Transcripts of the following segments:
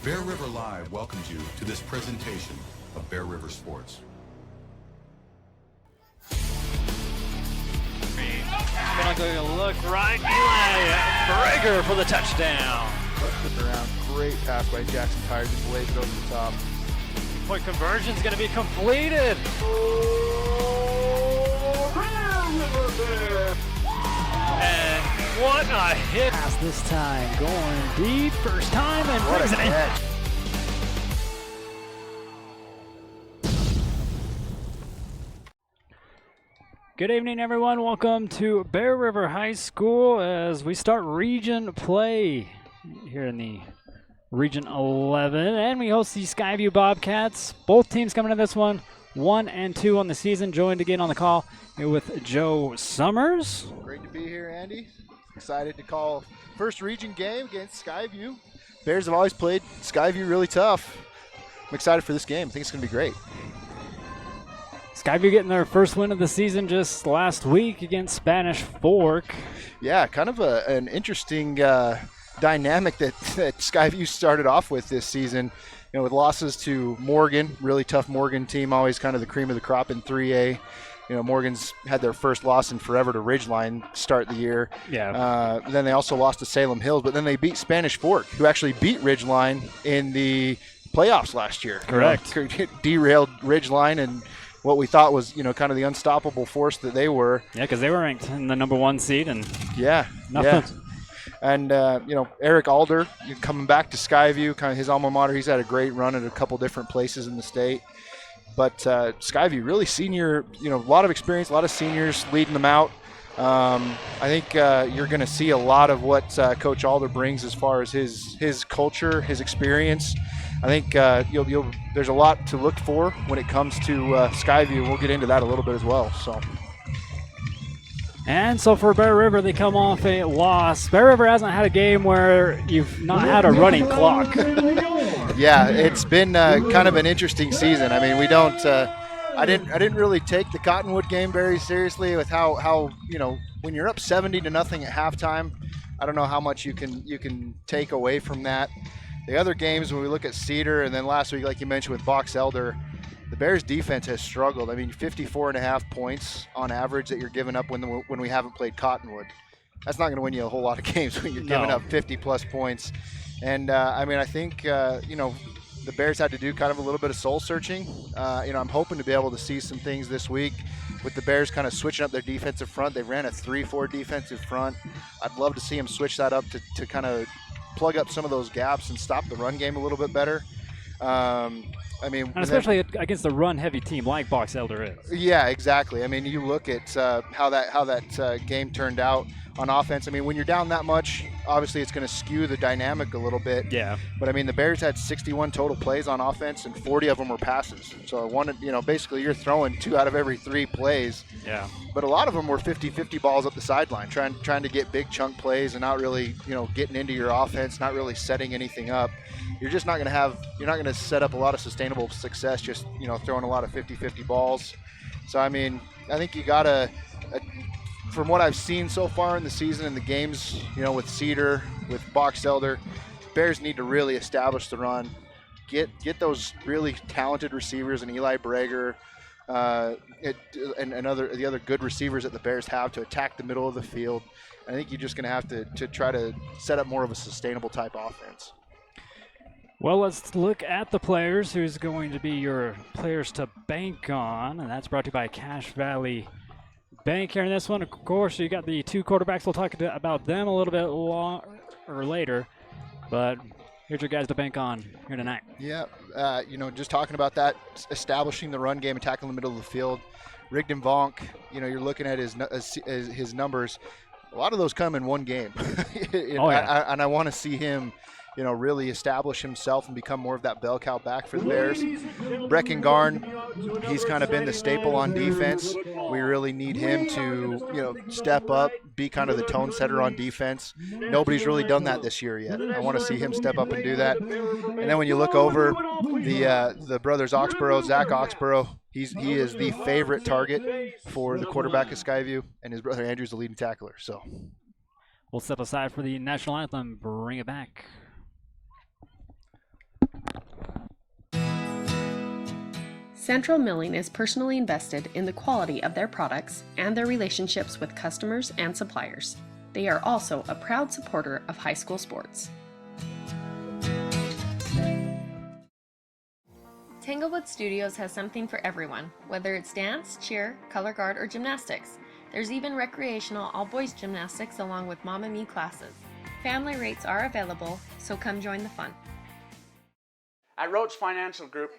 Bear River Live welcomes you to this presentation of Bear River Sports. Gonna go look right. Eli Breger for the touchdown. Flipped it around. Great pass by Jackson Tire. Just lays it over the top. Point conversion's gonna be completed. And what a hit. Pass this time, going deep, first time, and What a brings it in. catch. Good evening, everyone. Welcome to Bear River High School as we start region play here in the Region 11, and we host the Skyview Bobcats. Both teams coming to this one, 1 and 2 on the season. Joined again on the call here with Joe Summers. Great to be here, Andy. Excited to call first region game against Skyview. Bears have always played Skyview really tough. I'm excited for this game. I think it's going to be great. Skyview getting their first win of the season just last week against Spanish Fork. Yeah, kind of an interesting dynamic that Skyview started off with this season. You know, with losses to Morgan, really tough Morgan team, always kind of the cream of the crop in 3A. You know, Morgan's had their first loss in forever to Ridgeline start the year. Yeah. Then they also lost to Salem Hills, but then they beat Spanish Fork, who actually beat Ridgeline in the playoffs last year. Correct. You know, derailed Ridgeline and what we thought was, you know, kind of the unstoppable force that they were. Yeah, because they were ranked in the number 1 seed and Yeah. nothing. Yeah. And, you know, Eric Alder coming back to Skyview, kind of his alma mater. He's had a great run at a couple different places in the state. But Skyview, really senior, you know, a lot of experience, a lot of seniors leading them out. I think you're going to see a lot of what Coach Alder brings as far as his culture, his experience. I think there's a lot to look for when it comes to Skyview. We'll get into that a little bit as well. And so for Bear River, they come off a loss. Bear River hasn't had a game where you've not had a running clock. Yeah, it's been kind of an interesting season. I mean, we don't. I didn't really take the Cottonwood game very seriously with how you know, when you're up 70-0 at halftime. I don't know how much you can take away from that. The other games, when we look at Cedar, and then last week, like you mentioned with Box Elder, the Bears' defense has struggled. I mean, 54.5 points on average that you're giving up when we haven't played Cottonwood. That's not going to win you a whole lot of games when you're giving up 50-plus points. And, I mean, I think, you know, the Bears had to do kind of a little bit of soul searching. You know, I'm hoping to be able to see some things this week with the Bears kind of switching up their defensive front. They ran a 3-4 defensive front. I'd love to see them switch that up to kind of plug up some of those gaps and stop the run game a little bit better. I mean, And especially against a run-heavy team like Box Elder is. Yeah, exactly. I mean, you look at how that game turned out on offense. I mean, when you're down that much, obviously it's going to skew the dynamic a little bit. Yeah. But I mean, the Bears had 61 total plays on offense, and 40 of them were passes. So basically you're throwing 2 out of every 3 plays. Yeah. But a lot of them were 50-50 balls up the sideline, trying to get big chunk plays and not really, you know, getting into your offense, not really setting anything up. You're not going to set up a lot of sustainable success just, you know, throwing a lot of 50-50 balls. So, I mean, I think you got to, from what I've seen so far in the season and the games, you know, with Cedar, with Box Elder, Bears need to really establish the run, get those really talented receivers and Eli Breger, and the other good receivers that the Bears have to attack the middle of the field. I think you're just going to have to try to set up more of a sustainable type offense. Well, let's look at the players. Who's going to be your players to bank on? And that's brought to you by Cache Valley Bank here in this one. Of course, you got the 2 quarterbacks. We'll talk about them a little bit later. But here's your guys to bank on here tonight. Yeah, you know, just talking about that, establishing the run game, attacking the middle of the field. Rigdon Vonk, you know, you're looking at his numbers. A lot of those come in one game. Oh, yeah. And I want to see him, you know, really establish himself and become more of that bell cow back for the Bears. Brecken Garn, he's kind of been the staple on defense. We really need him to, you know, step up, be kind of the tone setter on defense. Nobody's really done that this year yet. I want to see him step up and do that. And then when you look over the brothers Oxborough, Zach Oxborough, he is the favorite target for the quarterback of Skyview, and his brother Andrew's the leading tackler. So We'll step aside for the national anthem. Bring it back. Central Milling is personally invested in the quality of their products and their relationships with customers and suppliers. They are also a proud supporter of high school sports. Tanglewood Studios has something for everyone, whether it's dance, cheer, color guard, or gymnastics. There's even recreational all-boys gymnastics along with Mamma Me classes. Family rates are available, so come join the fun. At Roach Financial Group,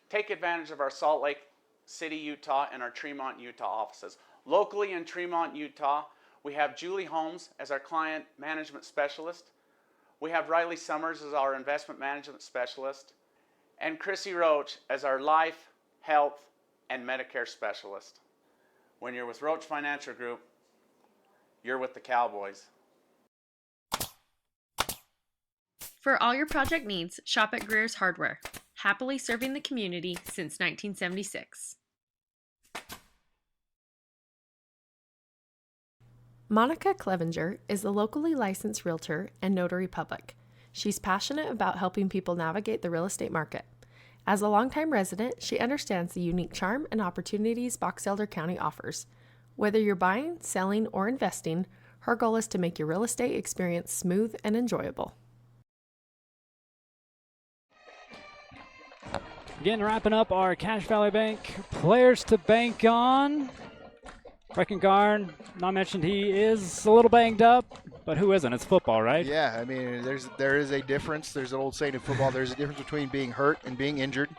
take advantage of our Salt Lake City, Utah, and our Tremont, Utah offices. Locally in Tremont, Utah, we have Julie Holmes as our client management specialist. We have Riley Summers as our investment management specialist. And Chrissy Roach as our life, health, and Medicare specialist. When you're with Roach Financial Group, you're with the Cowboys. For all your project needs, shop at Greer's Hardware. Happily serving the community since 1976. Monica Clevenger is a locally licensed realtor and notary public. She's passionate about helping people navigate the real estate market. As a longtime resident, she understands the unique charm and opportunities Box Elder County offers. Whether you're buying, selling, or investing, her goal is to make your real estate experience smooth and enjoyable. Again, wrapping up our Cache Valley Bank players to bank on. Breckengarn, not mentioned, he is a little banged up, but who isn't? It's football, right? Yeah, I mean, there is a difference. There's an old saying in football. There's a difference between being hurt and being injured.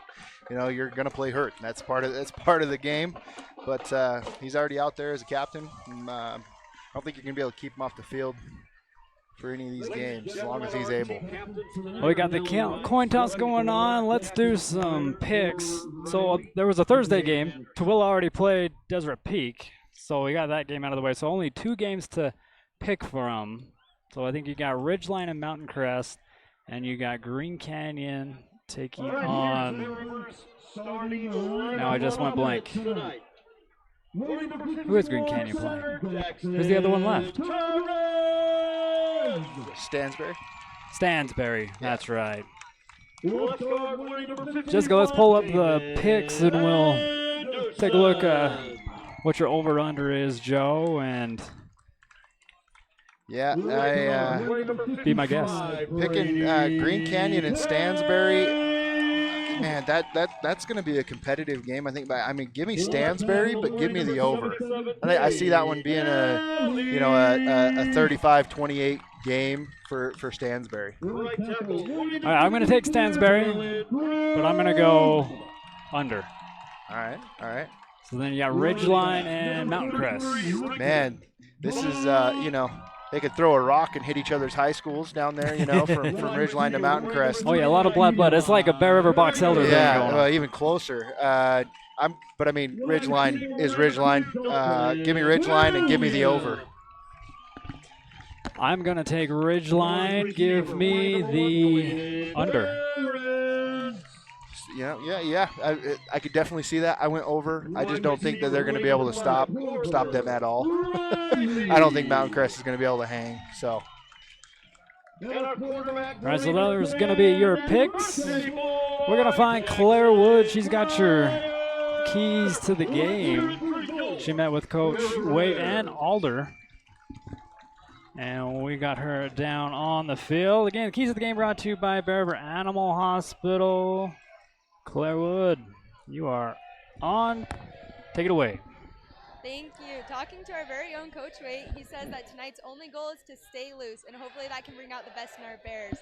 You know, you're gonna play hurt. That's part of the game. But he's already out there as a captain. I don't think you're gonna be able to keep him off the field for any of these games as long as he's able. Well, we got the coin toss going on. Let's do some picks. So there was a Thursday game. Tooele already played Deseret Peak. So we got that game out of the way. So only 2 games to pick from. So I think you got Ridgeline and Mountain Crest, and you got Green Canyon taking on. Now I just went blank. Who is Green Canyon playing? Who's the other one left? Stansbury. Stansbury, that's right. Jessica, let's pull up the picks and we'll take a look what your over-under is, Joe, and yeah, I be my guest. Picking Green Canyon and Stansbury. Man, that's going to be a competitive game, I think. I mean, give me Stansbury, but give me the over. I see that one being a 35-28 game for Stansbury. All right, I'm going to take Stansbury, but I'm going to go under. All right. So then you got Ridgeline and Mountain Crest. Man, this is, they could throw a rock and hit each other's high schools down there, from Ridgeline to Mountain Crest. Oh, yeah, a lot of blood. It's like a Bear River Box Elder thing going on. Even closer. But I mean, Ridgeline is Ridgeline. Give me Ridgeline and give me the over. I'm going to take Ridgeline. Give me the under. Yeah. I could definitely see that. I went over. I just don't think that they're going to be able to stop them at all. I don't think Mountain Crest is going to be able to hang. So. All right, so there's going to be your picks. We're going to find Claire Wood. She's got your keys to the game. She met with Coach Waite and Alder. And we got her down on the field. Again, the keys to the game brought to you by Bear River Animal Hospital. Claire Wood, you are on. Take it away. Thank you. Talking to our very own Coach Waite, he says that tonight's only goal is to stay loose, and hopefully that can bring out the best in our Bears.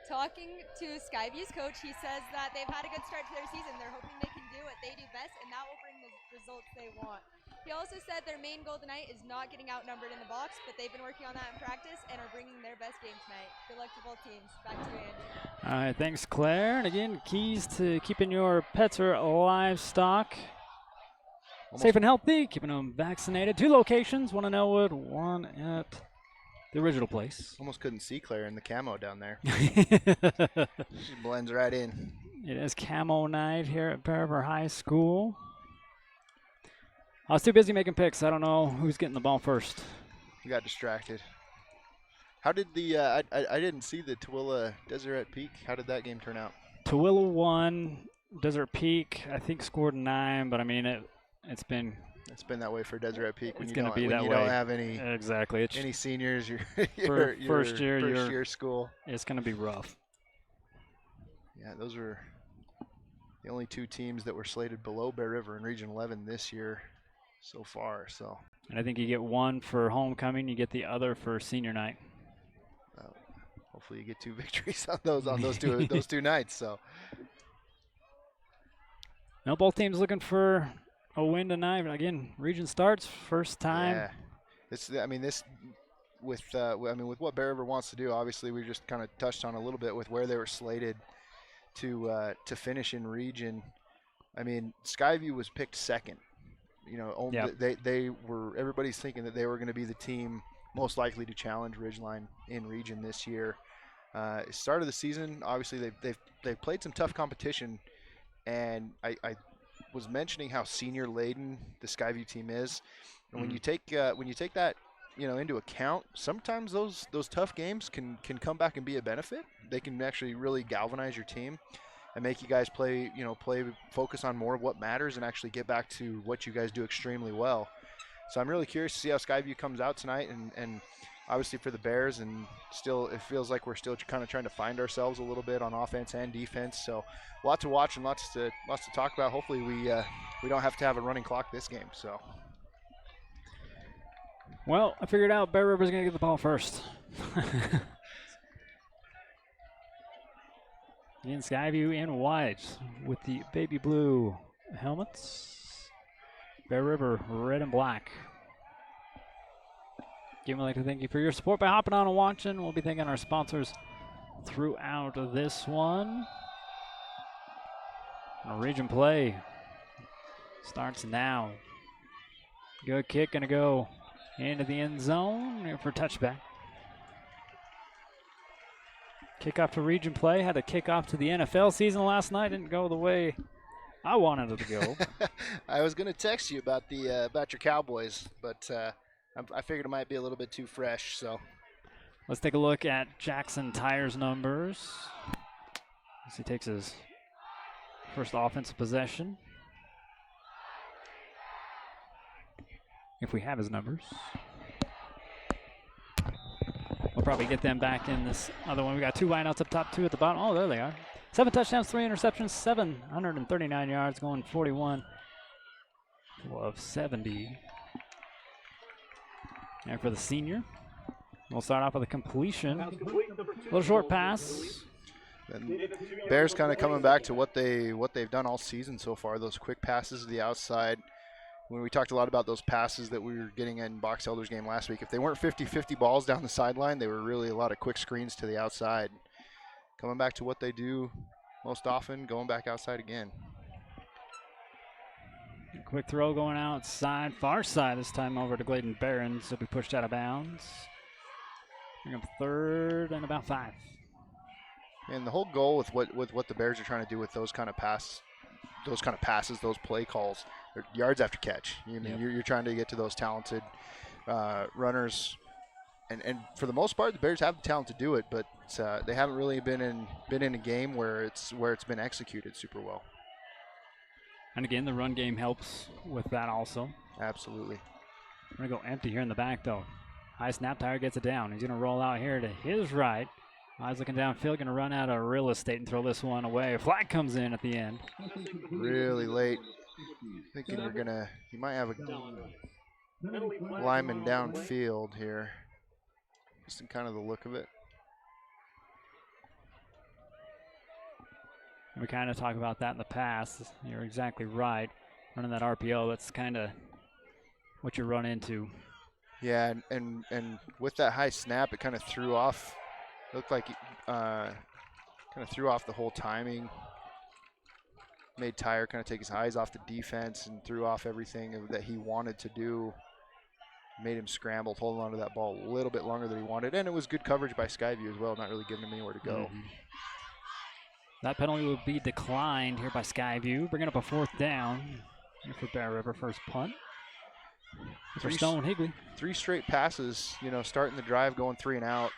Talking to Skyview's coach, he says that they've had a good start to their season. They're hoping they can do what they do best, and that will bring the results they want. He also said their main goal tonight is not getting outnumbered in the box, but they've been working on that in practice and are bringing their best game tonight. Good luck to both teams. Back to you, Andy. All right, thanks, Claire. And again, keys to keeping your pets or livestock safe and healthy, keeping them vaccinated. 2 locations, one in Elwood, one at the original place. Almost couldn't see Claire in the camo down there. She blends right in. It is camo night here at Bear River High School. I was too busy making picks. I don't know who's getting the ball first. You got distracted. How did I didn't see the Tooele Deseret Peak. How did that game turn out? Tooele won. Desert Peak, I think, scored 9, but I mean, it's been that way for Deseret Peak. It's going to be that way. When you don't have any any seniors, your first year school. It's going to be rough. Yeah, those are the only 2 teams that were slated below Bear River in Region 11 this year so far. So. And I think you get one for homecoming, you get the other for senior night. Hopefully, you get 2 victories on those two nights. So. Now both teams looking for a win tonight. Again, region starts first time. Yeah, with what Bear River wants to do. Obviously, we just kind of touched on a little bit with where they were slated to finish in region. I mean, Skyview was picked second. They were. Everybody's thinking that they were going to be the team most likely to challenge Ridgeline in region this year. Start of the season, obviously they've played some tough competition, and I was mentioning how senior laden the Skyview team is, and when you take that into account, sometimes those tough games can come back and be a benefit. They can actually really galvanize your team and make you guys focus on more of what matters and actually get back to what you guys do extremely well. So I'm really curious to see how Skyview comes out tonight, and obviously for the Bears, and still it feels like we're still kind of trying to find ourselves a little bit on offense and defense. So a lot to watch and lots to talk about. Hopefully we don't have to have a running clock this game. So. Well, I figured out Bear River's going to get the ball first. In Skyview in white with the baby blue helmets. Bear River red and black. Again, we'd like to thank you for your support by hopping on and watching. We'll be thanking our sponsors throughout this one. Region play starts now. Good kick, going to go into the end zone for touchback. Kickoff to region play. Had a kickoff to the NFL season last night. Didn't go the way I wanted it to go. I was going to text you about your Cowboys, but I figured it might be a little bit too fresh. So let's take a look at Jackson Tyre's numbers as he takes his first offensive possession. If we have his numbers. We'll probably get them back in this other one. We got 2 wideouts up top, 2 at the bottom. Oh, there they are. 7 touchdowns, 3 interceptions, 739 yards, going 41 of 70. And for the senior, we'll start off with a completion. A little short pass. And Bears kind of coming back to what they've done all season so far. Those quick passes to the outside. When we talked a lot about those passes that we were getting in Box Elders game last week, if they weren't 50-50 balls down the sideline, they were really a lot of quick screens to the outside. Coming back to what they do most often, going back outside again. A quick throw going outside, far side this time over to Gladen Barons. He'll be pushed out of bounds. Bring up 3rd and about 5. And the whole goal with what the Bears are trying to do with those kind of passes, those play calls, yards after catch. You're trying to get to those talented runners, and for the most part, the Bears have the talent to do it, but they haven't really been in a game where it's been executed super well. And again, the run game helps with that also. Absolutely. We're gonna go empty here in the back though. High snap, Tyre gets it down. He's gonna roll out here to his right. Eyes looking downfield, gonna run out of real estate and throw this one away. A flag comes in at the end. Really late. Thinking you might have a lineman downfield here. Just in kind of the look of it. We kind of talk about that in the past. You're exactly right. Running that RPO, that's kind of what you run into. Yeah, and with that high snap, it kind of threw off. Looked like kind of threw off the whole timing. Made Tyre kind of take his eyes off the defense and threw off everything that he wanted to do. Made him scramble, holding on to that ball a little bit longer than he wanted. And it was good coverage by Skyview as well, not really giving him anywhere to go. Mm-hmm. That penalty will be declined here by Skyview, bringing up a 4th down here for Bear River. First punt for Stone Higley. 3 straight passes, starting the drive, going 3 and out.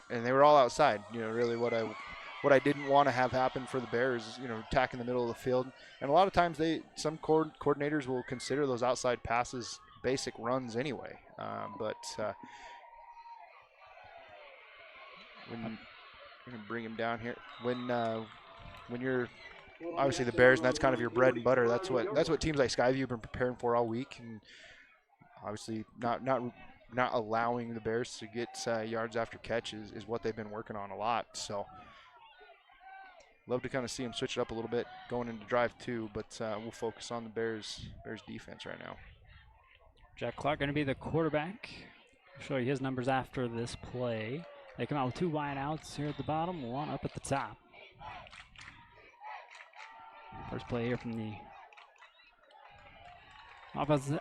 And they were all outside. Really what what I didn't want to have happen for the Bears is, attacking the middle of the field. And a lot of times some coordinators will consider those outside passes basic runs anyway. But when I'm going to bring him down here, when you're obviously the Bears, and that's kind of your bread and butter. That's what teams like Skyview have been preparing for all week, and obviously not allowing the Bears to get yards after catch is what they've been working on a lot. So love to kind of see them switch it up a little bit going into drive 2, but we'll focus on the Bears defense right now. Jack Clark going to be the quarterback. I'll show you his numbers after this play. They come out with 2 wide outs here at the bottom, 1 up at the top. First play here from the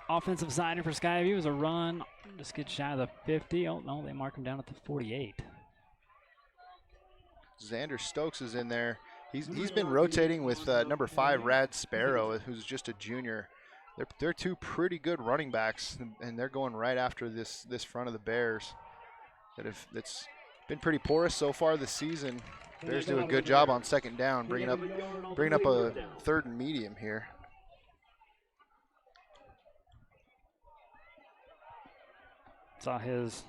offensive side for Skyview is a run. Just gets shy of the 50. Oh, no, they mark him down at the 48. Xander Stokes is in there. He's been rotating with number 5, Rad Sparrow, who's just a junior. They're 2 pretty good running backs, and they're going right after this front of the Bears. That's been pretty porous so far this season. Bears do a good job on second down, bringing up a 3rd and medium here. Saw his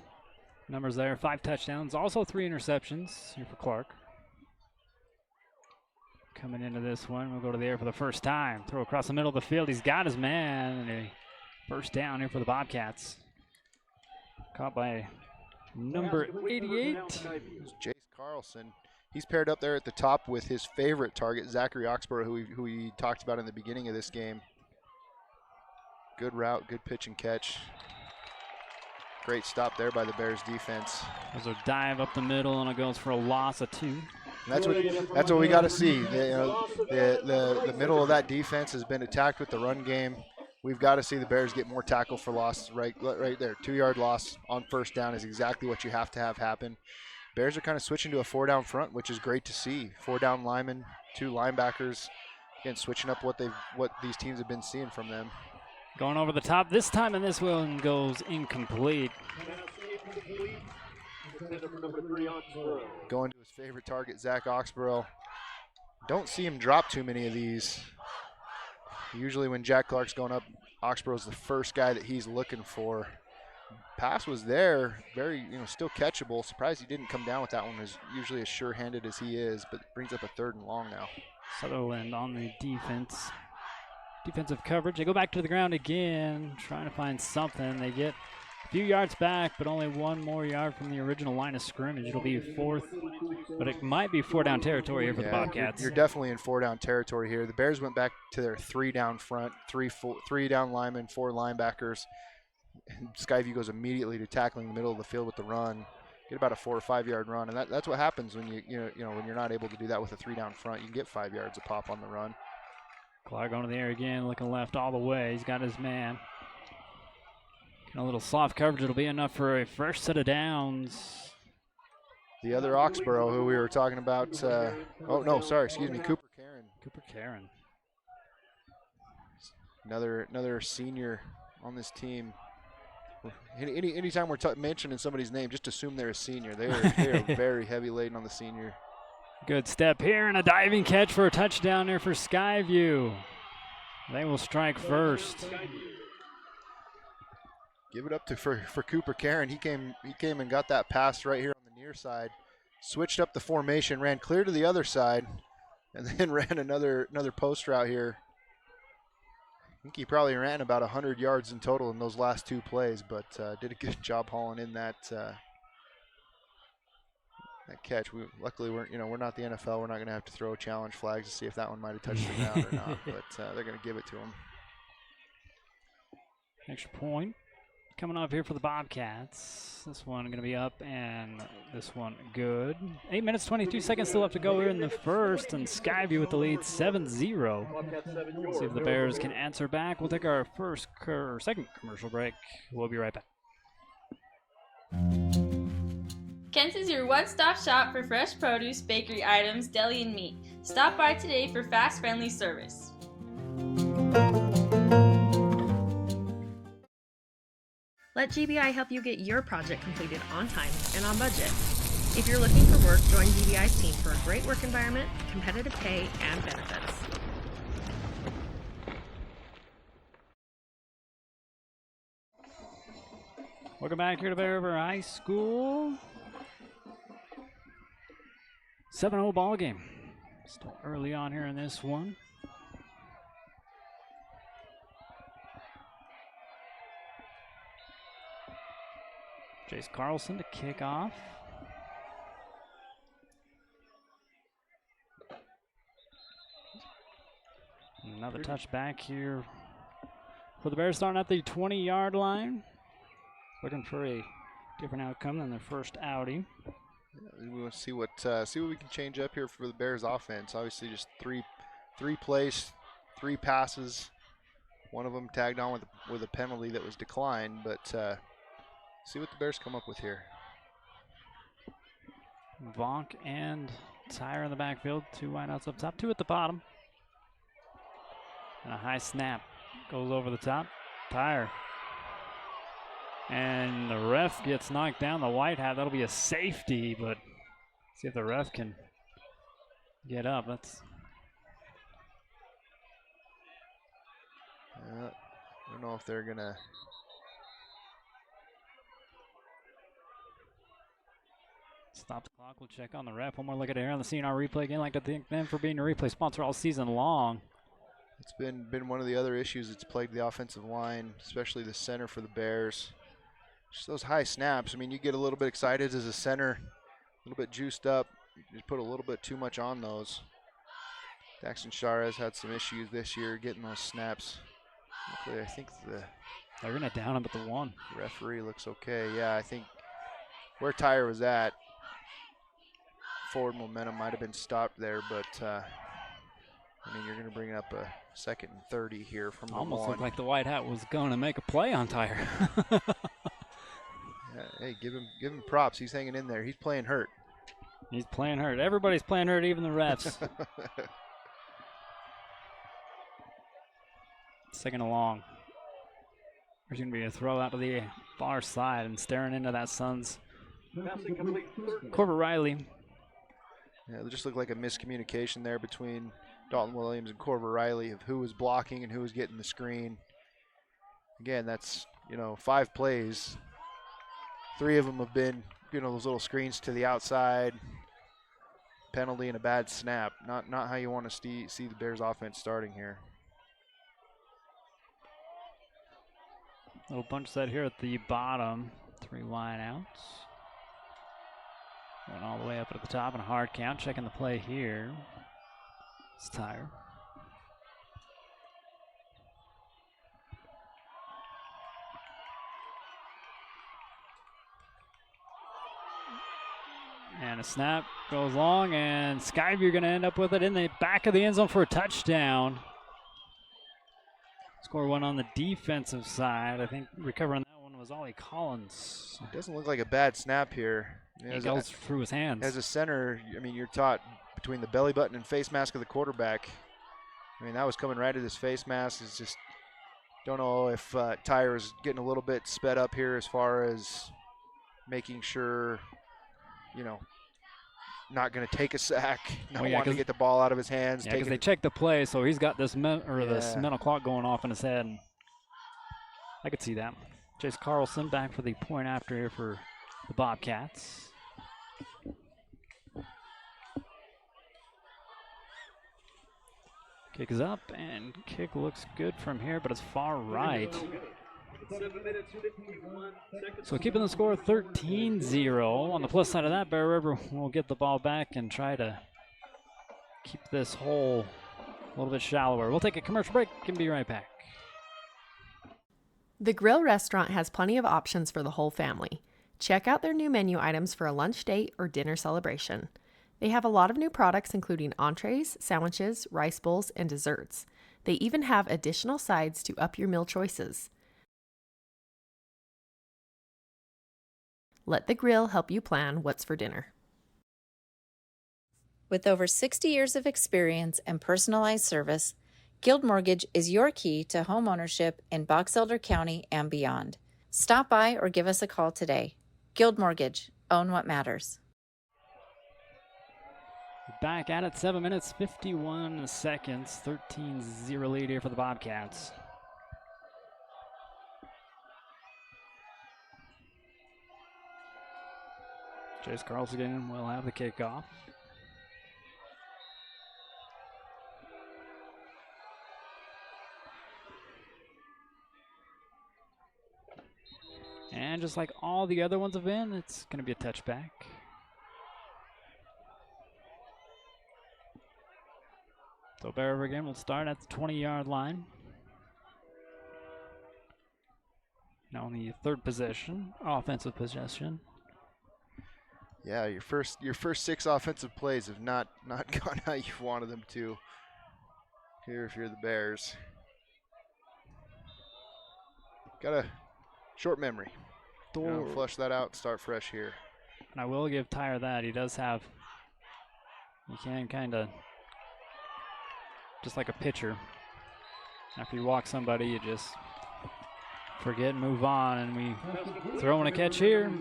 numbers there, 5 touchdowns, also 3 interceptions here for Clark. Coming into this one, we'll go to the air for the first time. Throw across the middle of the field. He's got his man, and a first down here for the Bobcats. Caught by number 88. Jace Carlson. He's paired up there at the top with his favorite target, Zachary Oxborough, who we talked about in the beginning of this game. Good route, good pitch and catch. Great stop there by the Bears defense. There's a dive up the middle, and it goes for a loss of 2. And that's what we got to see. The middle of that defense has been attacked with the run game. We've got to see the Bears get more tackle for loss right there. 2-yard loss on first down is exactly what you have to have happen. Bears are kind of switching to a 4-down front, which is great to see. 4-down linemen, 2 linebackers, again switching up what these teams have been seeing from them. Going over the top this time, and this one goes incomplete. Going to his favorite target, Zach Oxborough. Don't see him drop too many of these. Usually when Jack Clark's going up, Oxborough's the first guy that he's looking for. Pass was there, very, still catchable. Surprised he didn't come down with that one, as usually as sure-handed as he is, but brings up a 3rd and long now. Sutherland on the defensive coverage. They go back to the ground again, trying to find something. They get a few yards back, but only 1 more yard from the original line of scrimmage. It'll be 4th, but it might be 4-down territory here for the Bobcats. You're definitely in 4-down territory here. The Bears went back to their 3-down front, 3-down linemen, 4 linebackers. Skyview goes immediately to tackling the middle of the field with the run. Get about a 4 or 5 yard run, and that's what happens when when you're not able to do that with a 3-down front. You can get 5 yards a pop on the run. Clark going to the air again, looking left all the way. He's got his man. A little soft coverage. It'll be enough for a fresh set of downs. The other Oxborough, who we were talking about. Cooper Karen. Cooper Karen. Another senior on this team. Anytime we're mentioning somebody's name, just assume they're a senior. They are very heavy laden on the senior. Good step here and a diving catch for a touchdown there for Skyview. They will strike first. Give it up for Cooper Karen. He came and got that pass right here on the near side. Switched up the formation, ran clear to the other side, and then ran another post route here. I think he probably ran about 100 yards in total in those last 2 plays, but did a good job hauling in that catch. Luckily, we're not the NFL. We're not going to have to throw challenge flags to see if that one might have touched the ground or not, but they're going to give it to him. Extra point coming up here for the Bobcats. This one going to be up, and this one good. 8 minutes, 22 seconds still left to go here in the first, and Skyview with the lead 7-0. See if the Bears can answer back. We'll take our second commercial break. We'll be right back. Kent's is your one-stop shop for fresh produce, bakery items, deli, and meat. Stop by today for fast, friendly service. Let GBI help you get your project completed on time and on budget. If you're looking for work, join BBI's team for a great work environment, competitive pay, and benefits. Welcome back here to Bear River High School. 7-0 ball game. Still early on here in this one. Jace Carlson to kick off. Another touchback here for the Bears, starting at the 20-yard line. Looking for a different outcome than their first outing. Yeah, we want to see what we can change up here for the Bears offense. Obviously, just three plays, 3 passes. One of them tagged on with a penalty that was declined, but see what the Bears come up with here. Vonk and Tyre in the backfield. 2 wideouts up top, 2 at the bottom. And a high snap goes over the top. Tyre. And the ref gets knocked down. The white hat, that'll be a safety, but see if the ref can get up. That's. I don't know if they're gonna. Stop the clock. We'll check on the ref. One more look at it here on the CNR replay again. Like to thank them for being a replay sponsor all season long. It's been one of the other issues that's plagued the offensive line, especially the center for the Bears. Just those high snaps. I mean, you get a little bit excited as a center, a little bit juiced up. You just put a little bit too much on those. Daxton Shara has had some issues this year getting those snaps. Luckily, I think they're gonna down him at the 1. Referee looks okay. Yeah, I think where Tyre was at, forward momentum might have been stopped there, but I mean, you're going to bring up a 2nd and 30 here from the 1. Almost looked like the white hat was going to make a play on Tyre. Yeah, hey, give him props. He's hanging in there. He's playing hurt. He's playing hurt. Everybody's playing hurt, even the refs. 2nd and long. There's going to be a throw out to the far side and staring into that Suns. Corbett Riley. Yeah, it just looked like a miscommunication there between Dalton Williams and Corbett Riley of who was blocking and who was getting the screen. Again, that's, 5 plays. 3 of them have been, those little screens to the outside. Penalty and a bad snap. Not how you want to see the Bears offense starting here. Little bunch set here at the bottom. 3 wideouts. Going all the way up at the top and a hard count. Checking the play here. It's Tyre. And a snap goes long, and Skyview going to end up with it in the back of the end zone for a touchdown. Score 1 on the defensive side. I think recovering that one was Ollie Collins. It doesn't look like a bad snap here. It goes through his hands. As a center, I mean, you're taught between the belly button and face mask of the quarterback. I mean, that was coming right at his face mask. It's just, don't know if Tyre is getting a little bit sped up here as far as making sure, not going to take a sack, not wanting to get the ball out of his hands. Yeah, because they checked the play, so he's got this this mental clock going off in his head. And I could see that. Jace Carlson back for the point after here for the Bobcats. Kick is up, and kick looks good from here, but it's far right. So keeping the score 13-0. On the plus side of that, Bear River will get the ball back and try to keep this hole a little bit shallower. We'll take a commercial break and be right back. The Grill restaurant has plenty of options for the whole family. Check out their new menu items for a lunch date or dinner celebration. They have a lot of new products including entrees, sandwiches, rice bowls, and desserts. They even have additional sides to up your meal choices. Let the Grill help you plan what's for dinner. With over 60 years of experience and personalized service, Guild Mortgage is your key to home ownership in Box Elder County and beyond. Stop by or give us a call today. Guild Mortgage. Own what matters. Back at it, 7 minutes, 51 seconds, 13-0 lead here for the Bobcats. Chase Carlson will have the kickoff. And just like all the other ones have been, it's going to be a touchback. So Bear River again will start at the 20-yard line. Now on the third possession, offensive possession. Yeah, your first 6 offensive plays have not gone how you wanted them to. Here, if you're the Bears, got a short memory. Flush that out, start fresh here. And I will give Tyre that. He does have, you can kind of, just like a pitcher, after you walk somebody, you just forget and move on, and we throw in a catch here.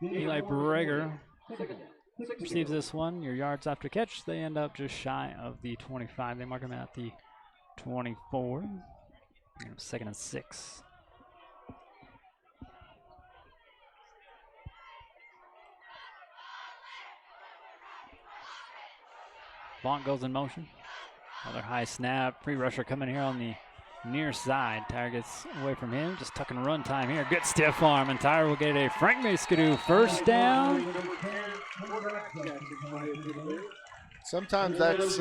Eli Breger receives this one. Your yards after catch, they end up just shy of the 25. They mark him at the 24. 2nd and 6. Bont goes in motion. Another high snap. Pre-rusher coming here on the near side. Tyre gets away from him. Just tucking run time here. Good stiff arm, and Tyre will get a Frank Maskadoo first down. Sometimes that's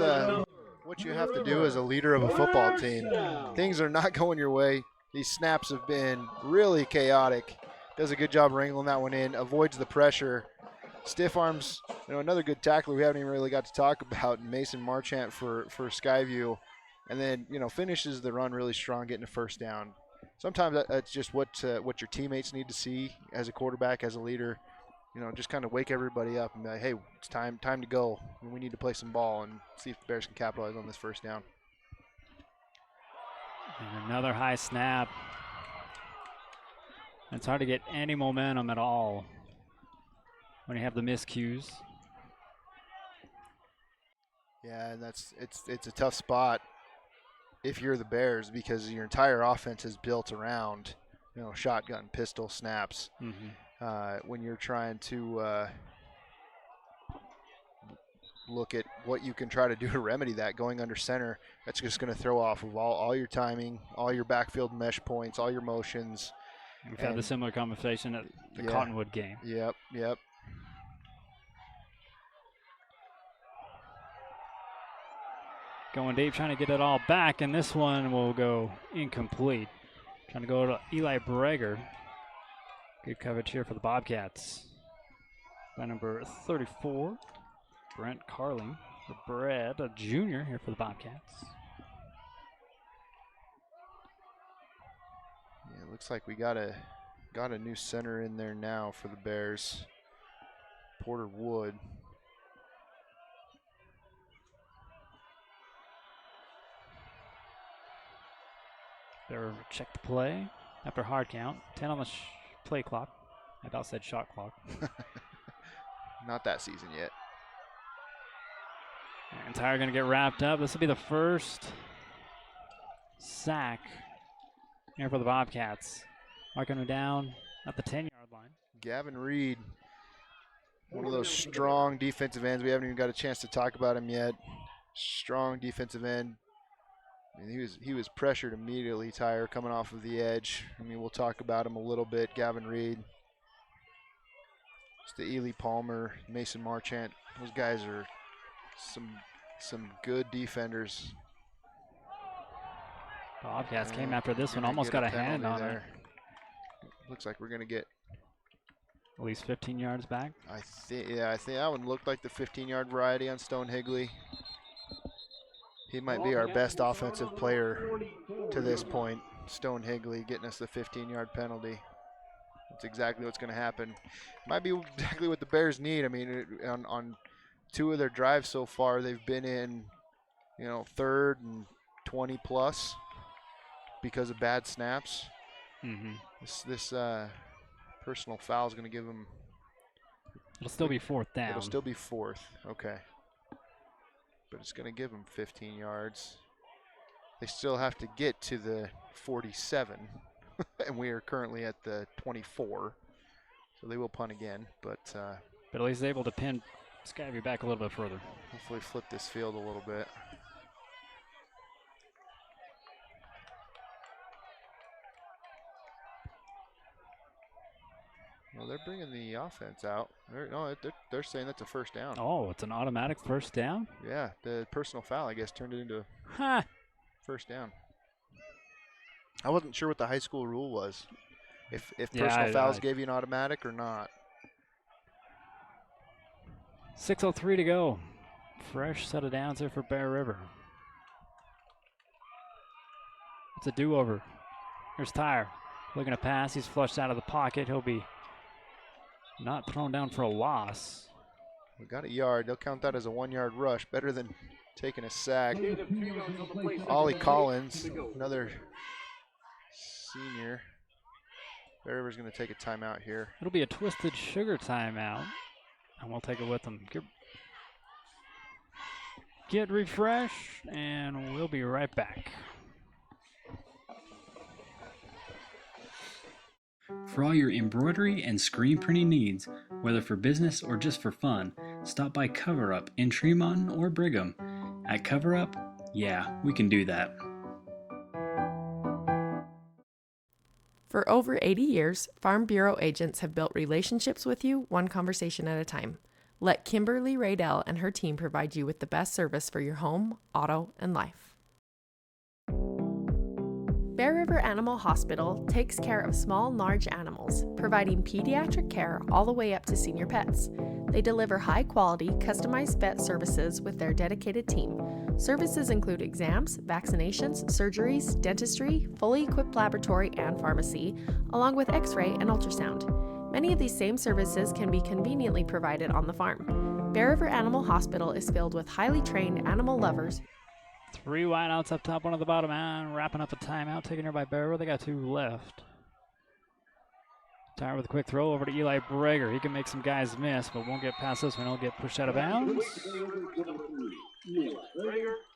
what you have to do as a leader of a football team. Things are not going your way. These snaps have been really chaotic. Does a good job wrangling that one in. Avoids the pressure. Stiff arms, another good tackler we haven't even really got to talk about, Mason Marchant for Skyview. And then, finishes the run really strong, getting a first down. Sometimes that's just what your teammates need to see as a quarterback, as a leader. Just kind of wake everybody up and be like, hey, it's time to go. We need to play some ball and see if the Bears can capitalize on this first down. And another high snap. It's hard to get any momentum at all when you have the miscues. Yeah, and it's a tough spot if you're the Bears, because your entire offense is built around, shotgun, pistol, snaps. Mm-hmm. When you're trying to look at what you can try to do to remedy that, going under center, that's just going to throw off of all your timing, all your backfield mesh points, all your motions. We've had a similar conversation at the Cottonwood game. Yep. Going deep, trying to get it all back, and this one will go incomplete. Trying to go to Eli Breger. Good coverage here for the Bobcats. By number 34, Brent Carling. Brad, a junior here for the Bobcats. Yeah, it looks like we got a new center in there now for the Bears. Porter Wood. They're check the play after hard count. 10 on the play clock. I about said shot clock. Not that season yet. And Tyre going to get wrapped up. This will be the first sack here for the Bobcats. Marking him down at the 10-yard line. Gavin Reed, one of those strong defensive ends. We haven't even got a chance to talk about him yet. Strong defensive end. He was pressured immediately, Tyre, coming off of the edge. We'll talk about him a little bit. Gavin Reed. It's the Ely Palmer, Mason Marchant. Those guys are some good defenders. Bobcats came after this one, almost got a hand on it. Looks like we're going to get at least 15 yards back. I think that one looked like the 15-yard variety on Stone Higley. He might be our best offensive player to this point. Stone Higley getting us the 15-yard penalty. That's exactly what's going to happen. Might be exactly what the Bears need. On 2 of their drives so far, they've been in, 3rd and 20 plus because of bad snaps. Mm-hmm. This personal foul is going to give them It'll still be fourth down. It'll still be fourth. Okay. But it's going to give them 15 yards. They still have to get to the 47, and we are currently at the 24. So they will punt again, but at least able to pin Skyview back a little bit further. Hopefully flip this field a little bit. Well, they're bringing the offense out. They're saying that's a first down. Oh, it's an automatic first down? Yeah, the personal foul, I guess, turned it into a first down. I wasn't sure what the high school rule was, if personal fouls gave you an automatic or not. 6:03 to go. Fresh set of downs there for Bear River. It's a do-over. Here's Tyre looking to pass. He's flushed out of the pocket. He'll be not thrown down for a loss. We got a yard. They'll count that as a 1-yard rush. Better than taking a sack. Ollie Collins, another senior. Bear River's going to take a timeout here. It'll be a Twisted Sugar timeout, and we'll take it with them. Get refreshed, and we'll be right back. For all your embroidery and screen printing needs, whether for business or just for fun, stop by Cover Up in Tremont or Brigham. At Cover Up, yeah, we can do that. For over 80 years, Farm Bureau agents have built relationships with you one conversation at a time. Let Kimberly Raydell and her team provide you with the best service for your home, auto, and life. Bear River Animal Hospital takes care of small and large animals, providing pediatric care all the way up to senior pets. They deliver high-quality, customized vet services with their dedicated team. Services include exams, vaccinations, surgeries, dentistry, fully equipped laboratory and pharmacy, along with x-ray and ultrasound. Many of these same services can be conveniently provided on the farm. Bear River Animal Hospital is filled with highly trained animal lovers. 3 wideouts up top, 1 at the bottom, and wrapping up a timeout taken here by Bear River. They got 2 left. Tyre with a quick throw over to Eli Brager. He can make some guys miss, but won't get past this one. He'll get pushed out of bounds.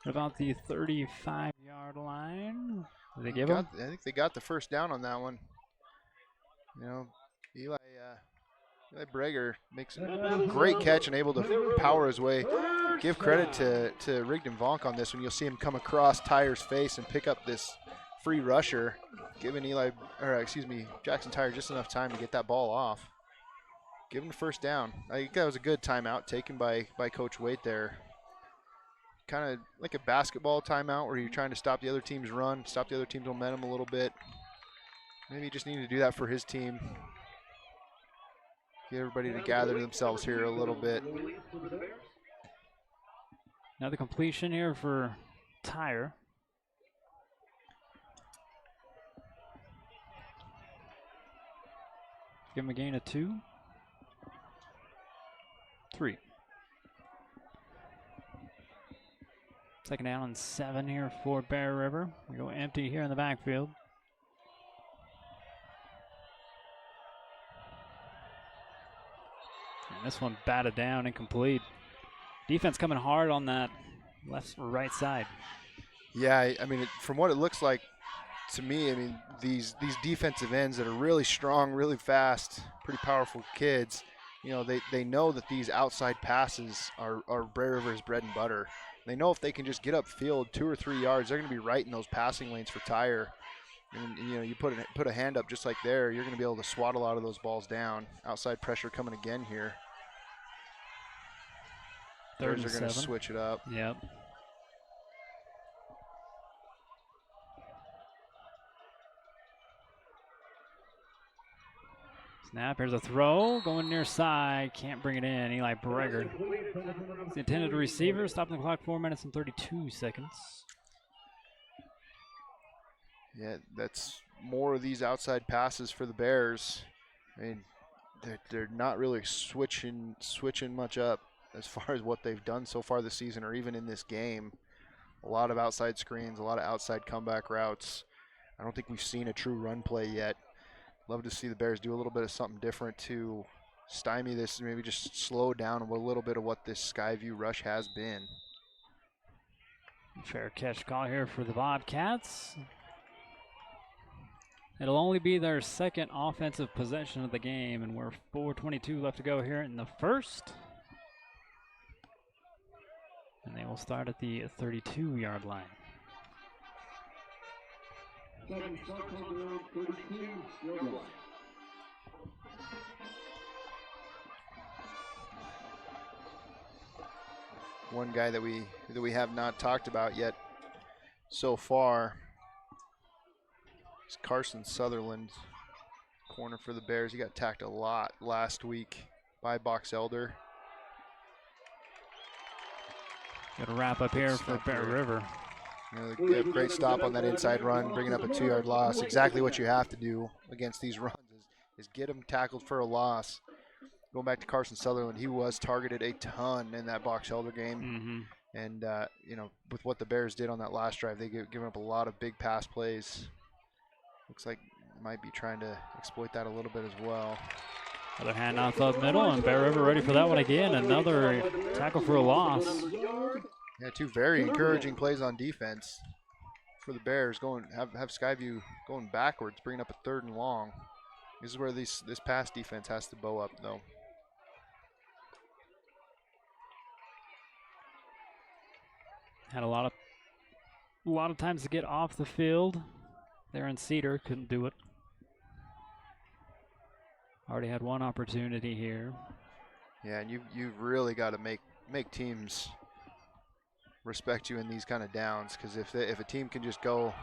About the 35-yard line. Did they give him? I think they got the first down on that one. You know, Eli Brager makes a great catch and able to power his way. Give credit to Rigdon Vonk on this one. You'll see him come across Tyre's face and pick up this free rusher, giving Jackson Tyre just enough time to get that ball off. Give him the first down. I think that was a good timeout taken by Coach Waite there. Kind of like a basketball timeout where you're trying to stop the other team's run, stop the other team's momentum a little bit. Maybe you just need to do that for his team. Get everybody to gather themselves here a little bit. Another completion here for Tyre. Give him a gain of 2. 3. Second down and 7 here for Bear River. We go empty here in the backfield. And this one batted down, incomplete. Defense coming hard on that left or right side. Yeah, I mean, from what it looks like to me, I mean, these defensive ends that are really strong, really fast, pretty powerful kids, you know, they know that these outside passes are Bear River's bread and butter. They know if they can just get upfield 2 or 3 yards, they're going to be right in those passing lanes for Tyre. And you know, you put a hand up just like there, you're going to be able to swat a lot of those balls down. Outside pressure coming again here. Bears are going to switch it up. Yep. Snap, here's a throw, going near side, can't bring it in. Eli Brager. It's the intended receiver, stopping the clock 4 minutes and 32 seconds. Yeah, that's more of these outside passes for the Bears. I mean, they're not really switching much up as far as what they've done so far this season or even in this game. A lot of outside screens, a lot of outside comeback routes. I don't think we've seen a true run play yet. Love to see the Bears do a little bit of something different to stymie this, maybe just slow down a little bit of what this Skyview rush has been. Fair catch call here for the Bobcats. It'll only be their second offensive possession of the game, and we're 4:22 left to go here in the first. And they will start at the 32-yard line. One guy that we have not talked about yet so far is Carson Sutherland, corner for the Bears. He got tacked a lot last week by Box Elder. Good wrap up here for Bear River. Great stop on that inside run, bringing up a 2-yard loss. Exactly what you have to do against these runs is get them tackled for a loss. Going back to Carson Sutherland, he was targeted a ton in that Box Elder game. And, with what the Bears did on that last drive, they given up a lot of big pass plays. Looks like might be trying to exploit that a little bit as well. Another handoff up middle, and Bear River ready for that one again. Another tackle for a loss. Yeah, two very encouraging plays on defense for the Bears. Have Skyview going backwards, bringing up a 3rd and long. This is where this pass defense has to bow up, though. Had a lot of times to get off the field. There in Cedar, couldn't do it. Already had one opportunity here. Yeah, and you've really got to make teams respect you in these kind of downs, because if a team can just go.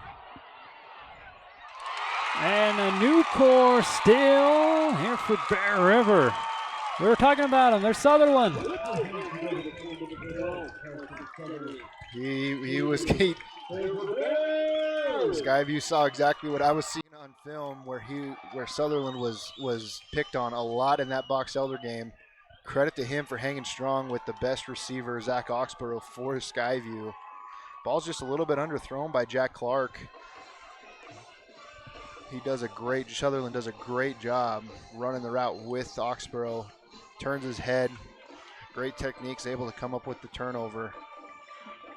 And a new core still here for Bear River. We were talking about him. There's Sutherland. He was Skyview saw exactly what I was seeing on film, where Sutherland was picked on a lot in that Box Elder game. Credit to him for hanging strong with the best receiver, Zach Oxborough, for Skyview. Ball's just a little bit underthrown by Jack Clark. Sutherland does a great job running the route with Oxborough. Turns his head. Great techniques, able to come up with the turnover.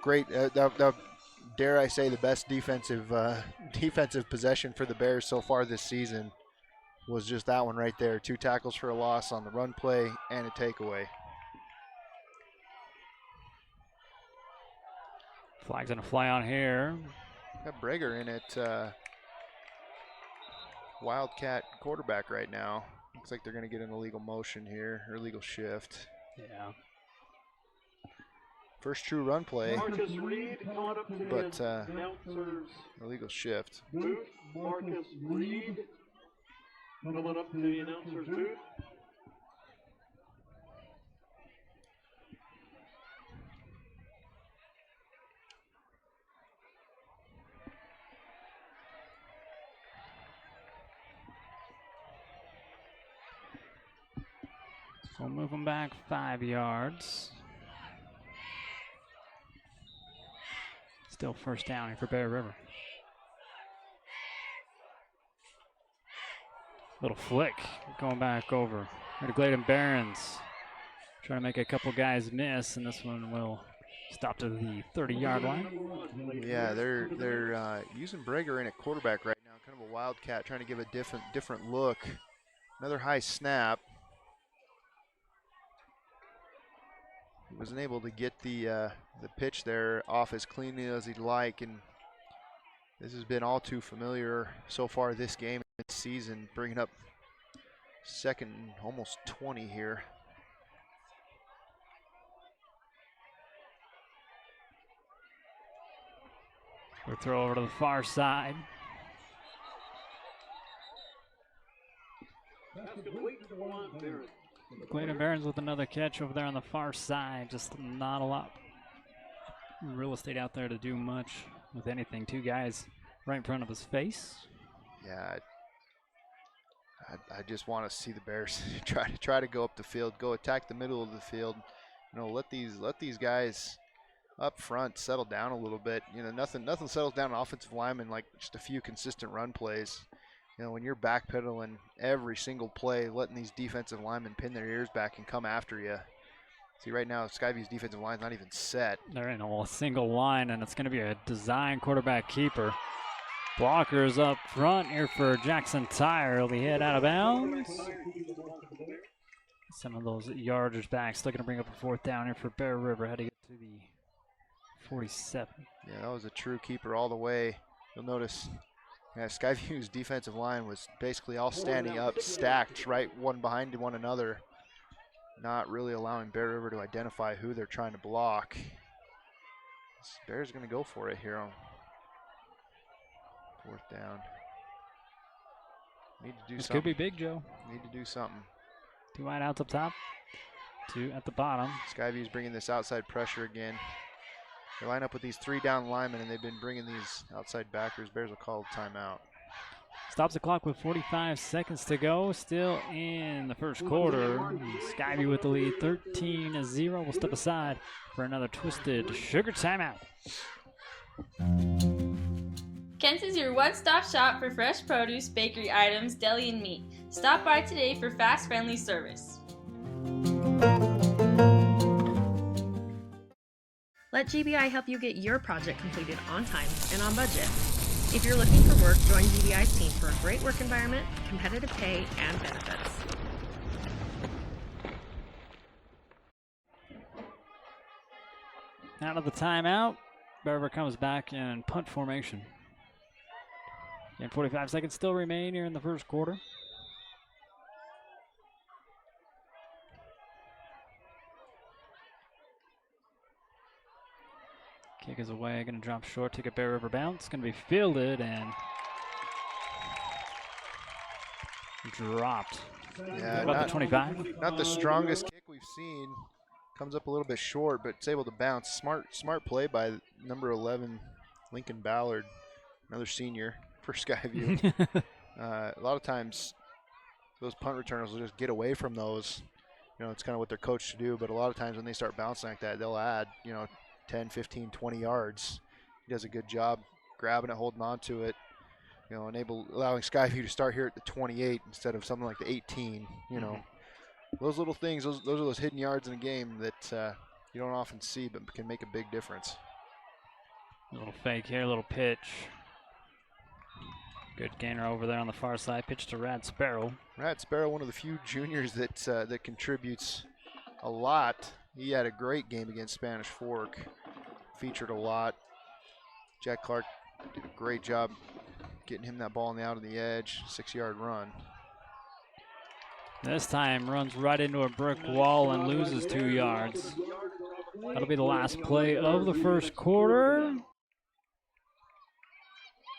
Great, dare I say, the best defensive possession for the Bears so far this season was just that one right there. 2 tackles for a loss on the run play and a takeaway. Flag's gonna fly on here. Got Breger in at Wildcat quarterback right now. Looks like they're gonna get an illegal motion here, or illegal shift. Yeah. First true run play, Marcus Reed coming up to but the announcers. illegal shift. Booth, Marcus Reed coming up to the announcers booth. We'll move them back 5 yards. Still first down here for Bear River. Little flick going back over. Here to Gladen Barons. Trying to make a couple guys miss, and this one will stop to the 30-yard line. Yeah, they're using Breger in at quarterback right now. Kind of a wildcat, trying to give a different look. Another high snap. He wasn't able to get the pitch there off as cleanly as he'd like, and this has been all too familiar so far this game, this season, bringing up 2nd and almost 20 here. We'll throw over to the far side. Gladen Barons with another catch over there on the far side. Just not a lot real estate out there to do much with anything. 2 guys right in front of his face. Yeah, I just want to see the Bears try to go up the field, go attack the middle of the field. Let these guys up front settle down a little bit. Nothing settles down an offensive lineman like just a few consistent run plays. You know, when you're backpedaling every single play, letting these defensive linemen pin their ears back and come after you. See, right now, Skyview's defensive line's not even set. They're in a single line, and it's going to be a design quarterback keeper. Blockers up front here for Jackson Tire. He'll be hit out of bounds. Some of those yardage backs looking to bring up a 4th down here for Bear River, heading to the 47. Yeah, that was a true keeper all the way. You'll notice Skyview's defensive line was basically all standing up, stacked right one behind one another, not really allowing Bear River to identify who they're trying to block. Bear's going to go for it here on 4th down. Need to do this something. Could be big, Joe. Need to do something. 2 wide outs up top, 2 at the bottom. Skyview's bringing this outside pressure again. They line up with these 3 down linemen, and they've been bringing these outside backers. Bears will call a timeout. Stops the clock with 45 seconds to go. Still in the first quarter. Skyview with the lead, 13-0. We'll step aside for another Twisted Sugar timeout. Kent's is your one-stop shop for fresh produce, bakery items, deli, and meat. Stop by today for fast, friendly service. Let GBI help you get your project completed on time and on budget. If you're looking for work, join GBI's team for a great work environment, competitive pay, and benefits. Out of the timeout, Bear River comes back in punt formation. And 45 seconds still remain here in the first quarter. Kick is away, going to drop short, take a Bear River bounce. Going to be fielded and dropped. Yeah, about the 25. Not the strongest kick we've seen. Comes up a little bit short, but it's able to bounce. Smart play by number 11, Lincoln Ballard, another senior for Skyview. A lot of times, those punt returners will just get away from those. You know, it's kind of what they're coached to do, but a lot of times when they start bouncing like that, they'll add, 10, 15, 20 yards. He does a good job grabbing it, holding on to it, allowing Skyview to start here at the 28 instead of something like the 18, Those little things, those are those hidden yards in a game that you don't often see but can make a big difference. A little fake here, a little pitch. Good gainer over there on the far side. Pitch to Rad Sparrow. Rad Sparrow, one of the few juniors that contributes a lot. He had a great game against Spanish Fork. Featured a lot. Jack Clark did a great job getting him that ball on the out of the edge. 6-yard run. This time runs right into a brick wall and loses 2 yards. That'll be the last play of the first quarter.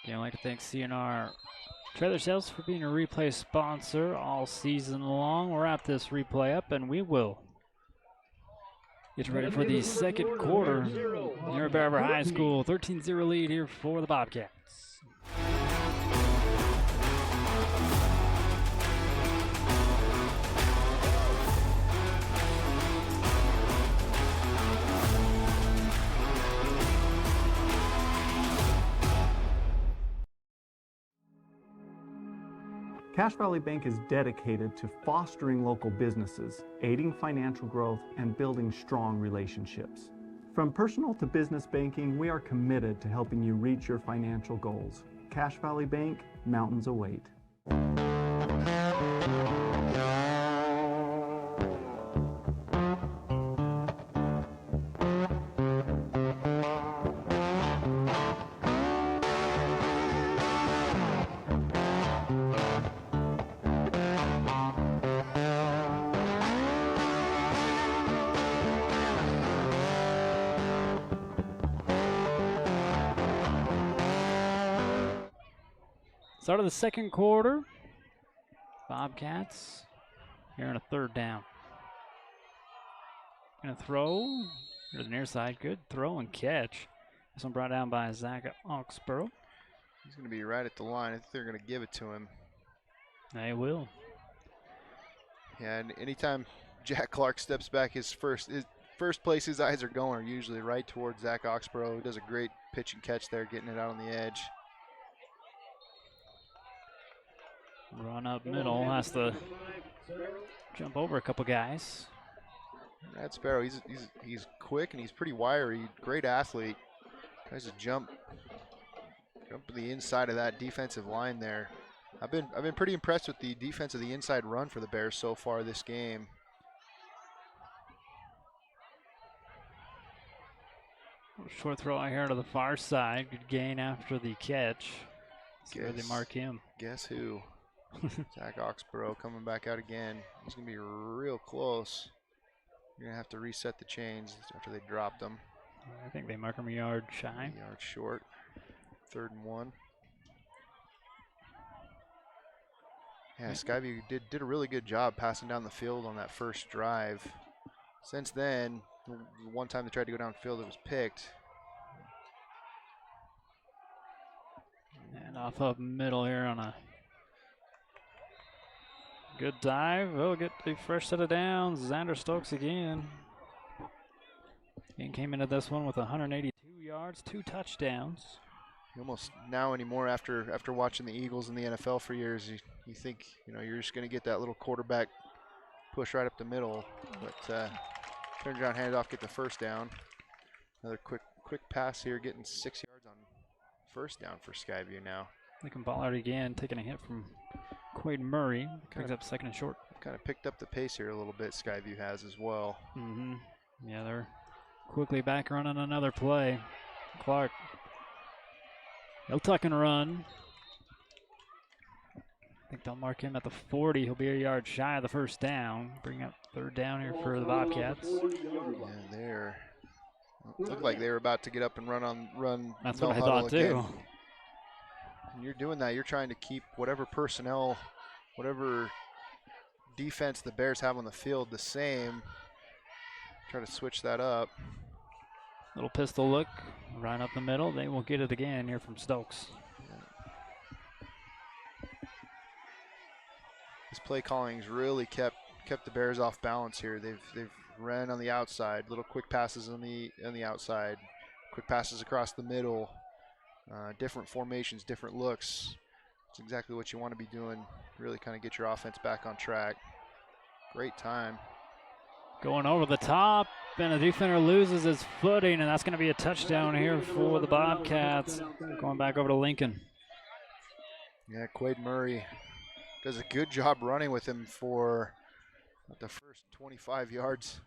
Again, I'd like to thank CNR Trailer Sales for being a replay sponsor all season long. We'll wrap this replay up and we will get ready for the second quarter here at Bear River High School. 13-0 lead here for the Bobcats. Cache Valley Bank is dedicated to fostering local businesses, aiding financial growth, and building strong relationships. From personal to business banking, we are committed to helping you reach your financial goals. Cache Valley Bank, mountains await. Start of the second quarter. Bobcats here on a 3rd down. Gonna throw to the near side. Good throw and catch. This one brought down by Zach Oxborough. He's gonna be right at the line. I think they're gonna give it to him. They will. Yeah, and anytime Jack Clark steps back, his first place his eyes are going are usually right towards Zach Oxborough. He does a great pitch and catch there, getting it out on the edge. Run up middle, has to jump over a couple guys. That Sparrow, he's quick and he's pretty wiry. Great athlete. Tries to jump to the inside of that defensive line there. I've been pretty impressed with the defense of the inside run for the Bears so far this game. Short throw out here to the far side. Good gain after the catch. See where they mark him. Guess who? Zach Oxborough coming back out again. He's going to be real close. You're going to have to reset the chains after they dropped them. I think they mark him a yard shy. A yard short. 3rd and 1. Yeah, Skyview did a really good job passing down the field on that first drive. Since then, the one time they tried to go downfield, it was picked. And off up middle here on a good dive. We'll get a fresh set of downs. Xander Stokes again. He came into this one with 182 yards, 2 touchdowns. Almost now anymore after watching the Eagles in the NFL for years, you think you're just going to get that little quarterback push right up the middle, but turns around, hand it off, get the first down. Another quick pass here, getting 6 yards on first down for Skyview now. Lincoln Ballard again taking a hit from Quaid Murray. Picks up 2nd and short. Kind of picked up the pace here a little bit. Skyview has as well. Yeah, they're quickly back running another play. Clark. He'll tuck and run. I think they'll mark him at the 40. He'll be a yard shy of the first down. Bring up 3rd down here for the Bobcats. Yeah, it looked like they were about to get up and run. That's what I thought too. When you're doing that, you're trying to keep whatever personnel, whatever defense the Bears have on the field the same. Try to switch that up. Little pistol look right up the middle. They will get it again here from Stokes. This play calling's really kept the Bears off balance here. They've ran on the outside, little quick passes on the outside, quick passes across the middle, different formations, different looks. It's exactly what you want to be doing. Really kind of get your offense back on track. Great time. Going over the top, and the defender loses his footing, and that's going to be a touchdown here for the Bobcats. Going back over to Lincoln. Yeah, Quaid Murray does a good job running with him for the first 25 yards.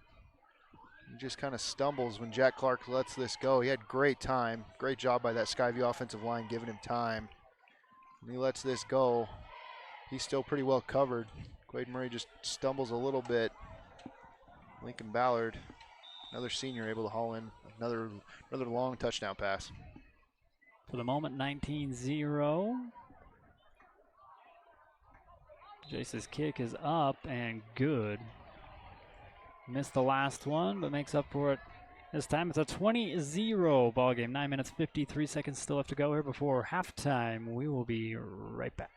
He just kind of stumbles when Jack Clark lets this go. He had great time. Great job by that Skyview offensive line giving him time. When he lets this go, he's still pretty well covered. Quaid Murray just stumbles a little bit. Lincoln Ballard, another senior, able to haul in another long touchdown pass. For the moment, 19-0. Jace's kick is up and good. Missed the last one, but makes up for it this time. It's a 20-0 ball game. 9 minutes, 53 seconds still left to go here before halftime. We will be right back.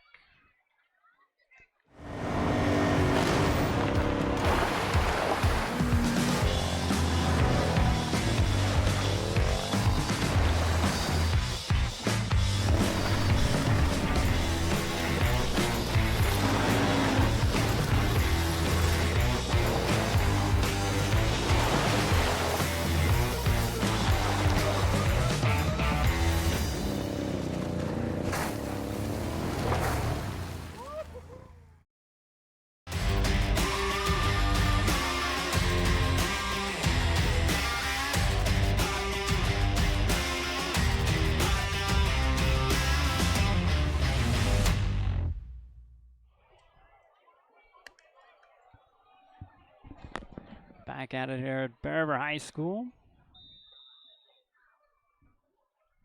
Back at it here at Bear River High School.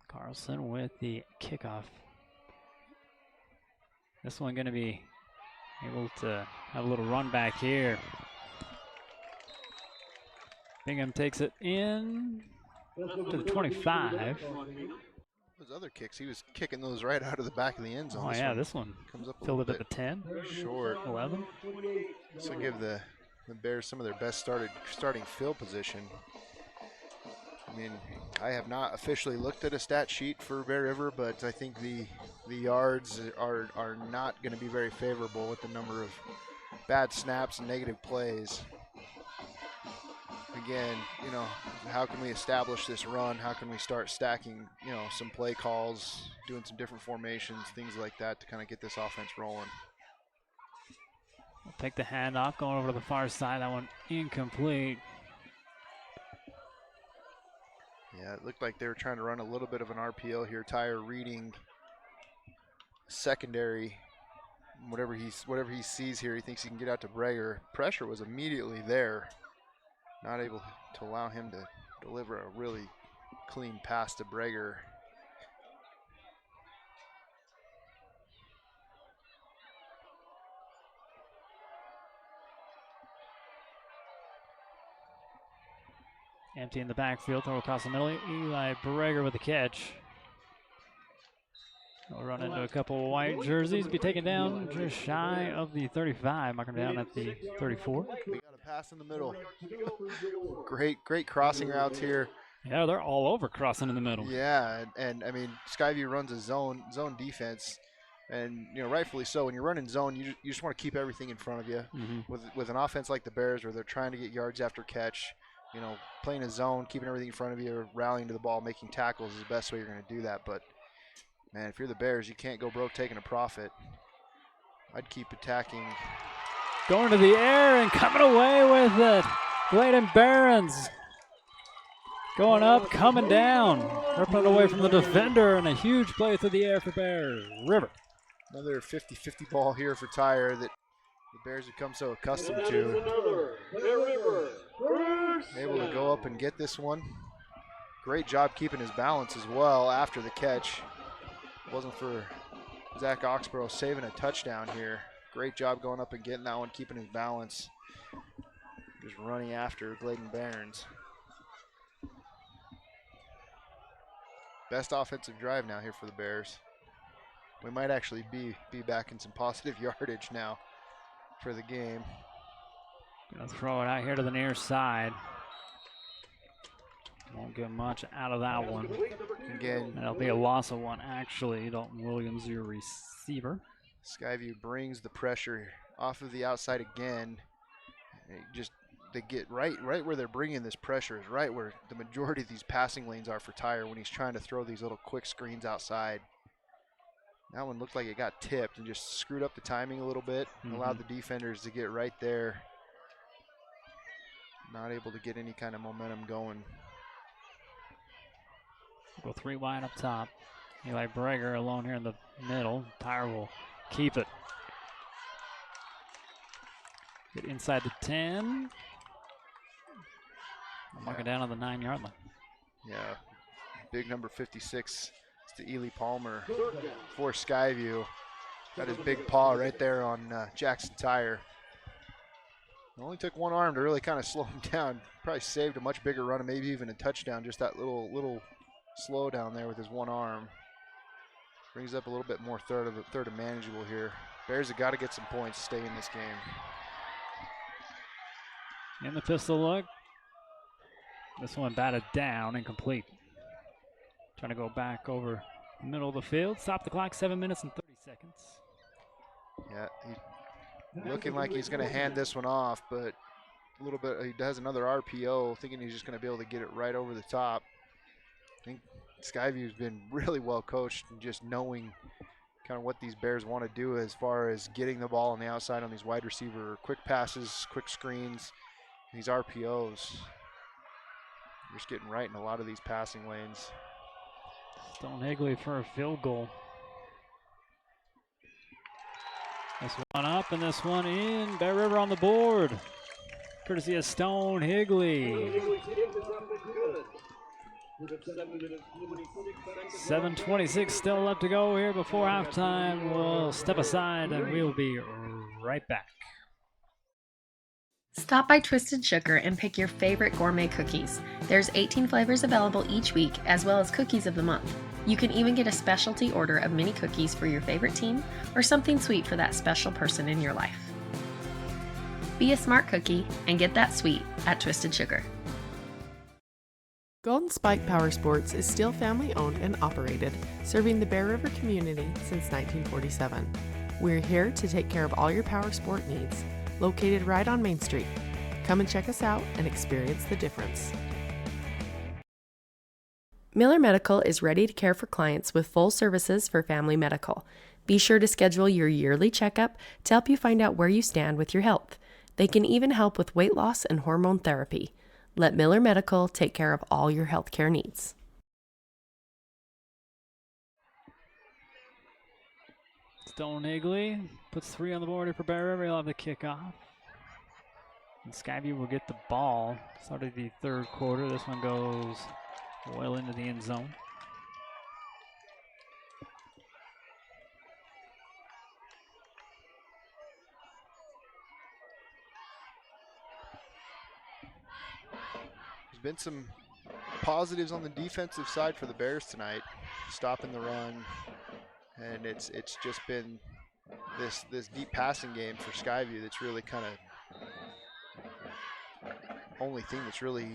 Carlson with the kickoff. This one going to be able to have a little run back here. Bingham takes it in to the 25. Those other kicks, he was kicking those right out of the back of the end zone. Oh yeah, this one comes up filled it at the 10. Short. 11. This will give the Bears some of their best starting field position. I mean, I have not officially looked at a stat sheet for Bear River, but I think the yards are not going to be very favorable with the number of bad snaps and negative plays. Again, how can we establish this run? How can we start stacking, some play calls, doing some different formations, things like that to kind of get this offense rolling. We'll take the handoff, going over to the far side. That one incomplete. Yeah, it looked like they were trying to run a little bit of an RPO here. Tyre reading secondary, whatever he sees here, he thinks he can get out to Breger. Pressure was immediately there. Not able to allow him to deliver a really clean pass to Breger. Empty in the backfield, throw across the middle. Eli Breger with the catch. We'll run into a couple of white jerseys, be taken down just shy of the 35, marking down at the 34. We got a pass in the middle. Great crossing routes here. Yeah, they're all over crossing in the middle. Yeah, and I mean, Skyview runs a zone defense, and rightfully so. When you're running zone, you just want to keep everything in front of you. With an offense like the Bears, where they're trying to get yards after catch, playing a zone, keeping everything in front of you, rallying to the ball, making tackles is the best way you're going to do that. But man, if you're the Bears, you can't go broke taking a profit. I'd keep attacking. Going to the air and coming away with it. Bladen Barons going up, coming down. Ripping it away from the defender, and a huge play through the air for Bear River. Another 50-50 ball here for Tyre that the Bears have come so accustomed to. Able to go up and get this one. Great job keeping his balance as well after the catch. Wasn't for Zach Oxborough saving a touchdown here. Great job going up and getting that one, keeping his balance. Just running after Bladen Barons. Best offensive drive now here for the Bears. We might actually be back in some positive yardage now for the game. Gonna throw it out here to the near side. Won't get much out of that one. Again, and it'll be a loss of one, actually. Dalton Williams, your receiver. Skyview brings the pressure off of the outside again. They get right where they're bringing this pressure is right where the majority of these passing lanes are for Tyre when he's trying to throw these little quick screens outside. That one looked like it got tipped and just screwed up the timing a little bit. Allowed the defenders to get right there. Not able to get any kind of momentum going. Go 3 wide up top. Eli Breger alone here in the middle. Tyre will keep it. Get inside the 10. Mark it down on the 9-yard line. Yeah, big number 56 is to Ely Palmer for Skyview. Got his big paw right there on Jackson Tyre. It only took one arm to really kind of slow him down. Probably saved a much bigger run and maybe even a touchdown. Just that little slow down there with his one arm. Brings up a little bit more third of manageable here. Bears have got to get some points to stay in this game. In the pistol look. This one batted down, incomplete. Trying to go back over the middle of the field. Stop the clock, 7 minutes and 30 seconds. Yeah, looking like he's going to hand this one off, but a little bit, he does another RPO, thinking he's just going to be able to get it right over the top. I think Skyview's been really well coached and just knowing kind of what these Bears want to do as far as getting the ball on the outside on these wide receiver quick passes, quick screens, these RPOs. Just getting right in a lot of these passing lanes. Stone Higley for a field goal. This one up and this one in. Bear River on the board. Courtesy of Stone Higley. 7:26 still left to go here before halftime. We'll step aside and we'll be right back. Stop by Twisted Sugar and pick your favorite gourmet cookies. There's 18 flavors available each week, as well as cookies of the month. You can even get a specialty order of mini cookies for your favorite team or something sweet for that special person in your life. Be a smart cookie and get that sweet at Twisted Sugar. Golden Spike Power Sports is still family owned and operated, serving the Bear River community since 1947. We're here to take care of all your power sport needs, located right on Main Street. Come and check us out and experience the difference. Miller Medical is ready to care for clients with full services for family medical. Be sure to schedule your yearly checkup to help you find out where you stand with your health. They can even help with weight loss and hormone therapy. Let Miller Medical take care of all your healthcare needs. Stone Higley puts 3 on the board here for Bear River. He'll have the kickoff. And Skyview will get the ball. Started the third quarter. This one goes well into the end zone. There's been some positives on the defensive side for the Bears tonight, stopping the run, and it's just been this deep passing game for Skyview that's really kind of only thing that's really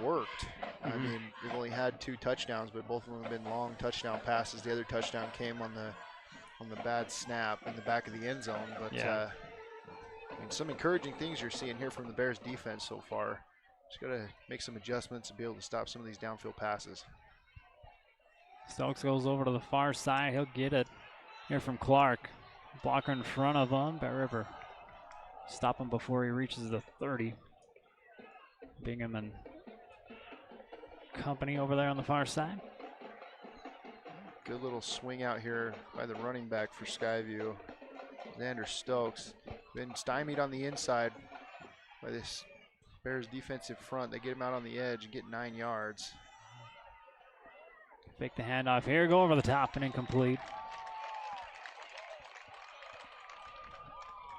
worked. I mean, we've only had 2 touchdowns, but both of them have been long touchdown passes. The other touchdown came on the bad snap in the back of the end zone. But I mean, some encouraging things you're seeing here from the Bears defense so far. Just got to make some adjustments and be able to stop some of these downfield passes. Stokes goes over to the far side. He'll get it here from Clark. Blocker in front of him. Bear River stop him before he reaches the 30. Bingham and company over there on the far side. Good little swing out here by the running back for Skyview. Xander Stokes. Been stymied on the inside by this Bears defensive front. They get him out on the edge and get 9 yards. Fake the handoff here, go over the top and incomplete.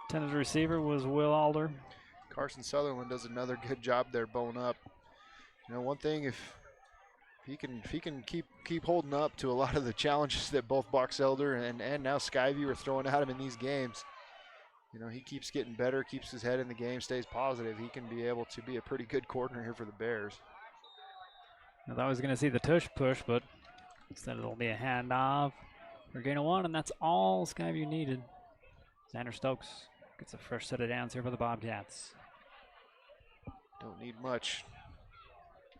Intended receiver was Will Alder. Carson Sutherland does another good job there, bowing up. You know, one thing, if he can keep holding up to a lot of the challenges that both Box Elder and now Skyview are throwing at him in these games, you know, he keeps getting better, keeps his head in the game, stays positive. He can be able to be a pretty good coordinator here for the Bears. I thought I was going to see the tush push, but instead it'll be a handoff for gain of 1, and that's all Skyview needed. Xander Stokes gets a fresh set of downs here for the Bobcats. Don't need much.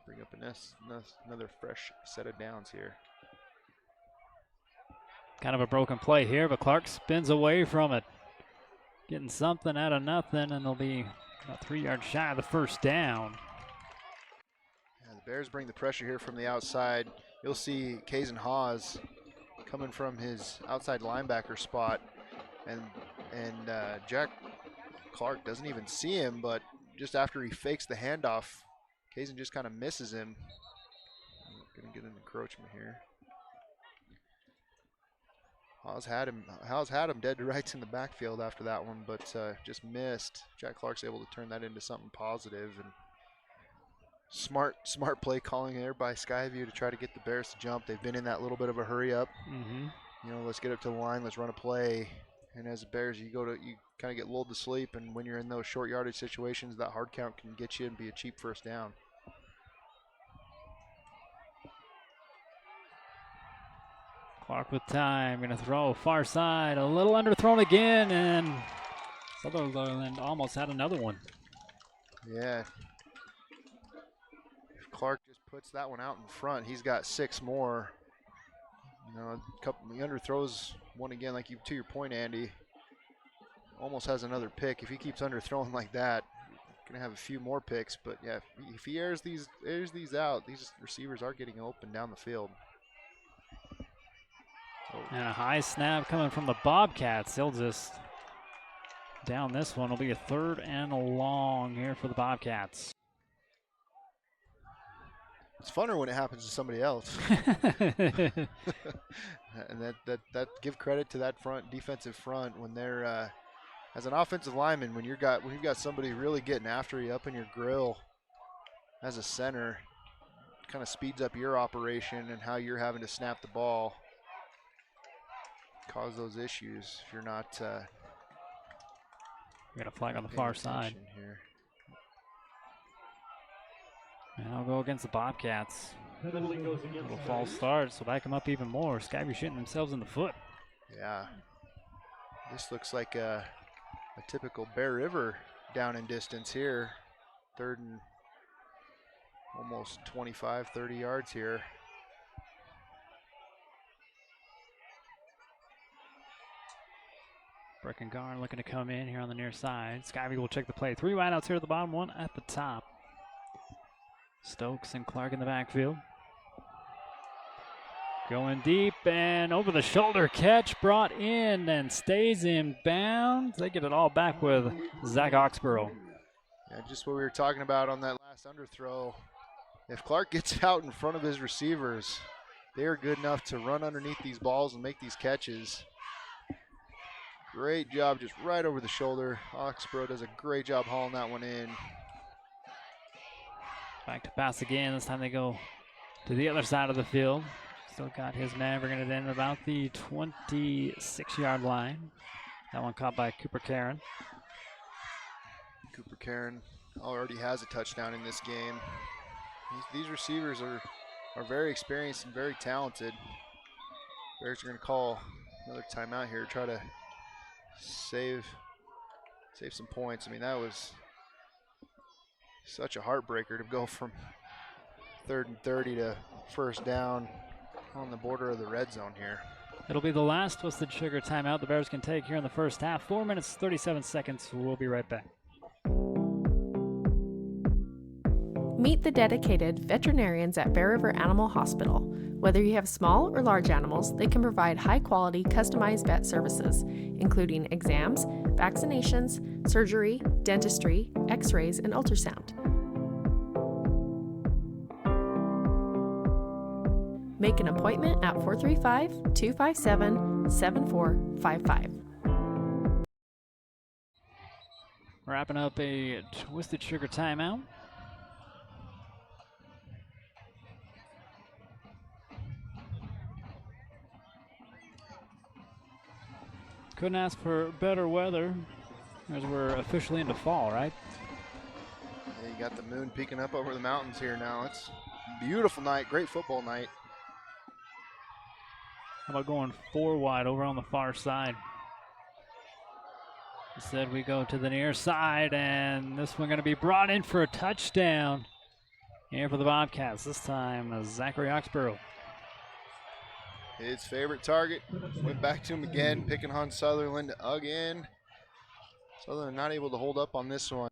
Bring up another fresh set of downs here. Kind of a broken play here, but Clark spins away from it. Getting something out of nothing, and they'll be about 3 yards shy of the first down. Yeah, the Bears bring the pressure here from the outside. You'll see Kaysen Hawes coming from his outside linebacker spot, and Jack Clark doesn't even see him, but just after he fakes the handoff, Kaysen just kind of misses him. Gonna get an encroachment here. Hawes had him dead to rights in the backfield after that one, but just missed. Jack Clark's able to turn that into something positive, and smart play calling there by Skyview to try to get the Bears to jump. They've been in that little bit of a hurry up. You know, let's get up to the line, let's run a play. And as the Bears, you kind of get lulled to sleep, and when you're in those short yardage situations, that hard count can get you and be a cheap first down. Clark with time, gonna throw far side, a little underthrown again, and Sutherland almost had another one. Yeah. If Clark just puts that one out in front, he's got 6 more. You know, he underthrows one again, like to your point, Andy. Almost has another pick. If he keeps underthrowing like that, gonna have a few more picks. But yeah, if he airs these out, these receivers are getting open down the field. And a high snap coming from the Bobcats. They'll just down this one. It'll be a 3rd and long here for the Bobcats. It's funner when it happens to somebody else. And that give credit to that defensive front when they're as an offensive lineman, when you've got somebody really getting after you up in your grill as a center, kind of speeds up your operation and how you're having to snap the ball. Cause those issues if you're not. We got a flag on the far side. Here. And I'll go against the Bobcats. Penalty goes against Little the false start, so back them up even more. Skyview shooting themselves in the foot. Yeah. This looks like a typical Bear River down and distance here. 3rd and almost 25, 30 yards here. Breckengarn looking to come in here on the near side. Skyview will check the play. 3 wideouts here at the bottom, 1 at the top. Stokes and Clark in the backfield. Going deep and over the shoulder catch brought in and stays in bounds. They get it all back with Zach Oxborough. Yeah, just what we were talking about on that last underthrow. If Clark gets out in front of his receivers, they are good enough to run underneath these balls and make these catches. Great job, just right over the shoulder. Oxborough does a great job hauling that one in. Back to pass again. This time they go to the other side of the field. Still got his man bringing it in about the 26-yard line. That one caught by Cooper Karen. Cooper Karen already has a touchdown in this game. These receivers are very experienced and very talented. Bears are going to call another timeout here, try to save some points. I mean, that was such a heartbreaker to go from 3rd and 30 to 1st down on the border of the red zone here. It'll be the last Twisted Sugar timeout the Bears can take here in the first half. 4 minutes, 37 seconds. We'll be right back. Meet the dedicated veterinarians at Bear River Animal Hospital. Whether you have small or large animals, they can provide high-quality, customized vet services, including exams, vaccinations, surgery, dentistry, x-rays, and ultrasound. Make an appointment at 435-257-7455. Wrapping up a Twisted Sugar timeout. Couldn't ask for better weather as we're officially into fall, right? Yeah, you got the moon peeking up over the mountains here now. It's a beautiful night, great football night. How about going 4 wide over on the far side? Instead, we go to the near side, and this one going to be brought in for a touchdown here for the Bobcats. This time, Zachary Oxborough. His favorite target. Went back to him again, picking on Sutherland again. Sutherland not able to hold up on this one.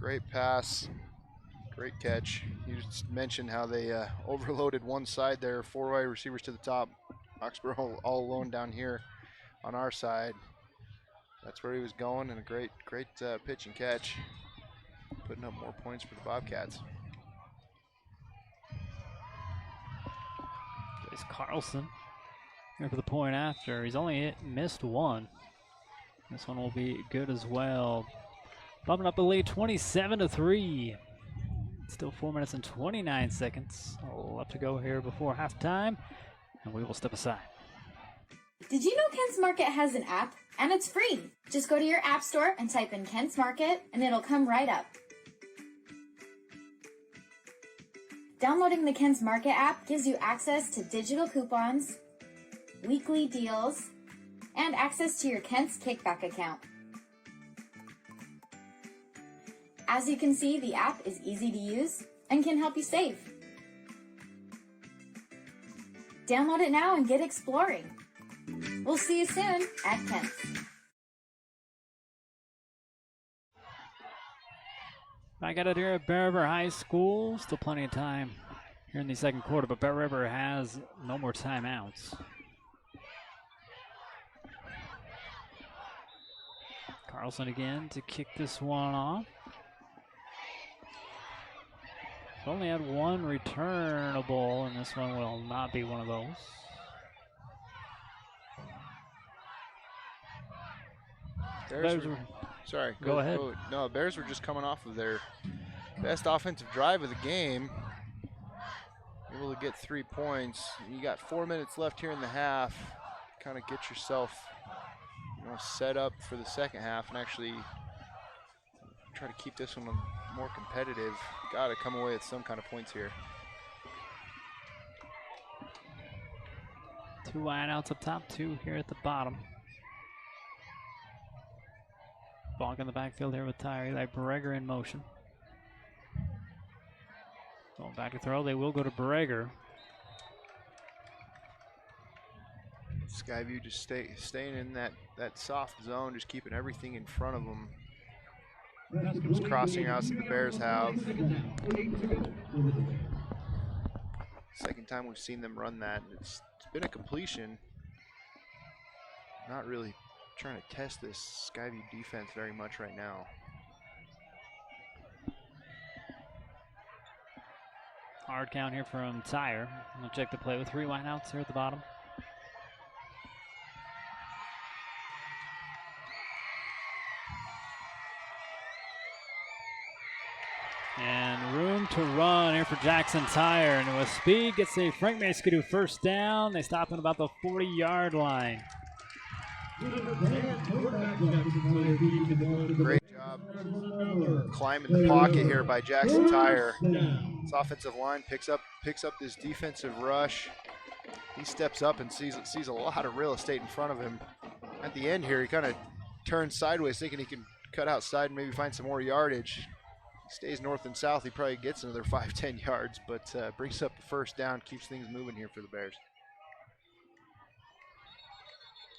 Great pass. Great catch. You just mentioned how they overloaded one side there, 4 wide receivers to the top. Oxborough all alone down here on our side. That's where he was going, and a great pitch and catch. Putting up more points for the Bobcats. It's Carlson here for the point after. He's only missed 1. This one will be good as well. Bumping up the lead 27-3. Still 4 minutes and 29 seconds. Left to go here before halftime, and we will step aside. Did you know Kent's Market has an app? And it's free. Just go to your app store and type in Kent's Market, and it'll come right up. Downloading the Kent's Market app gives you access to digital coupons, weekly deals, and access to your Kent's Kickback account. As you can see, the app is easy to use and can help you save. Download it now and get exploring. We'll see you soon at Kent's. I got it here at Bear River High School. Still plenty of time here in the second quarter, but Bear River has no more timeouts. Carlson again to kick this one off. Only had 1 returnable, and this one will not be one of those. Bears were, sorry. Go ahead. No, Bears were just coming off of their best offensive drive of the game. Able to get 3 points. You got 4 minutes left here in the half. Kind of get yourself, set up for the second half and actually try to keep this one more competitive. Got to come away with some kind of points here. 2 wideouts up top, 2 here at the bottom. Bonk in the backfield here with Tyre. Eli Breger in motion. Going back to throw. They will go to Breger. Skyview just staying in that soft zone, just keeping everything in front of them. Those crossing routes that the Bears have. Second time we've seen them run that. It's been a completion. Not really trying to test this Skyview defense very much right now. Hard count here from Tyre. We'll check the play with 3 wideouts here at the bottom. And room to run here for Jackson Tyre. And with speed, gets a Frank Maskadoo first down. They stop at about the 40-yard line. Great job climbing the pocket here by Jackson Tyre. His offensive line picks up this defensive rush. He steps up and sees a lot of real estate in front of him. At the end here, he kind of turns sideways, thinking he can cut outside and maybe find some more yardage. Stays north and south, he probably gets another 5-10 yards, but brings up the first down, keeps things moving here for the Bears.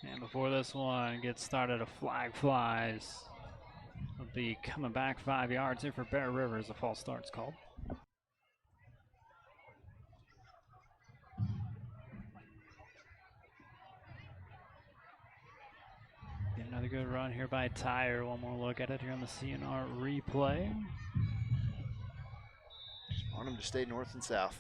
And before this one gets started, a flag flies. It'll be coming back 5 yards here for Bear River as a false start's called. Get another good run here by Tyre. One more look at it here on the CNR replay. Just want him to stay north and south.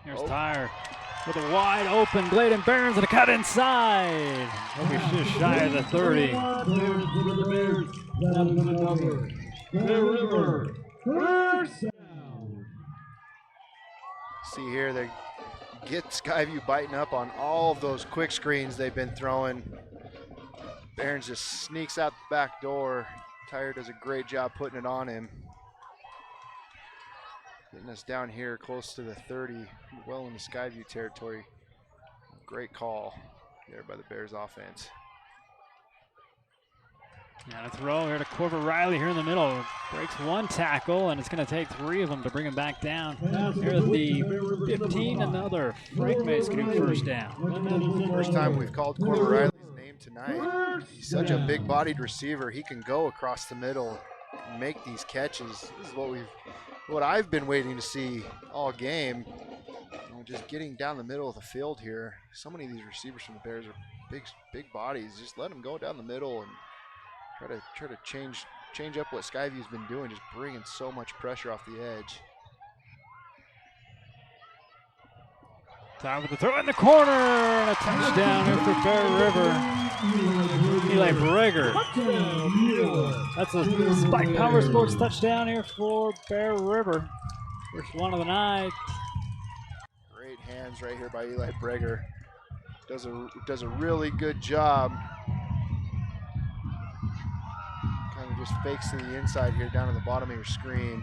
Here's Tyre with a wide open Gladen Barons and a cut inside. Maybe just shy of the 30. See here, they get Skyview biting up on all of those quick screens they've been throwing. Barons just sneaks out the back door. Tyre does a great job putting it on him. Getting us down here close to the 30, well into Skyview territory. Great call there by the Bears offense. And a throw here to Corver Riley here in the middle. Breaks 1 tackle, and it's going to take 3 of them to bring him back down. Here at the 15, another Frank Maskadoo first down. First time we've called Corver Riley's name tonight. He's such a big-bodied receiver. He can go across the middle and make these catches. This is what I've been waiting to see all game. Just getting down the middle of the field here. So many of these receivers from the Bears are big bodies. Just let them go down the middle and try to change up what Skyview's been doing, just bringing so much pressure off the edge. Time for the throw in the corner, and a touchdown here for Bear River. Eli Breger. That's a Spike Power Sports touchdown here for Bear River. First one of the night. Great hands right here by Eli Breger. Does a really good job. Kind of just fakes to the inside here down at the bottom of your screen.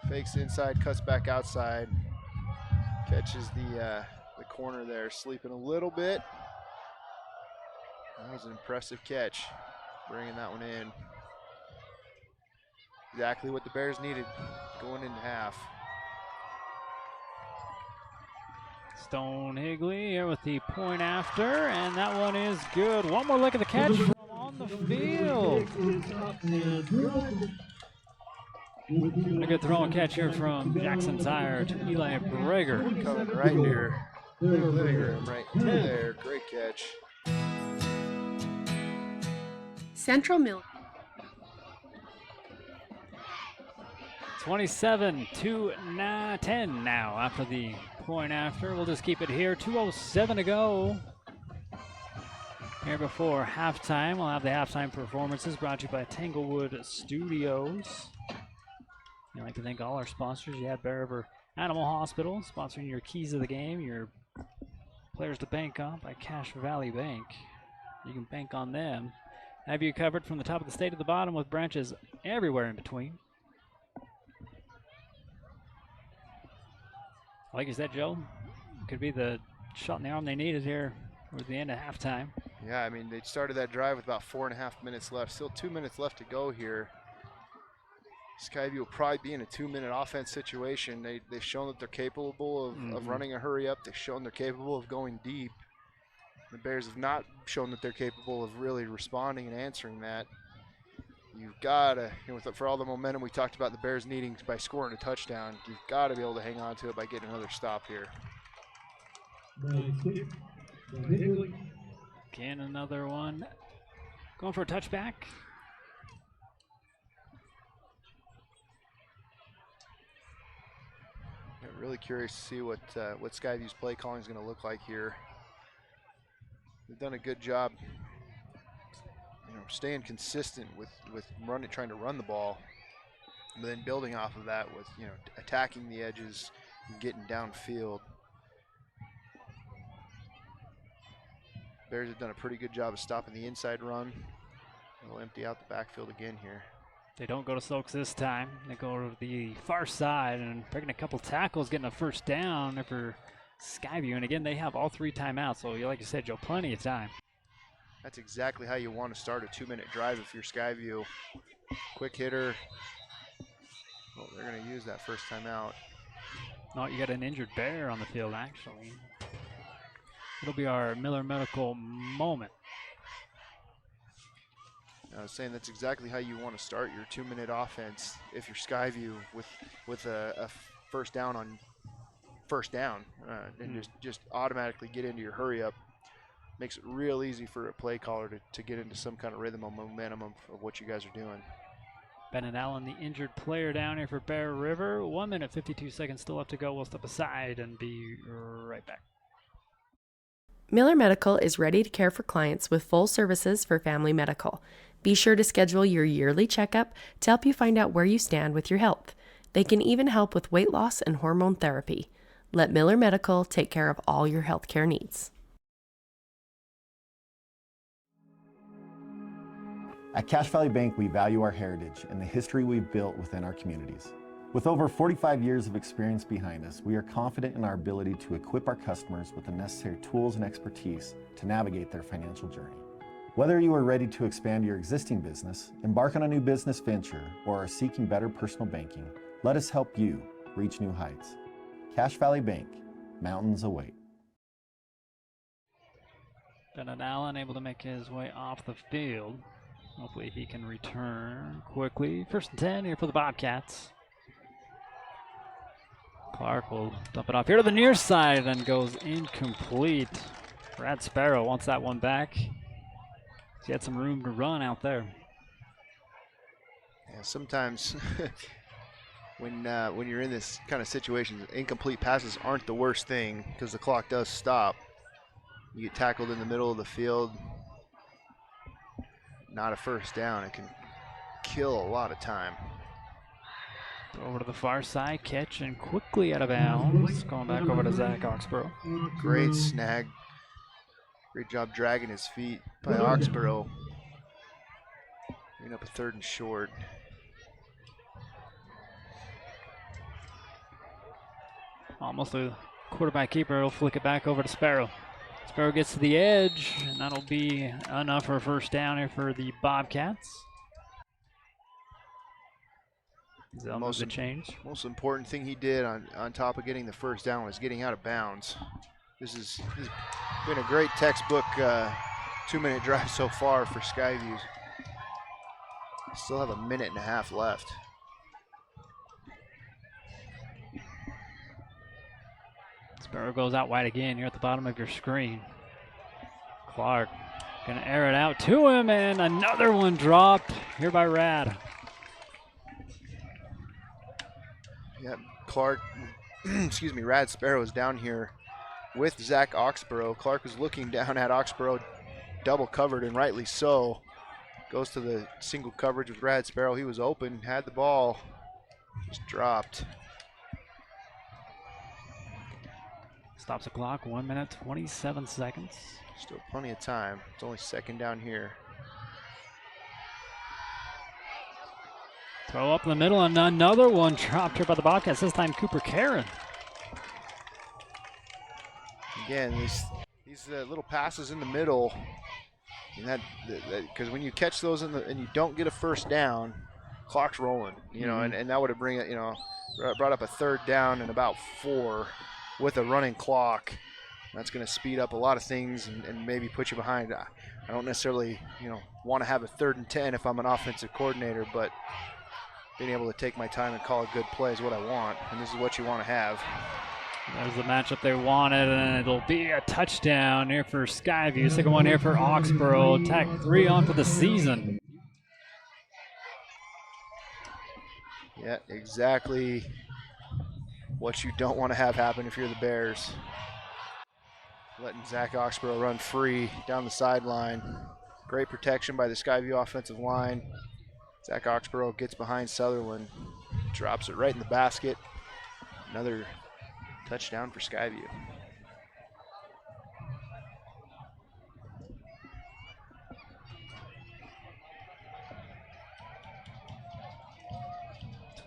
Fakes inside, cuts back outside. Catches the corner there, sleeping a little bit. That was an impressive catch, bringing that one in. Exactly what the Bears needed going into half. Stone Higley here with the point after, and that one is good. One more look at the catch from on the field. A good throw and catch here from Jackson Tyre to Eli Breger. Coming right near the living room, right there. Great catch. Central Mill. 27-10 now after the point after. We'll just keep it here. 2:07 to go. Here before halftime, we'll have the halftime performances brought to you by Tanglewood Studios. I'd like to thank all our sponsors. You have Bear River Animal Hospital sponsoring your keys of the game, your players to bank on by Cache Valley Bank. You can bank on them. Have you covered from the top of the state to the bottom with branches everywhere in between. Like you said, Joe, could be the shot in the arm they needed here towards the end of halftime. Yeah, I mean, they started that drive with about 4.5 minutes left. Still 2 minutes left to go here. Skyview will probably be in a 2-minute offense situation. They've shown that they're capable of running a hurry up. They've shown they're capable of going deep. The Bears have not shown that they're capable of really responding and answering that. You've got to, for all the momentum we talked about the Bears needing by scoring a touchdown, you've got to be able to hang on to it by getting another stop here. Again, another one. Going for a touchback. I'm really curious to see what Skyview's play calling is going to look like here. They've done a good job, staying consistent with trying to run the ball, but then building off of that with attacking the edges and getting downfield. Bears have done a pretty good job of stopping the inside run. They'll empty out the backfield again here. They don't go to Stokes this time. They go to the far side and breaking a couple tackles, getting a first down for Skyview. And again, they have all 3 timeouts. So like you said, Joe, plenty of time. That's exactly how you want to start a 2-minute drive if you're Skyview. Quick hitter. Well, they're going to use that first timeout. No, you got an injured Bear on the field, actually. It'll be our Miller Medical moment. I was saying that's exactly how you want to start your 2-minute offense if you're Skyview with a first down on first down and just automatically get into your hurry up. Makes it real easy for a play caller to get into some kind of rhythm or momentum of what you guys are doing. Bennett Allen, the injured player down here for Bear River. 1 minute, 52 seconds still left to go. We'll step aside and be right back. Miller Medical is ready to care for clients with full services for family medical. Be sure to schedule your yearly checkup to help you find out where you stand with your health. They can even help with weight loss and hormone therapy. Let Miller Medical take care of all your healthcare needs. At Cache Valley Bank, we value our heritage and the history we've built within our communities. With over 45 years of experience behind us, we are confident in our ability to equip our customers with the necessary tools and expertise to navigate their financial journey. Whether you are ready to expand your existing business, embark on a new business venture, or are seeking better personal banking, let us help you reach new heights. Cache Valley Bank, mountains await. Bennett Allen able to make his way off the field. Hopefully he can return quickly. 1st and 10 here for the Bobcats. Clark will dump it off here to the near side and goes incomplete. Brad Sparrow wants that one back. He had some room to run out there. Yeah, sometimes when you're in this kind of situation, incomplete passes aren't the worst thing because the clock does stop. You get tackled in the middle of the field, not a first down. It can kill a lot of time. Over to the far side, catch and quickly out of bounds. Going back over to Zach Oxborough. Great snag. Great job dragging his feet by Oxborough. Bringing up a 3rd and short. Almost a quarterback keeper. He'll flick it back over to Sparrow. Sparrow gets to the edge, and that'll be enough for a first down here for the Bobcats. Most most important thing he did on top of getting the first down was getting out of bounds. This has been a great textbook 2-minute drive so far for Skyview. Still have a 1.5 minutes left. Sparrow goes out wide again here at the bottom of your screen. Clark gonna air it out to him, and another one dropped here by Rad. Yeah, Clark, excuse me, Rad Sparrow is down here with Zach Oxborough. Clark was looking down at Oxborough, double covered, and rightly so. Goes to the single coverage with Rad Sparrow. He was open, had the ball, Just dropped. Stops the clock, 1 minute, 27 seconds. Still plenty of time. It's only second down here. Throw up in the middle, and another one dropped here by the Bobcats, this time Cooper Karen. Again, these little passes in the middle, and because when you catch those and you don't get a first down, clock's rolling, you know, and that would have brought up a third down and about 4 with a running clock. That's going to speed up a lot of things and maybe put you behind. I don't necessarily, want to have a 3rd and 10 if I'm an offensive coordinator, but being able to take my time and call a good play is what I want, and this is what you want to have. There's the matchup they wanted, and it'll be a touchdown here for Skyview. Second one here for Oxborough. Tack 3 on for the season. Yeah, exactly what you don't want to have happen if you're the Bears. Letting Zach Oxborough run free down the sideline. Great protection by the Skyview offensive line. Zach Oxborough gets behind Sutherland, drops it right in the basket. Another touchdown for Skyview.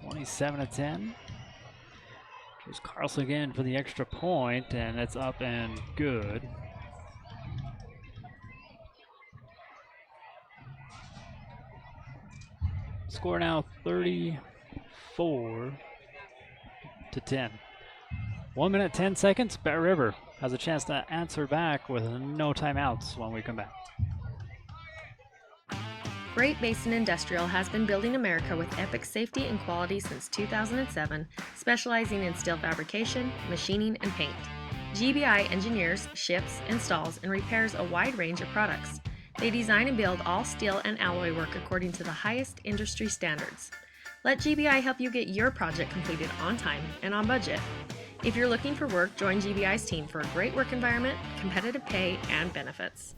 (27-10). Here's Carlson again for the extra point, and it's up and good. Score now 34-10. 1 minute, 10 seconds. Bear River has a chance to answer back with no timeouts when we come back. Great Basin Industrial has been building America with epic safety and quality since 2007, specializing in steel fabrication, machining, and paint. GBI engineers, ships, installs, and repairs a wide range of products. They design and build all steel and alloy work according to the highest industry standards. Let GBI help you get your project completed on time and on budget. If you're looking for work, join GBI's team for a great work environment, competitive pay, and benefits.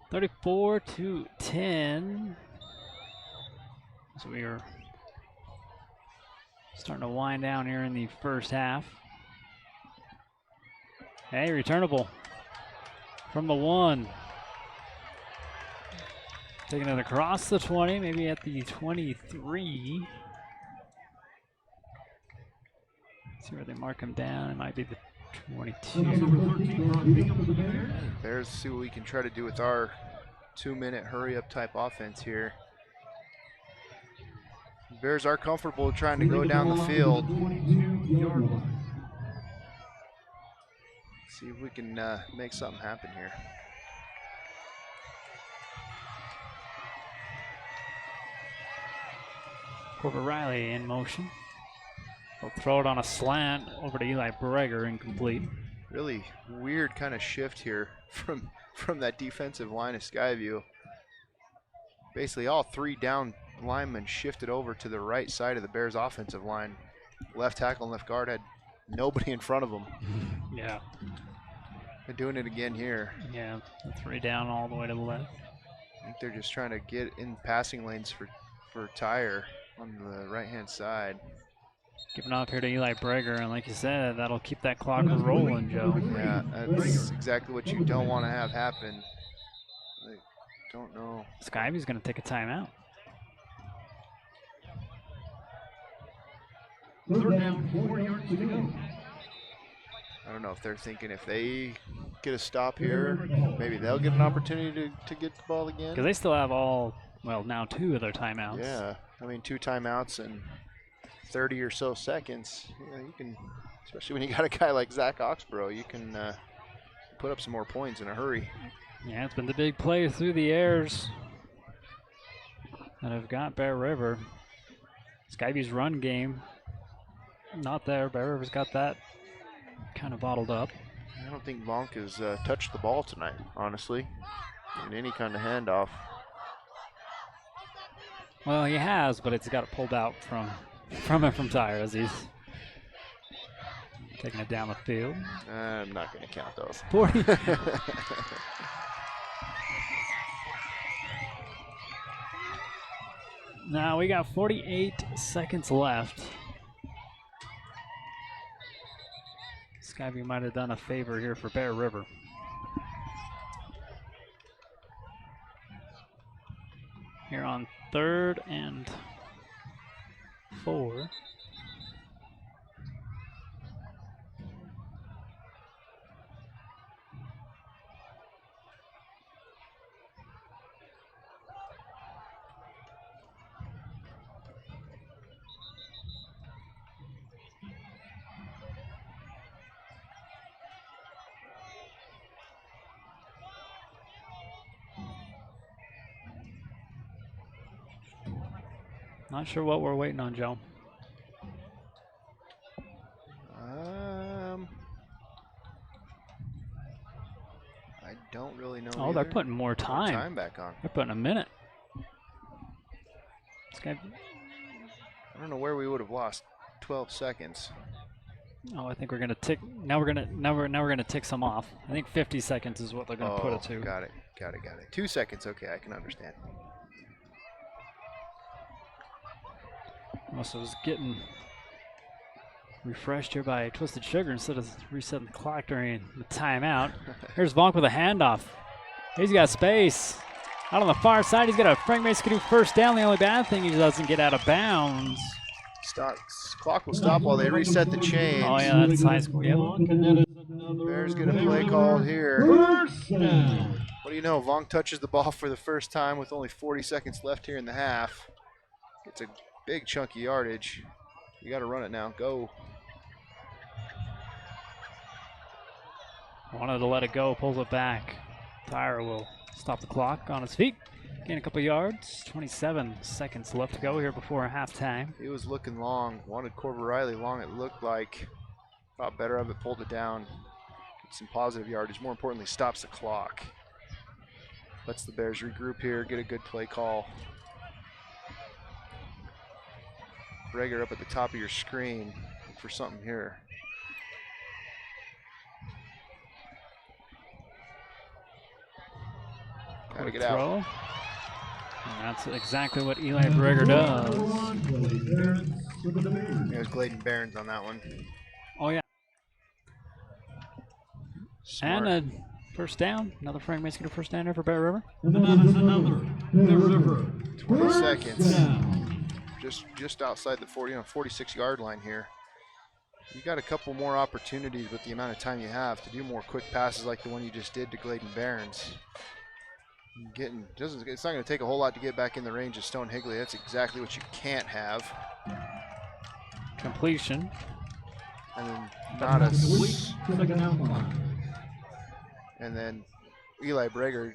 (34-10). So we are starting to wind down here in the first half. Hey, returnable from the 1. Taking it across the 20, maybe at the 23. See where they mark him down. It might be the 22. Bears see what we can try to do with our 2-minute hurry-up type offense here. Bears are comfortable trying to go down the field. See if we can make something happen here. Corbett Riley in motion. They'll throw it on a slant over to Eli Breger, incomplete. Really weird kind of shift here from that defensive line of Skyview. Basically all 3 down linemen shifted over to the right side of the Bears offensive line. Left tackle and left guard had nobody in front of them. Yeah. They're doing it again here. Yeah, 3 down all the way to the left. I think they're just trying to get in passing lanes for Tyre on the right-hand side. Giving off here to Eli Breger, and like you said, that'll keep that clock rolling, Joe. Yeah, that's exactly what you don't want to have happen. I don't know. Skyview's going to take a timeout. Third down, 4 yards to go. I don't know if they're thinking if they get a stop here, maybe they'll get an opportunity to get the ball again. Because they still have now 2 of their timeouts. Yeah, I mean 2 timeouts and 30 or so seconds. You can, especially when you got a guy like Zach Oxborough, you can put up some more points in a hurry. Yeah, it's been the big play through the airs that have got Bear River. Skyview's run game, not there. Bear River's got that kind of bottled up. I don't think Bonk has touched the ball tonight, honestly, in any kind of handoff. Well, he has, but it's got it pulled out from Tyre as he's Taking it down the field. I'm not going to count those. 40. Now we got 48 seconds left. Skyview might have done a favor here for Bear River. Here on 3rd and 4. Not sure what we're waiting on, Joe. I don't really know. Oh, they're putting more time. Time back on. They're putting a minute. I don't know where we would have lost 12 seconds. Oh, I think we're gonna tick. Now we're gonna tick some off. I think 50 seconds is what they're gonna put it to. Got it. 2 seconds. Okay, I can understand. Also, was getting refreshed here by Twisted Sugar instead of resetting the clock during the timeout. Here's Vonk with a handoff. He's got space. Out on the far side, he's got a Frank Mason can do first down. The only bad thing, he doesn't get out of bounds. Clock will stop while they reset the chains. Oh yeah, that's high school. Yep. Bears get a play called here. What do you know? Vonk touches the ball for the first time with only 40 seconds left here in the half. It's a big chunky yardage. You got to run it now. Go. Wanted to let it go, pulls it back. Tyra will stop the clock on his feet. Gain a couple yards. 27 seconds left to go here before halftime. He was looking long. Wanted Corver Riley long, it looked like. Thought better of it, pulled it down. Get some positive yardage. More importantly, stops the clock. Lets the Bears regroup here, get a good play call. Breger up at the top of your screen. Look for something here. Gotta get out. And that's exactly what Eli Breger does. There's Gladen Barons on that one. Oh, yeah. Smart. And a first down. Another Frank Mason first down here for Bear River. And that is another Bear River. 20 seconds. Just outside the 46-yard line here. You got a couple more opportunities with the amount of time you have to do more quick passes like the one you just did to Gladen Barons. It's not going to take a whole lot to get back in the range of Stone Higley. That's exactly what you can't have. Completion. And then not a. And then Eli Breger.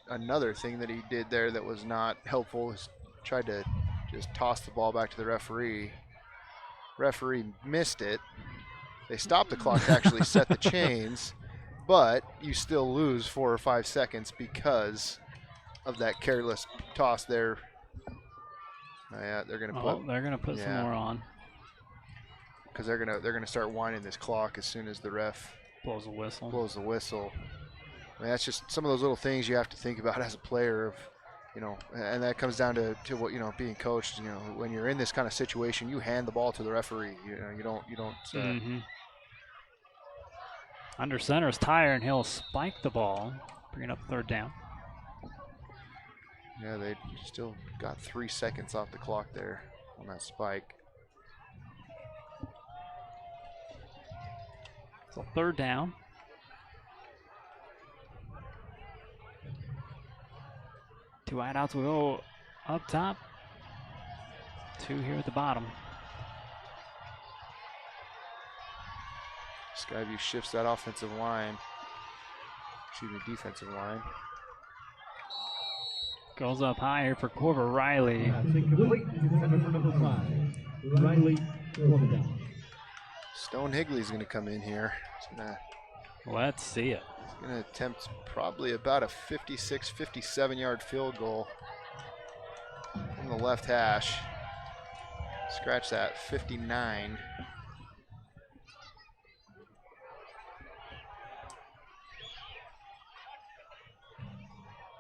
Another thing that he did there that was not helpful is tried to just toss the ball back to the referee. Referee missed it. They stopped the clock to actually set the chains. But you still lose 4 or 5 seconds because of that careless toss there. Oh, yeah, they're gonna put some more on because they're gonna start winding this clock as soon as the ref blows the whistle. I mean, that's just some of those little things you have to think about as a player. Of, and that comes down to what being coached. When you're in this kind of situation, you hand the ball to the referee. You don't. Mm-hmm. Under center is Tyre, and he'll spike the ball, bringing up third down. Yeah, they still got 3 seconds off the clock there on that spike. So third down. Two wideouts will go up top. 2 here at the bottom. Skyview shifts that defensive line. Goes up higher for Corver Riley. Incomplete. Center for number 5. Riley, down. Stone Higley's going to come in here. Let's see it. He's going to attempt probably about a 56, 57-yard field goal from the left hash. Scratch that, 59.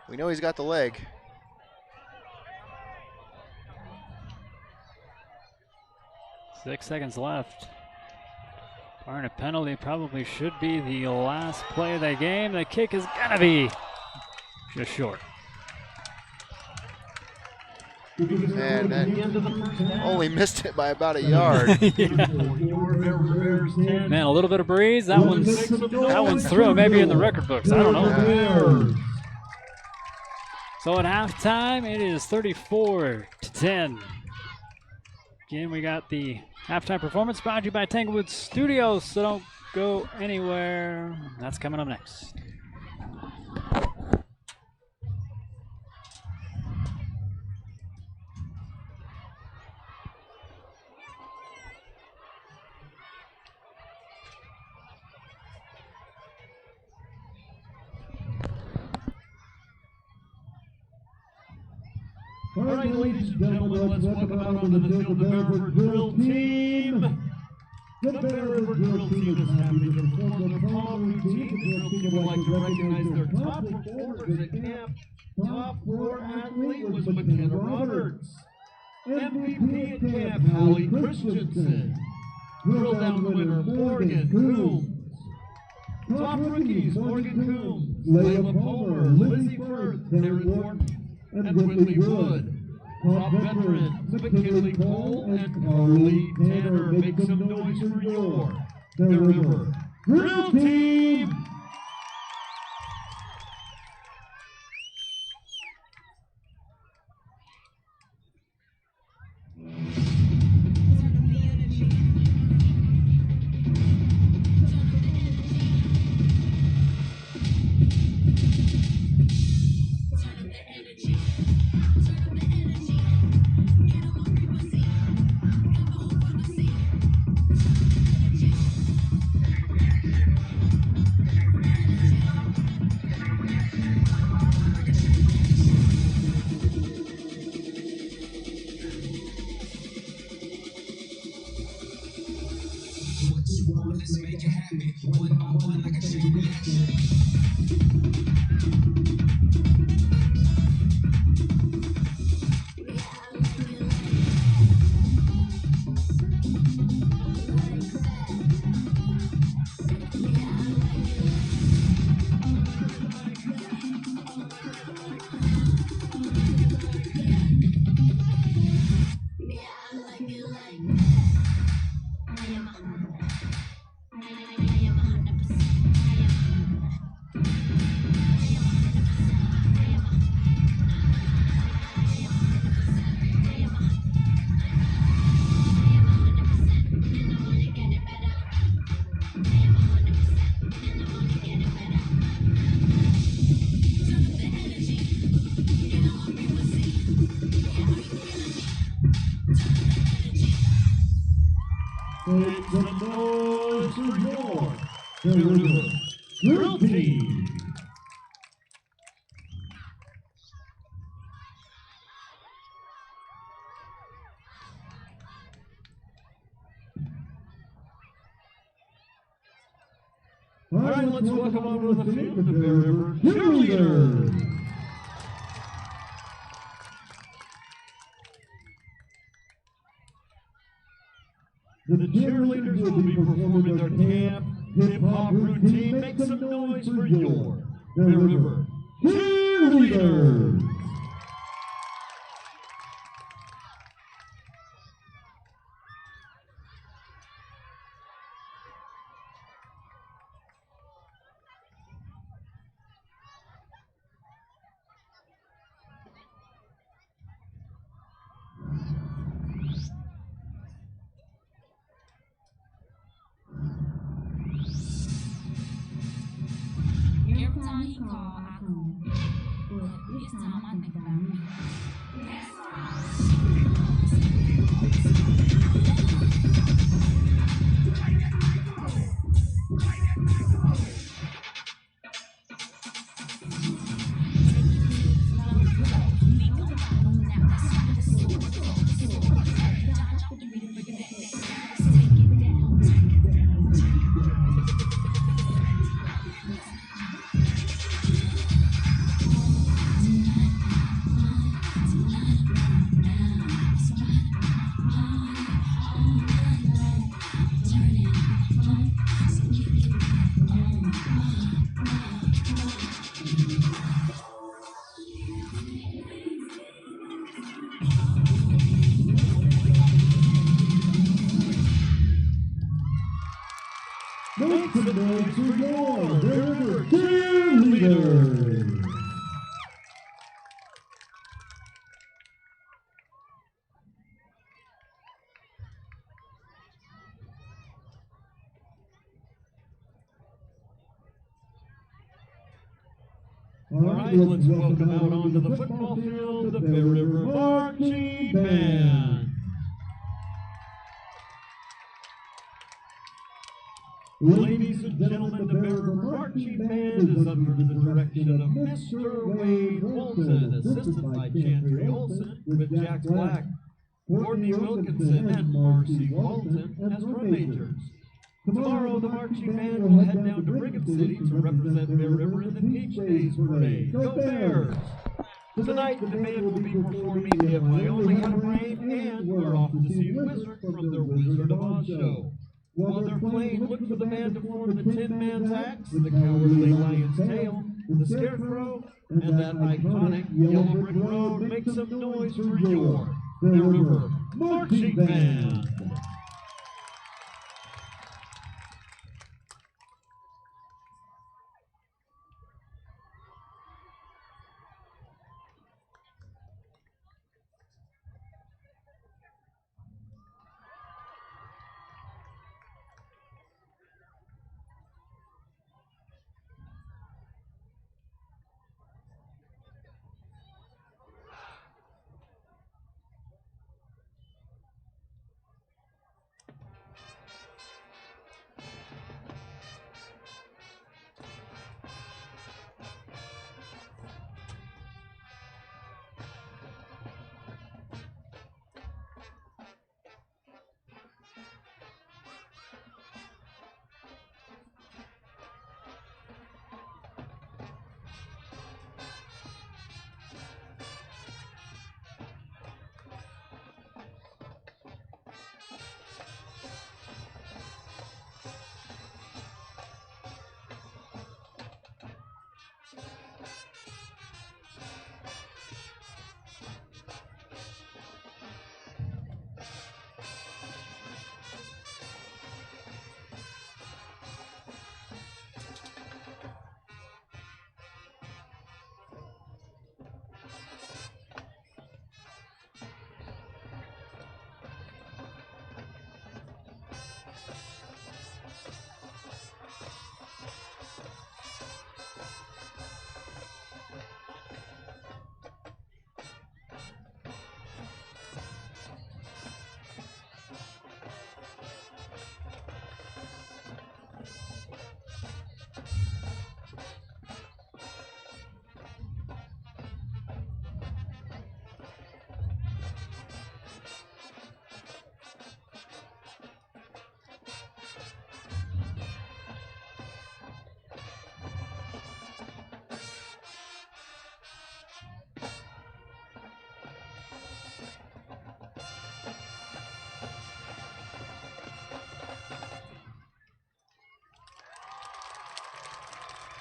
We know he's got the leg. Six seconds left. Barring a penalty, probably should be the last play of the game. The kick is gonna be just short. And only missed it by about a yard. Man, a little bit of breeze. That one's through. Maybe in the record books. I don't know. So at halftime, it is 34-10. Again, we got the halftime performance brought to you by Tanglewood Studios. So don't go anywhere. That's coming up next. All right, ladies and gentlemen, let's welcome out onto the field the Bear River Drill Team. The Bear River Drill Team is happy to perform the following routine. The drill team would like to recognize their top performers at camp. Top floor athlete was McKenna Roberts. MVP at camp, Hallie Christensen. Drill down winner, Morgan Coombs. Top rookies, Morgan Coombs, Layla Palmer, Lindsay Firth, Terry Wharton, and Whitley Wood. Top veterans, McKinley Cole and Carly Tanner. Make some noise for your Bear River Drill Team! Make some noise for your Bear River Drill Team! All right, let's welcome over the field the Bear River Cheerleaders! The cheerleaders will be performing their camp hip-hop routine. Make some noise for your Bear River Cheerleaders! some noise for your Bear River cheerleaders. All right, let's welcome out onto the football field the Bear River Marching Band. Ladies and gentlemen, the Bear River Marching Band is under the direction of Mr. Wade Walton, assisted by Chantry Olson with Jack Black, Courtney Wilkinson, and Marcy Walton as drum majors. Tomorrow, the marching band will head down to Brigham City to represent Bear River in the Peach Days Parade. Go Bears! Tonight, the band will be performing If I Only Had Rain, and we're off to see Wizard from their Wizard of Oz show. While they're playing, look for the band to form the Tin Man's Axe, the Cowardly Lion's Tail, the Scarecrow, and that iconic Yellow Brick Road. Make some noise for your Bear River Marching Band!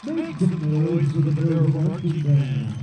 Make some noise for the Bear River Marching Band.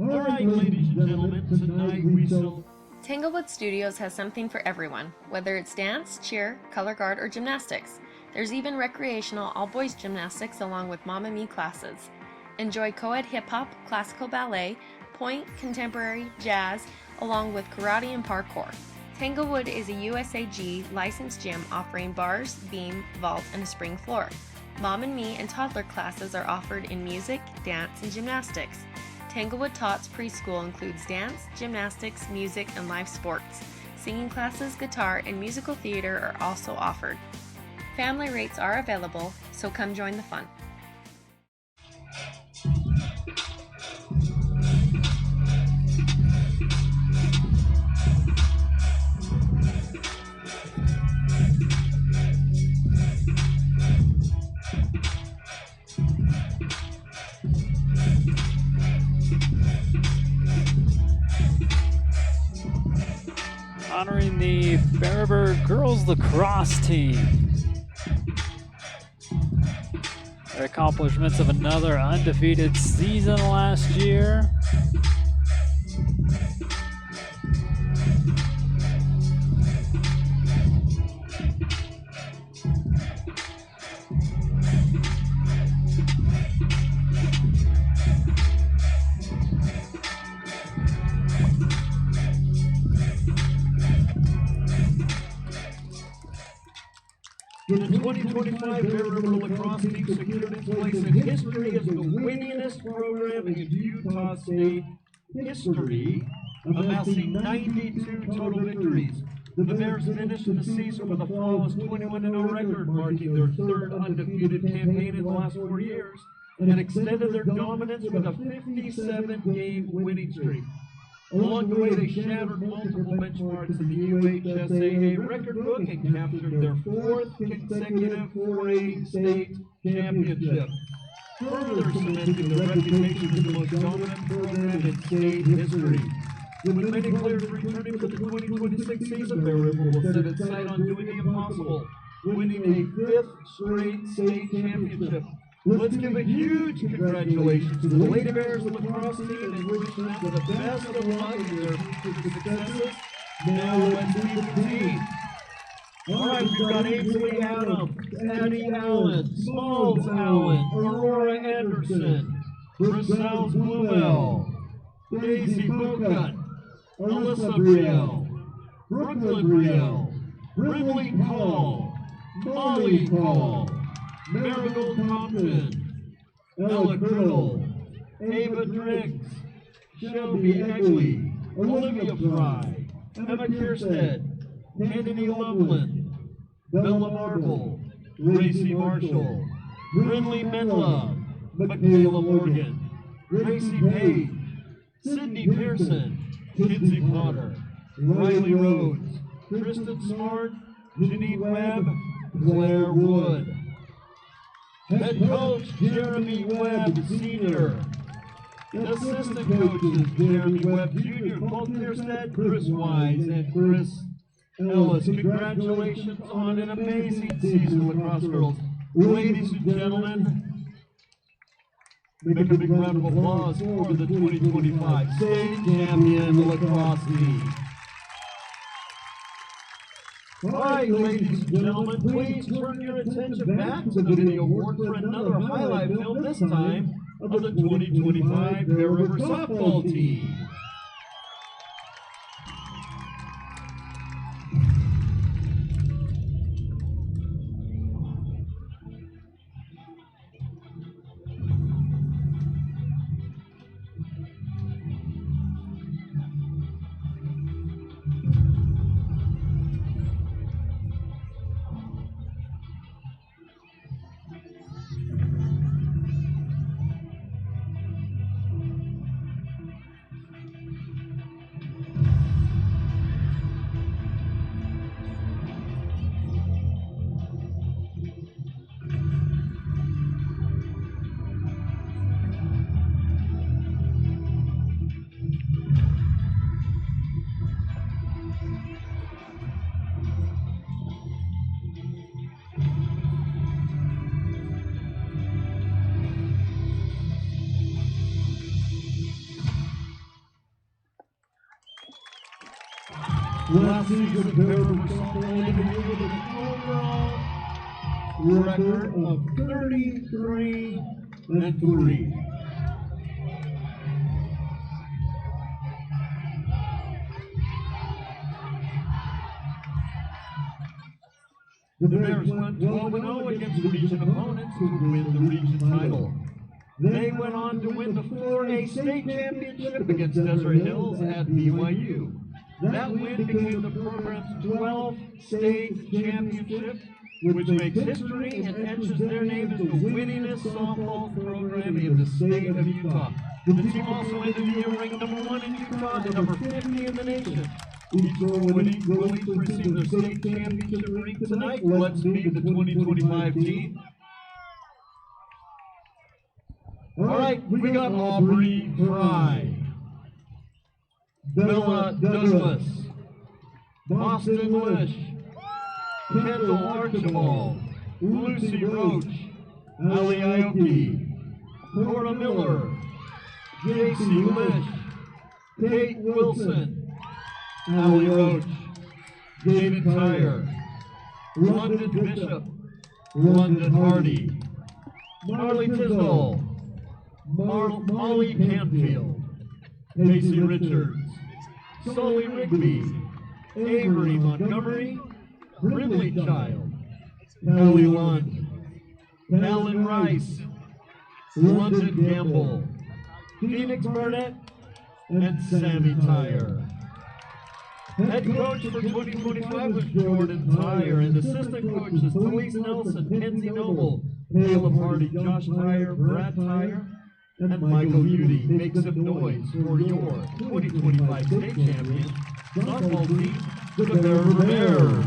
All right, ladies and gentlemen, tonight we celebrate. Tanglewood Studios has something for everyone, whether it's dance, cheer, color guard, or gymnastics. There's even recreational all-boys gymnastics along with Mamma Mia classes. Enjoy co-ed hip-hop, classical ballet, point, contemporary, jazz, along with karate and parkour. Tanglewood is a USAG licensed gym offering bars, beam, vault, and a spring floor. Mom and Me and toddler classes are offered in music, dance, and gymnastics. Tanglewood Tots Preschool includes dance, gymnastics, music, and live sports. Singing classes, guitar, and musical theater are also offered. Family rates are available, so come join the fun. honoring the Bear River girls lacrosse team. Their accomplishments of another undefeated season last year. The 2025 Bear River lacrosse team secured its place in history as the winningest program in Utah State history, amassing 92 total victories. The Bears finished the season with a flawless 21-0 record, marking their third undefeated campaign in the last 4 years, and extended their dominance with a 57-game winning streak. Along the way, they shattered multiple benchmarks in the UHSAA record book and captured their fourth consecutive 4A state championship, further cementing their reputation as the most dominant program in state history. With many players returning for the 2026 season, Bear River will set its sight on doing the impossible, winning a fifth straight state championship. Let's give a huge congratulations to the Lady Bears lacrosse team and wish them the best of luck in their future successes. Now let's meet the team. All right, we've got Ainsley Adams, Addie Allen, Smalls Allen, Aurora Anderson, Brissels Bluebell, Daisy Bocut, Alyssa Brielle, Brooklyn Brielle, Ridley Call, Molly Call, Marigold Compton, Ella Criddle, Ava Driggs, Shelby Egley, Olivia Fry, Emma Kierstead, Kennedy Loveland, Bella Marble, Gracie Marshall, Brindley Menla, Michaela Morgan, Gracie Page, Sydney Pearson, Kinsey Potter, Riley Rhodes, Kristen Smart, Janine Webb, Claire Wood. Head coach Jeremy Webb, Sr. Assistant coaches Jeremy Webb, Jr., Paul Kierstead, Chris Wise, and Chris Ellis. Congratulations on an amazing season with lacrosse girls. Ladies and gentlemen, make a big round of applause for the 2025 state champion lacrosse team. All right, ladies and gentlemen, please turn your attention back to the video board for another highlight film, this time of the 2025 Bear River softball team. Last season, Bear River softball ended with an overall record of 33-3. The Bears went 12-0 against region opponents to win the region title. They went on to win the 4A state championship against Desert Hills at BYU. That win became the program's 12th state championship, which makes history and etches their name as the winningest softball program in the state of Utah. The team also ended the year ranked #1 in Utah and #50 in the nation. Each will each receive their state championship ring tonight. Let's meet the 2025 team. All right, we got Aubrey Fry, Bella Douglas, Boston Lish, Kendall Archibald, Lucy Roach, Ali Ioki, Cora Miller, J.C. Lish, Kate Wilson, Ali Roach, David Tyre, London Bishop, London Hardy, Marley Tisdall, Molly Canfield, Casey Richards, Sully Rigby, Avery Montgomery, Ridley Child, Kelly Lund, Alan Rice, London Campbell, Phoenix Burnett, and Sammy Tyre. Head coach for 2025 was Jordan Tyre, and assistant coaches Talise Nelson, Kenzie Noble, Caleb Hardy, Josh Tyre, Brad Tyre, and Michael Hudi. Make some noise for your 2025 state champion softball team, the Bear River Bears.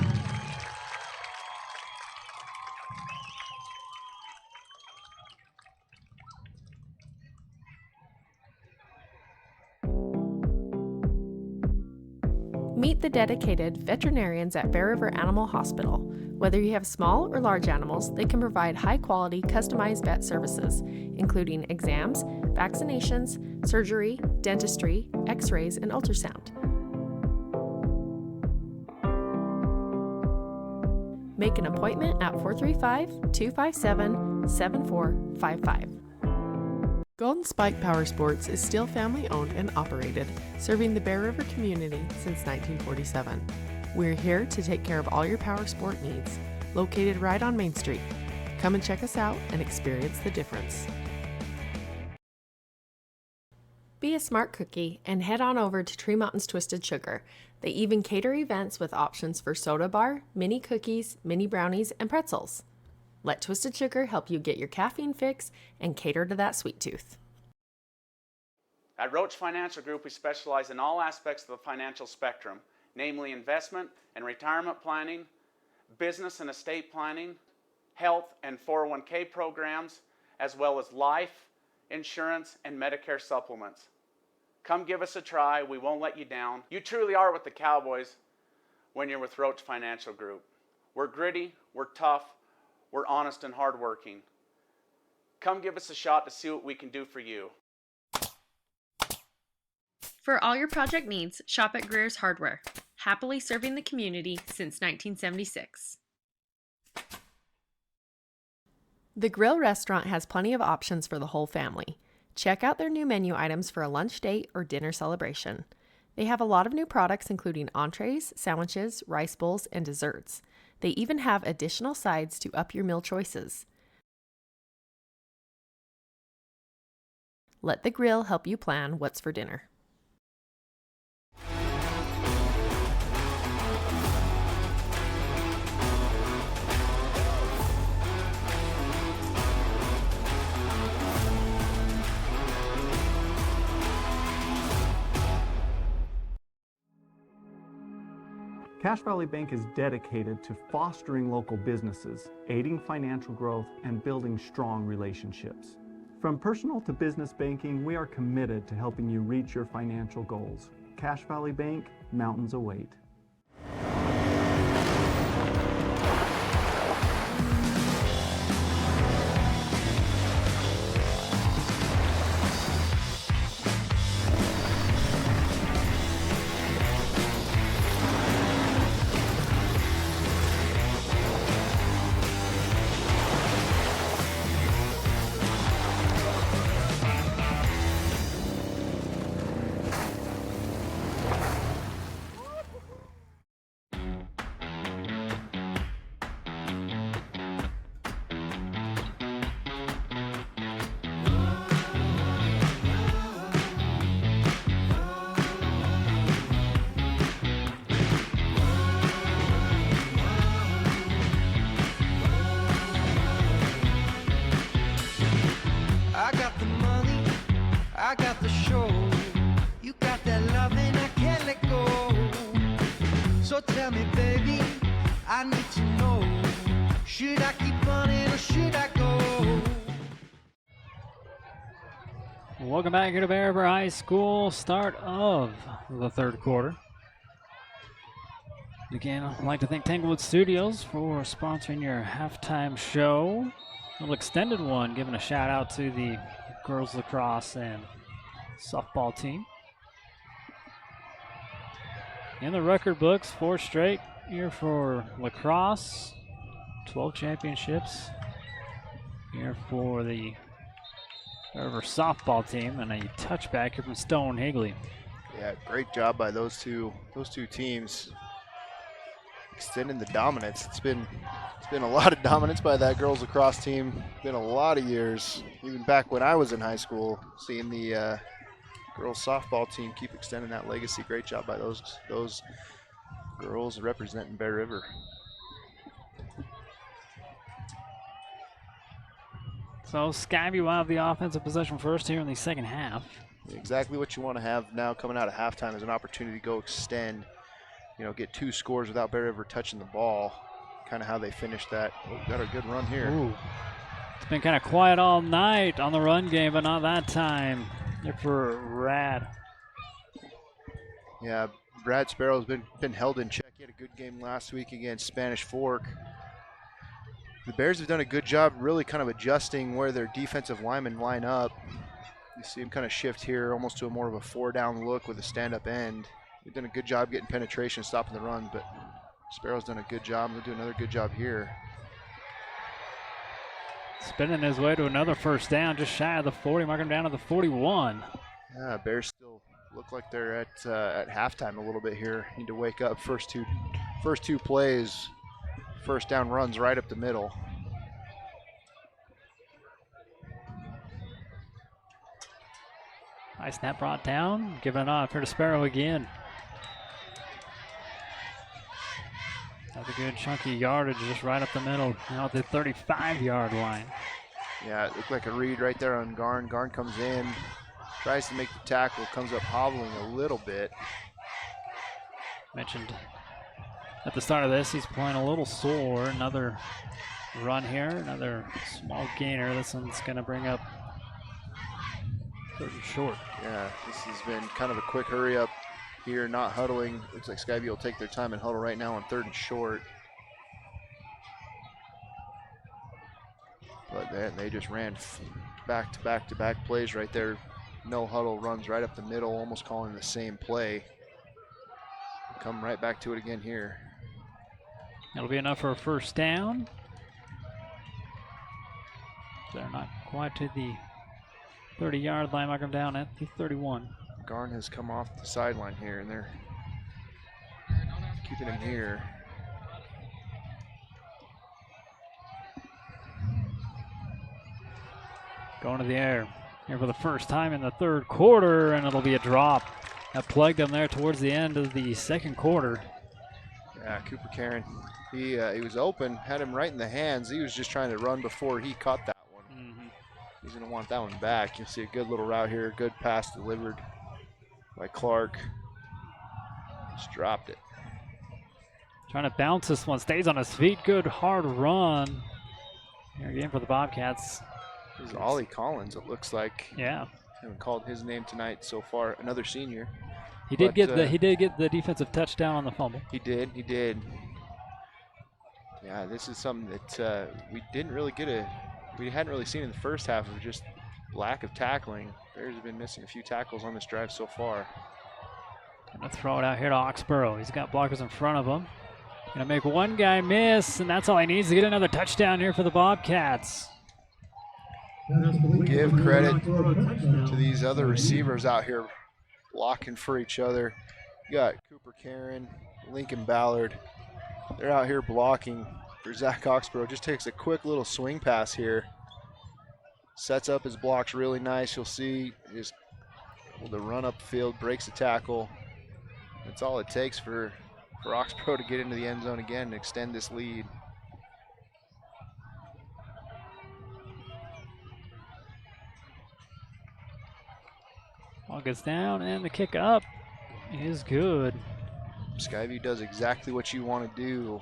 Meet the dedicated veterinarians at Bear River Animal Hospital. Whether you have small or large animals, they can provide high-quality, customized vet services, including exams, vaccinations, surgery, dentistry, x-rays, and ultrasound. Make an appointment at 435-257-7455. Golden Spike Power Sports is still family-owned and operated, serving the Bear River community since 1947. We're here to take care of all your power sport needs, located right on Main Street. Come and check us out and experience the difference. Be a smart cookie and head on over to Tree Mountain's Twisted Sugar. They even cater events with options for soda bar, mini cookies, mini brownies, and pretzels. Let Twisted Sugar help you get your caffeine fix and cater to that sweet tooth. At Roach Financial Group, we specialize in all aspects of the financial spectrum, namely investment and retirement planning, business and estate planning, health and 401k programs, as well as life, insurance, and Medicare supplements. Come give us a try. We won't let you down. You truly are with the Cowboys when you're with Roach Financial Group. We're gritty, we're tough, we're honest and hardworking. Come give us a shot to see what we can do for you. For all your project needs, shop at Greer's Hardware, happily serving the community since 1976. The Grill Restaurant has plenty of options for the whole family. Check out their new menu items for a lunch date or dinner celebration. They have a lot of new products including entrees, sandwiches, rice bowls, and desserts. They even have additional sides to up your meal choices. Let the grill help you plan what's for dinner. Cache Valley Bank is dedicated to fostering local businesses, aiding financial growth, and building strong relationships. From personal to business banking, we are committed to helping you reach your financial goals. Cache Valley Bank, mountains await. I got the money, I got the show. You got that loving, I can't let go. So tell me, baby, I need to know. Should I keep running or should I go? Welcome back here to Bear River High School. Start of the third quarter. Again, I'd like to thank Tanglewood Studios for sponsoring your halftime show. A little extended one, giving a shout out to the girls lacrosse and softball team. In the record books, 4 straight here for lacrosse, 12 championships here for the River softball team, and a touchback here from Stone Higley. Yeah, great job by those two teams. Extending the dominance. It's been a lot of dominance by that girls lacrosse team. Been a lot of years, even back when I was in high school, seeing the girls softball team keep extending that legacy. Great job by those girls representing Bear River. So Skyview will have the offensive possession first here in the second half. Exactly what you want to have now coming out of halftime is an opportunity to go extend. Get 2 scores without Bear River touching the ball. Kind of how they finished that. Oh, got a good run here. Ooh. It's been kind of quiet all night on the run game, but not that time. Here for Rad. Yeah, Brad Sparrow's been held in check. He had a good game last week against Spanish Fork. The Bears have done a good job really kind of adjusting where their defensive linemen line up. You see them kind of shift here almost to a more of a 4-down look with a stand-up end. They've done a good job getting penetration, stopping the run, but Sparrow's done a good job. They'll do another good job here. Spinning his way to another first down, just shy of the 40, marking him down to the 41. Yeah, Bears still look like they're at halftime a little bit here. Need to wake up. First two plays, first down runs right up the middle. High snap brought down, giving it off here to Sparrow again. Another good chunky yardage just right up the middle, now at the 35-yard line. Yeah, it looked like a read right there on Garn. Garn comes in, tries to make the tackle, comes up hobbling a little bit. Mentioned at the start of this, he's playing a little sore. Another run here, another small gainer. This one's going to bring up 3rd and short. Yeah, this has been kind of a quick hurry up here, not huddling. Looks like Skyview will take their time and huddle right now on 3rd and short. But then they just ran back-to-back plays right there. No huddle runs right up the middle, almost calling the same play. Come right back to it again here. That'll be enough for a first down. They're not quite to the 30-yard line, mark them down at the 31. Garn has come off the sideline here, and they're keeping him here. Going to the air here for the first time in the 3rd quarter, and it'll be a drop. That plagued them there towards the end of the 2nd quarter. Yeah, Cooper Karen, he was open, had him right in the hands. He was just trying to run before he caught that one. He's going to want that one back. You'll see a good little route here, good pass delivered by Clark. Just dropped it. Trying to bounce this one, stays on his feet. Good hard run. Here again for the Bobcats. This is Ollie Collins, it looks like. Yeah. Haven't called his name tonight so far. Another senior. He did get the defensive touchdown on the fumble. He did. Yeah, this is something that we hadn't really seen in the first half of just lack of tackling. Bears have been missing a few tackles on this drive so far. Gonna throw it out here to Oxborough. He's got blockers in front of him. Gonna make one guy miss, and that's all he needs to get another touchdown here for the Bobcats. Give credit to these other receivers out here blocking for each other. You got Cooper Karen, Lincoln Ballard. They're out here blocking for Zach Oxborough. Just takes a quick little swing pass here. Sets up his blocks really nice. You'll see just the run up the field, breaks the tackle. That's all it takes for Oxborough to get into the end zone again and extend this lead. Ball gets down, and the kick up is good. Skyview does exactly what you want to do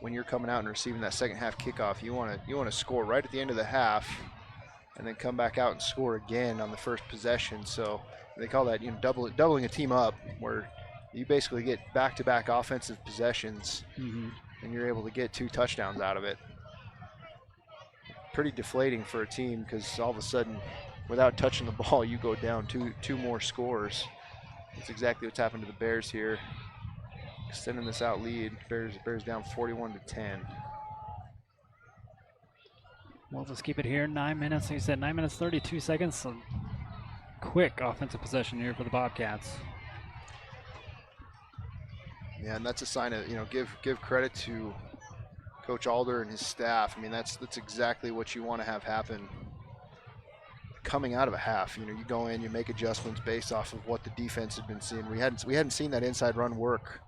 when you're coming out and receiving that second half kickoff. You want to score right at the end of the half, and then come back out and score again on the first possession. So they call that doubling a team up, where you basically get back-to-back offensive possessions, Mm-hmm. and you're able to get 2 touchdowns out of it. Pretty deflating for a team because all of a sudden, without touching the ball, you go down two more scores. That's exactly what's happened to the Bears here. Extending this out lead, Bears down 41-10. We'll just keep it here. 9 minutes. Like you said, 9 minutes 32 seconds. So quick offensive possession here for the Bobcats. Yeah, and that's a sign of, give credit to Coach Alder and his staff. I mean, that's exactly what you want to have happen coming out of a half. You go in, you make adjustments based off of what the defense had been seeing. We hadn't seen that inside run work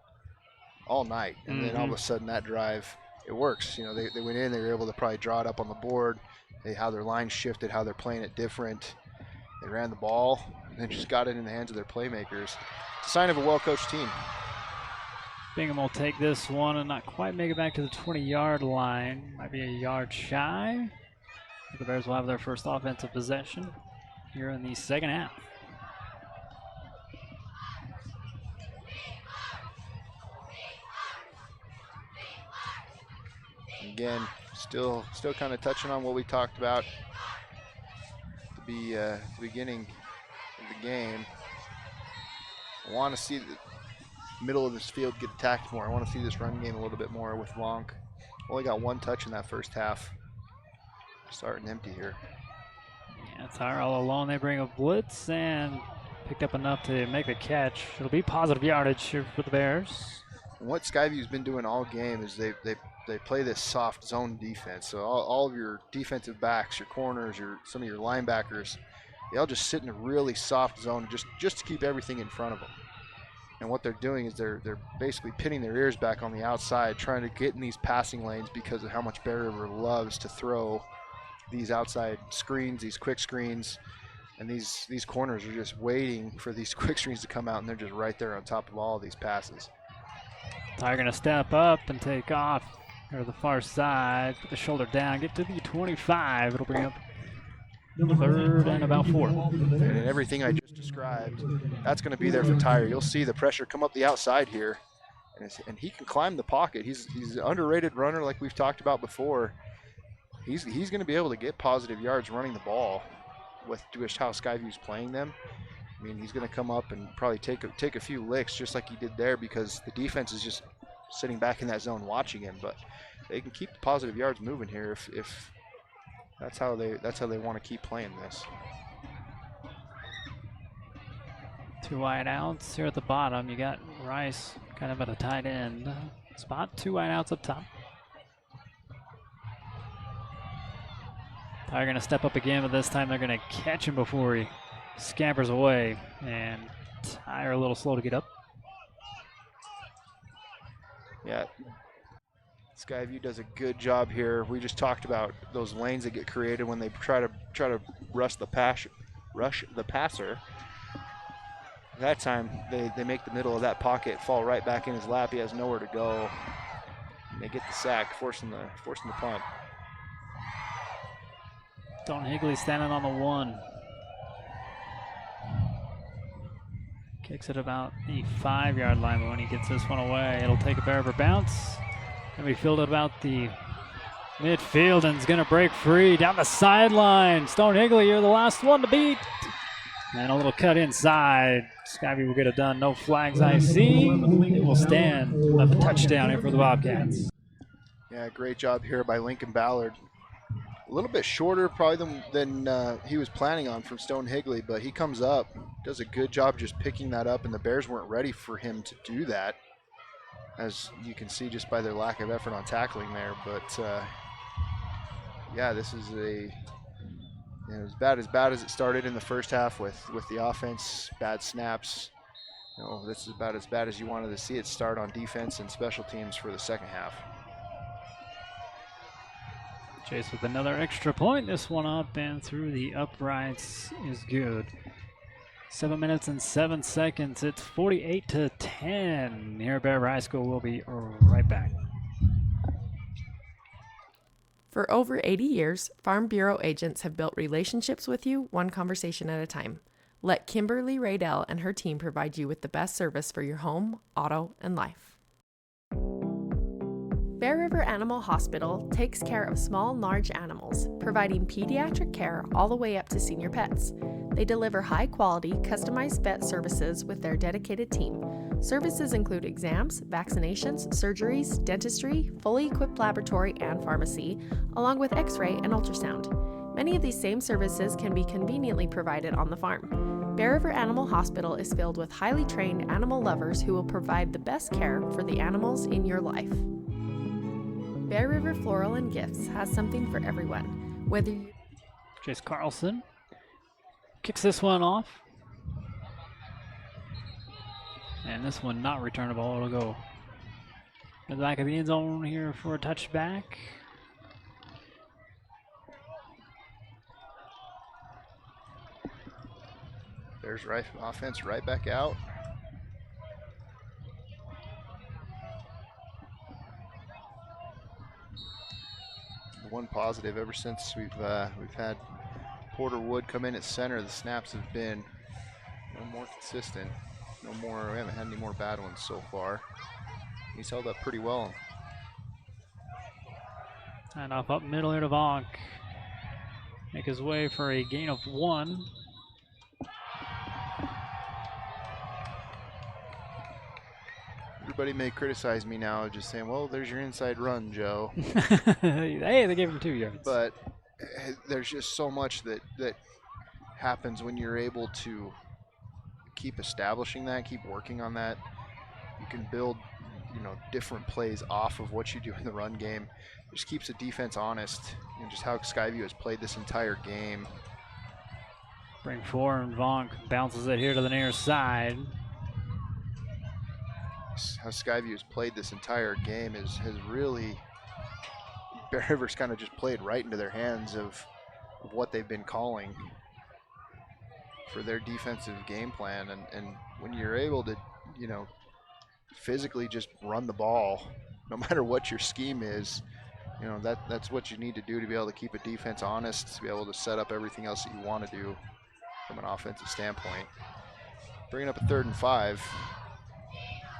all night, and then all of a sudden that drive, it works. They went in, they were able to probably draw it up on the board, how their line shifted, how they're playing it different. They ran the ball and then just got it in the hands of their playmakers. It's a sign of a well-coached team. Bingham will take this one and not quite make it back to the 20-yard line. Might be a yard shy. The Bears will have their first offensive possession here in the second half. Again, still kind of touching on what we talked about at the beginning of the game. I want to see the middle of this field get attacked more. I want to see this run game a little bit more with Lonk. Only got 1 touch in that first half. Starting empty here. Yeah, Tyre all alone. They bring a blitz and picked up enough to make the catch. It'll be positive yardage here for the Bears. And what Skyview's been doing all game is they play this soft zone defense. So all of your defensive backs, your corners, some of your linebackers, they all just sit in a really soft zone just to keep everything in front of them. And what they're doing is they're basically pinning their ears back on the outside, trying to get in these passing lanes because of how much Bear River loves to throw these outside screens, these quick screens, and these corners are just waiting for these quick screens to come out, and they're just right there on top of all of these passes. Tyre going to step up and take off to the far side, put the shoulder down, get to the 25. It'll bring up 3rd and about 4. And everything I just described, that's going to be there for Tyre. You'll see the pressure come up the outside here, and he can climb the pocket. He's an underrated runner like we've talked about before. He's going to be able to get positive yards running the ball with just how Skyview's playing them. I mean, he's going to come up and probably take a few licks just like he did there because the defense is just sitting back in that zone watching him. But they can keep the positive yards moving here if that's how they want to keep playing this. 2 wide outs here at the bottom. You got Rice kind of at a tight end spot. 2 wide outs up top. They're going to step up again, but this time they're going to catch him before he scampers away. And Tyre a little slow to get up. Yeah, Skyview does a good job here. We just talked about those lanes that get created when they try to rush the passer. That time they make the middle of that pocket fall right back in his lap. He has nowhere to go. And they get the sack, forcing the punt. Stone Higley standing on the 1. Kicks it about the 5-yard line, but when he gets this one away, it'll take a Bear River bounce. And we filled it about the midfield, and is going to break free down the sideline. Stone Higley, you're the last one to beat. And a little cut inside. Skyview will get it done. No flags I see. It will stand. A touchdown here for the Bobcats. Yeah, great job here by Lincoln Ballard. A little bit shorter probably than he was planning on from Stone Higley, but he comes up, does a good job just picking that up, and the Bears weren't ready for him to do that, as you can see just by their lack of effort on tackling there. But yeah, this is as bad as it started in the first half with the offense, bad snaps. This is about as bad as you wanted to see it start on defense and special teams for the second half. Chase with another extra point. This one up and through the uprights is good. 7 minutes and 7 seconds. It's 48-10. Here at Bear River High School. We'll be right back. For over 80 years, Farm Bureau agents have built relationships with you one conversation at a time. Let Kimberly Raydell and her team provide you with the best service for your home, auto, and life. Bear River Animal Hospital takes care of small and large animals, providing pediatric care all the way up to senior pets. They deliver high-quality, customized vet services with their dedicated team. Services include exams, vaccinations, surgeries, dentistry, fully equipped laboratory and pharmacy, along with x-ray and ultrasound. Many of these same services can be conveniently provided on the farm. Bear River Animal Hospital is filled with highly trained animal lovers who will provide the best care for the animals in your life. Bear River Floral and Gifts has something for everyone. Whether you... Chase Carlson kicks this one off. And this one not returnable. It'll go to the back of the end zone here for a touchback. There's right offense right back out. The one positive ever since we've had Porter Wood come in at center, the snaps have been more consistent. We haven't had any more bad ones so far. He's held up pretty well. And off up middle here to Vonk. Make his way for a gain of 1. Everybody may criticize me now, just saying, well, there's your inside run, Joe. Hey, they gave him 2 yards. But there's just so much that happens when you're able to keep establishing that, keep working on that. You can build, different plays off of what you do in the run game. It just keeps the defense honest, and just how Skyview has played this entire game. Bring 4, and Vonk bounces it here to the near side. How Skyview has played this entire game has really, Bear River's kind of just played right into their hands of what they've been calling for their defensive game plan. And when you're able to, physically just run the ball, no matter what your scheme is, that's what you need to do to be able to keep a defense honest, to be able to set up everything else that you want to do from an offensive standpoint. Bringing up a 3rd and 5,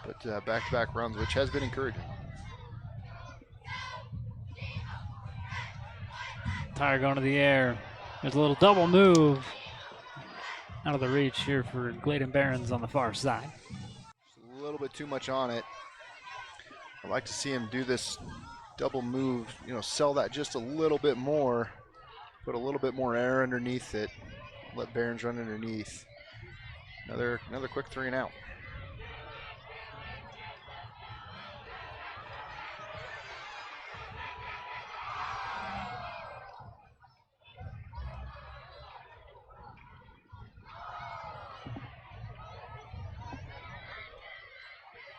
but back-to-back runs, which has been encouraging. Tire going to the air. There's a little double move out of the reach here for Gladen Barons on the far side. Just a little bit too much on it. I'd like to see him do this double move, sell that just a little bit more, put a little bit more air underneath it, let Barons run underneath. Another quick 3 and out.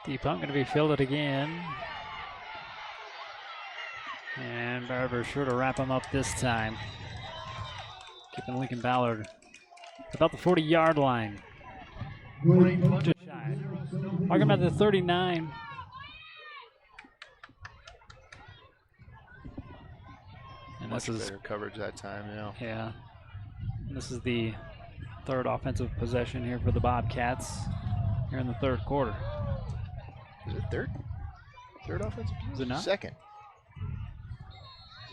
Deep punt going to be fielded again. And Barber sure to wrap him up this time. Keeping Lincoln Ballard about the 40-yard line. Just shy. Marking at the 39. And Much this is better coverage that time, yeah. And this is the 3rd offensive possession here for the Bobcats here in the 3rd quarter. Is it 3rd? 3rd offensive? Is it not? 2nd.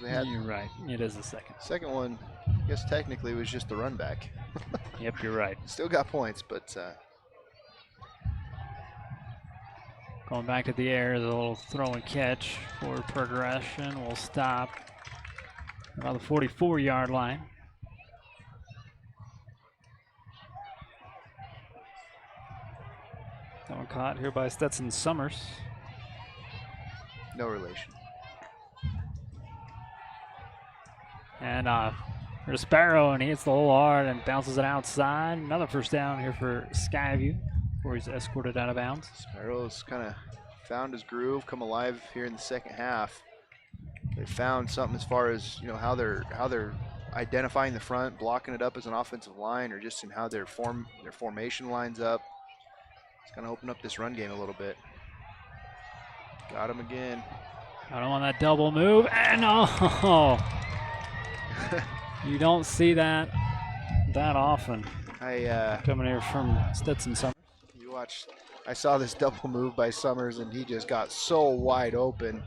You're right. It is the 2nd. Second one, I guess technically was just the run back. Yep, you're right. Still got points, but going back to the air is a little throw and catch for progression. We'll stop about the 44-yard line. That one caught here by Stetson Summers. No relation. And there's Sparrow, and he hits the hole hard and bounces it outside. Another first down here for Skyview before he's escorted out of bounds. Sparrow's kind of found his groove, come alive here in the second half. They found something as far as how they're identifying the front, blocking it up as an offensive line, or just in how their formation lines up. It's going to open up this run game a little bit. Got him again. Got him on that double move, and you don't see that often. Coming here from Stetson Summers. You watched. I saw this double move by Summers, and he just got so wide open.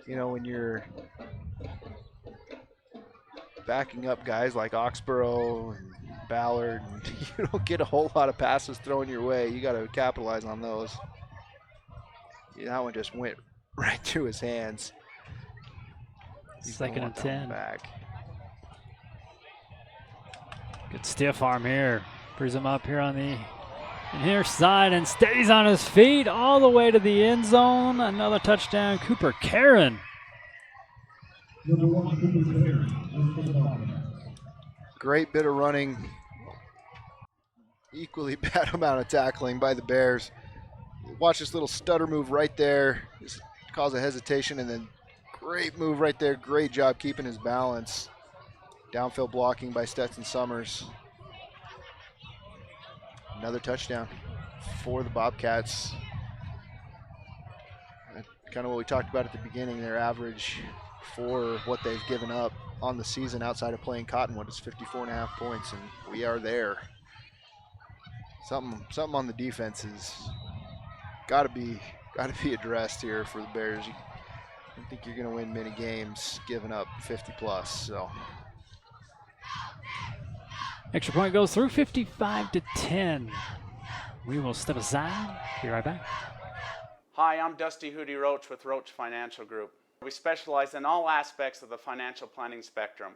You know, when you're backing up guys like Oxborough and Ballard, and you don't get a whole lot of passes thrown your way. You got to capitalize on those. Yeah, that one just went right through his hands. He's 2nd and 10. Back. Good stiff arm here. Brings him up here on the near side and stays on his feet all the way to the end zone. Another touchdown, Cooper Karen. Great bit of running. Equally bad amount of tackling by the Bears. Watch this little stutter move right there. Just cause a hesitation, and then great move right there. Great job keeping his balance. Downfield blocking by Stetson Summers. Another touchdown for the Bobcats. Kind of what we talked about at the beginning. Their average for what they've given up on the season outside of playing Cottonwood is 54.5 points, and we are there. Something on the defense is got to be addressed here for the Bears. I don't think you're going to win many games giving up 50 plus. So extra point goes through, 55-10. We will step aside. Be right back. Hi, I'm Dusty Hootie Roach with Roach Financial Group. We specialize in all aspects of the financial planning spectrum,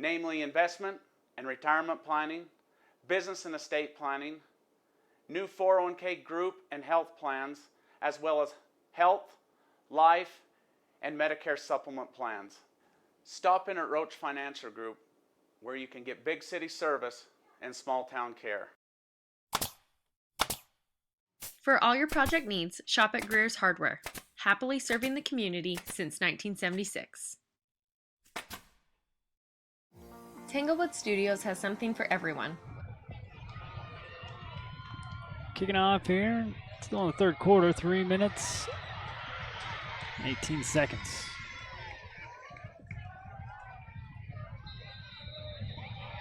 namely investment and retirement planning, business and estate planning, new 401k group and health plans, as well as health, life, and Medicare supplement plans. Stop in at Roach Financial Group, where you can get big city service and small town care. For all your project needs, shop at Greer's Hardware. Happily serving the community since 1976. Tanglewood Studios has something for everyone. Kicking off here. Still in the third quarter, 3 minutes, 18 seconds.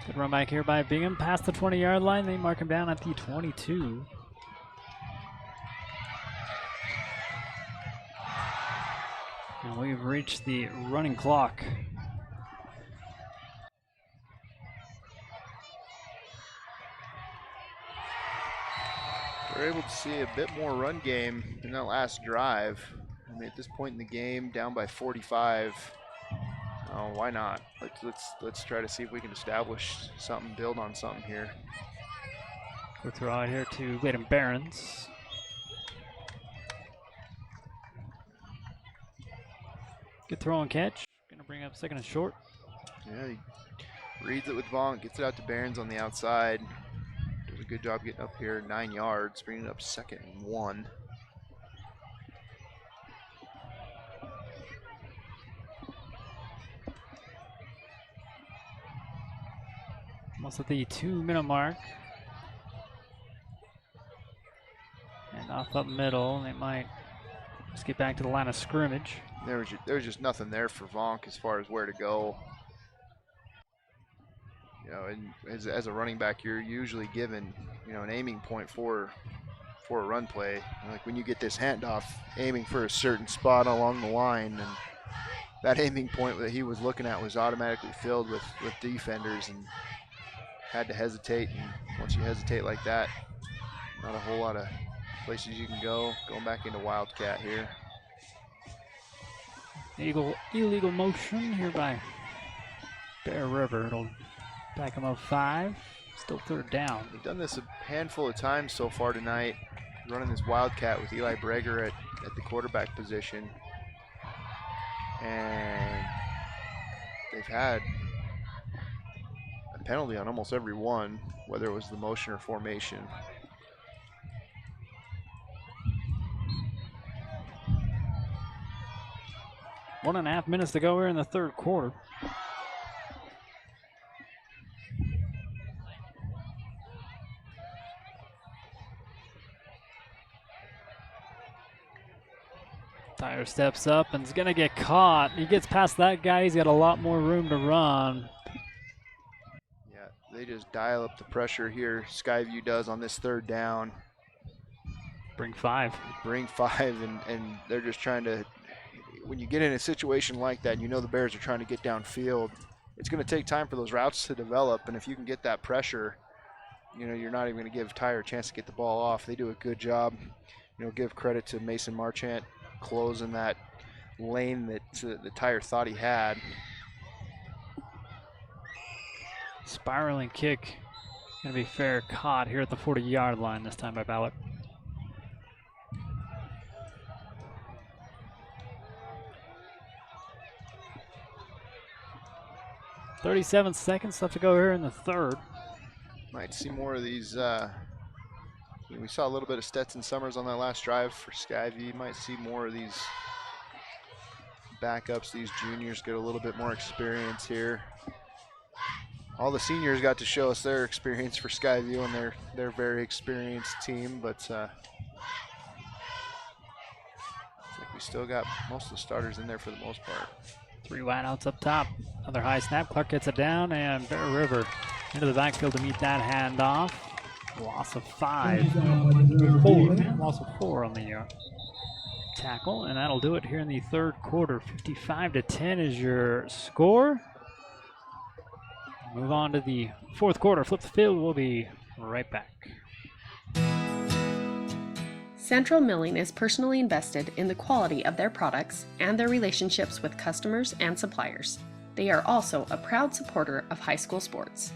Good run back here by Bingham. Past the 20-yard line. They mark him down at the 22. And we've reached the running clock. we're able to see a bit more run game in that last drive. I mean, at this point in the game, down by 45. Oh, why not? Let's try to see if we can establish something, build on something here. We'll throw out here to Gladen Barons. Good throw and catch. Gonna bring up second and short. Yeah, he reads it with Vaughn, gets it out to Barons on the outside. Does a good job getting up here, 9 yards, bringing it up 2nd and 1. Almost at the 2-minute mark. And off up middle, they might just get back to the line of scrimmage. There was just nothing there for Vonk as far as where to go. You know, and as a running back, you're usually given, you know, an aiming point for a run play. Like when you get this handoff, aiming for a certain spot along the line, and that aiming point that he was looking at was automatically filled with defenders, and had to hesitate. And once you hesitate like that, not a whole lot of places you can go. Going back into Wildcat here. Illegal motion here by Bear River. It'll back him up 5. Still 3rd down. We've done this a handful of times so far tonight, running this Wildcat with Eli Breger at the quarterback position. And they've had a penalty on almost every one, whether it was the motion or formation. One and a half minutes to go here in the 3rd quarter. Tyler steps up and is going to get caught. He gets past that guy. He's got a lot more room to run. Yeah, They just dial up the pressure here. Skyview does on this third down. Bring 5. Bring 5, and they're just trying to, when you get in a situation like that, you know the Bears are trying to get downfield. It's going to take time for those routes to develop, and if you can get that pressure, you know, you're not even going to give Tyre a chance to get the ball off. They do a good job. You know, give credit to Mason Marchant closing that lane that the Tyre thought he had. Spiraling kick. Going to be fair, caught here at the 40-yard line this time by Ballard. "37 seconds left to go here in the third." Might see more of these. We saw a little bit of Stetson Summers on that last drive for Skyview. You might see more of these backups, these juniors get a little bit more experience here. All the seniors got to show us their experience for Skyview, and they're a very experienced team, but looks like we still got most of the starters in there for the most part. 3 wideouts up top. Another high snap. Clark gets it down, and Bear River into the backfield to meet that handoff. Loss of 5. 4. Loss of 4 on the tackle, and that'll do it here in the third quarter. 55-10 is your score. Move on to the fourth quarter. Flip the field. We'll be right back. Central Milling is personally invested in the quality of their products and their relationships with customers and suppliers. They are also a proud supporter of high school sports.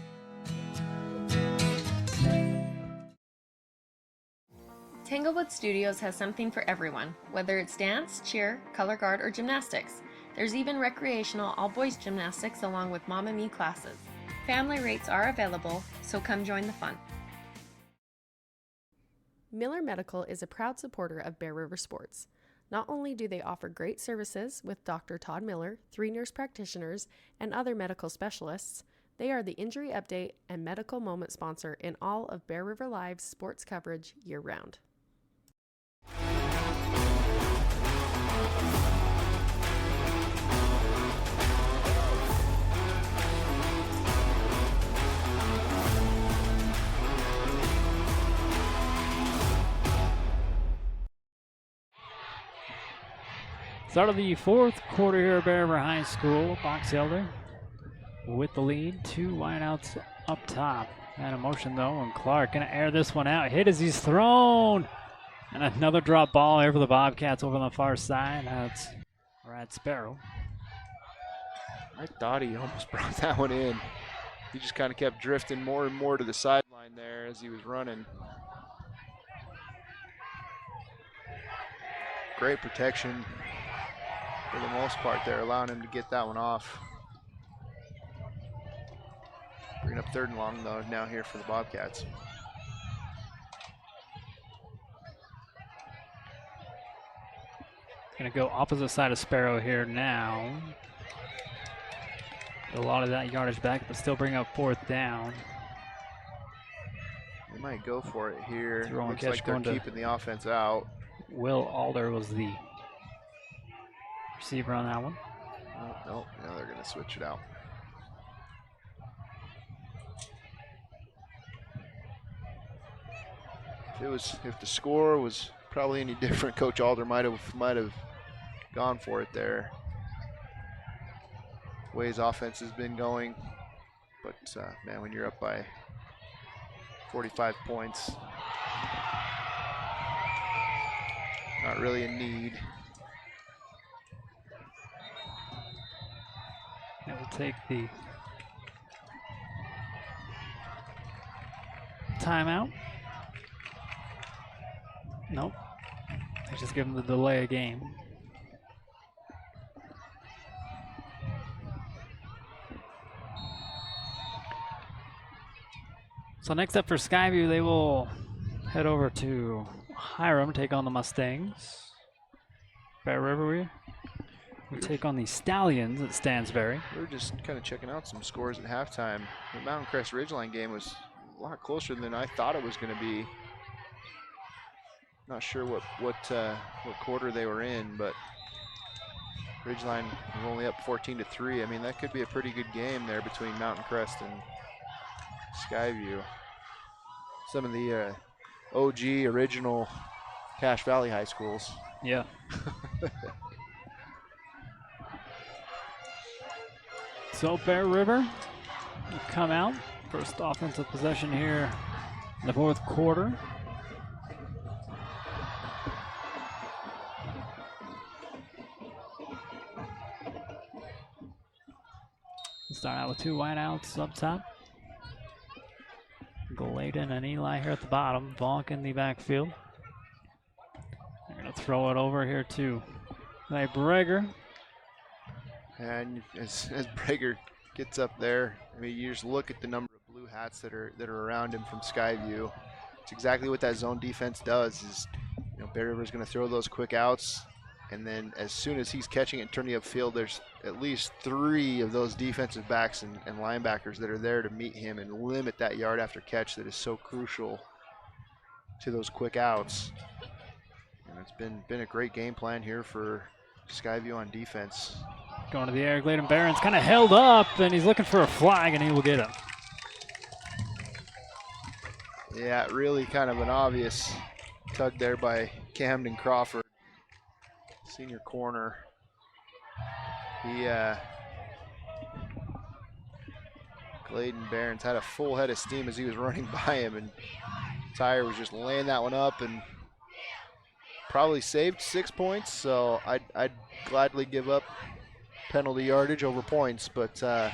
Tanglewood Studios has something for everyone, whether it's dance, cheer, color guard, or gymnastics. There's even recreational all-boys gymnastics along with Mama Me classes. Family rates are available, so come join the fun. Miller Medical is a proud supporter of Bear River Sports. Not only do they offer great services with Dr. Todd Miller, 3 nurse practitioners, and other medical specialists, they are the injury update and medical moment sponsor in all of Bear River Live's sports coverage year-round. Start of the fourth quarter here at Bear River High School. Box Elder with the lead. 2 wideouts up top. And a motion though, and Clark gonna air this one out. Hit as he's thrown. And another drop ball here for the Bobcats over on the far side. That's Brad Sparrow. I thought he almost brought that one in. He just kind of kept drifting more and more to the sideline there as he was running. Great protection for the most part there, allowing him to get that one off. Bringing up 3rd and long though now here for the Bobcats. Gonna go opposite side of Sparrow here now. A lot of that yardage back, but still bring up 4th down. They might go for it here. Throw and Looks catch like they're going keeping the offense out. Will Alder was the receiver on that one. Oh, no, now they're going to switch it out. If the score was probably any different, Coach Alder might have gone for it there. The way his offense has been going, but man, when you're up by 45 points, not really a need. It will take the timeout. Nope. They just give him the delay of game. So next up for Skyview, they will head over to Hiram, take on the Mustangs. Bear River, we take on the Stallions at Stansbury. We were just kind of checking out some scores at halftime. The Mountain Crest Ridgeline game was a lot closer than I thought it was going to be. Not sure what quarter they were in, but Ridgeline was only up 14-3. I mean, that could be a pretty good game there between Mountain Crest and Skyview. Some of the OG original Cache Valley high schools. Yeah. So Bear River will come out. First offensive possession here in the fourth quarter. Start out with two wideouts up top. Gladen and Eli here at the bottom. Vonk in the backfield. They're going to throw it over here to Breger. And as Breger gets up there, I mean, you just look at the number of blue hats that are around him from Skyview. It's exactly what that zone defense does. Is Bear River's going to throw those quick outs, and then as soon as he's catching it and turning upfield, there's at least 3 of those defensive backs and linebackers that are there to meet him and limit that yard after catch that is so crucial to those quick outs. And it's been a great game plan here for Skyview on defense. Going to the air, Gladen Barron's kind of held up, and he's looking for a flag, and he will get it. Yeah, really kind of an obvious tug there by Camden Crawford, senior corner. Gladen Barron's had a full head of steam as he was running by him, and Tyre was just laying that one up and probably saved 6 points, so I'd gladly give up penalty yardage over points, but I'll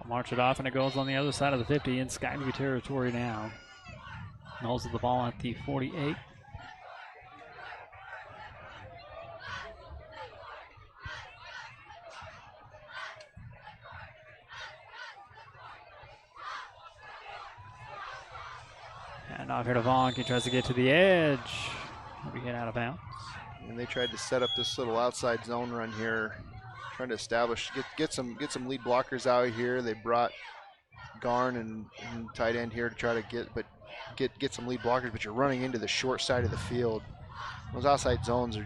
march it off, and it goes on the other side of the 50 in Skyview territory now. Knowles with the ball at the 48. And off here to Vonk. He tries to get to the edge. We get out of bounds. And they tried to set up this little outside zone run here, trying to establish, get some lead blockers out here. They brought Garn and tight end here to try to get some lead blockers, but you're running into the short side of the field. Those outside zones are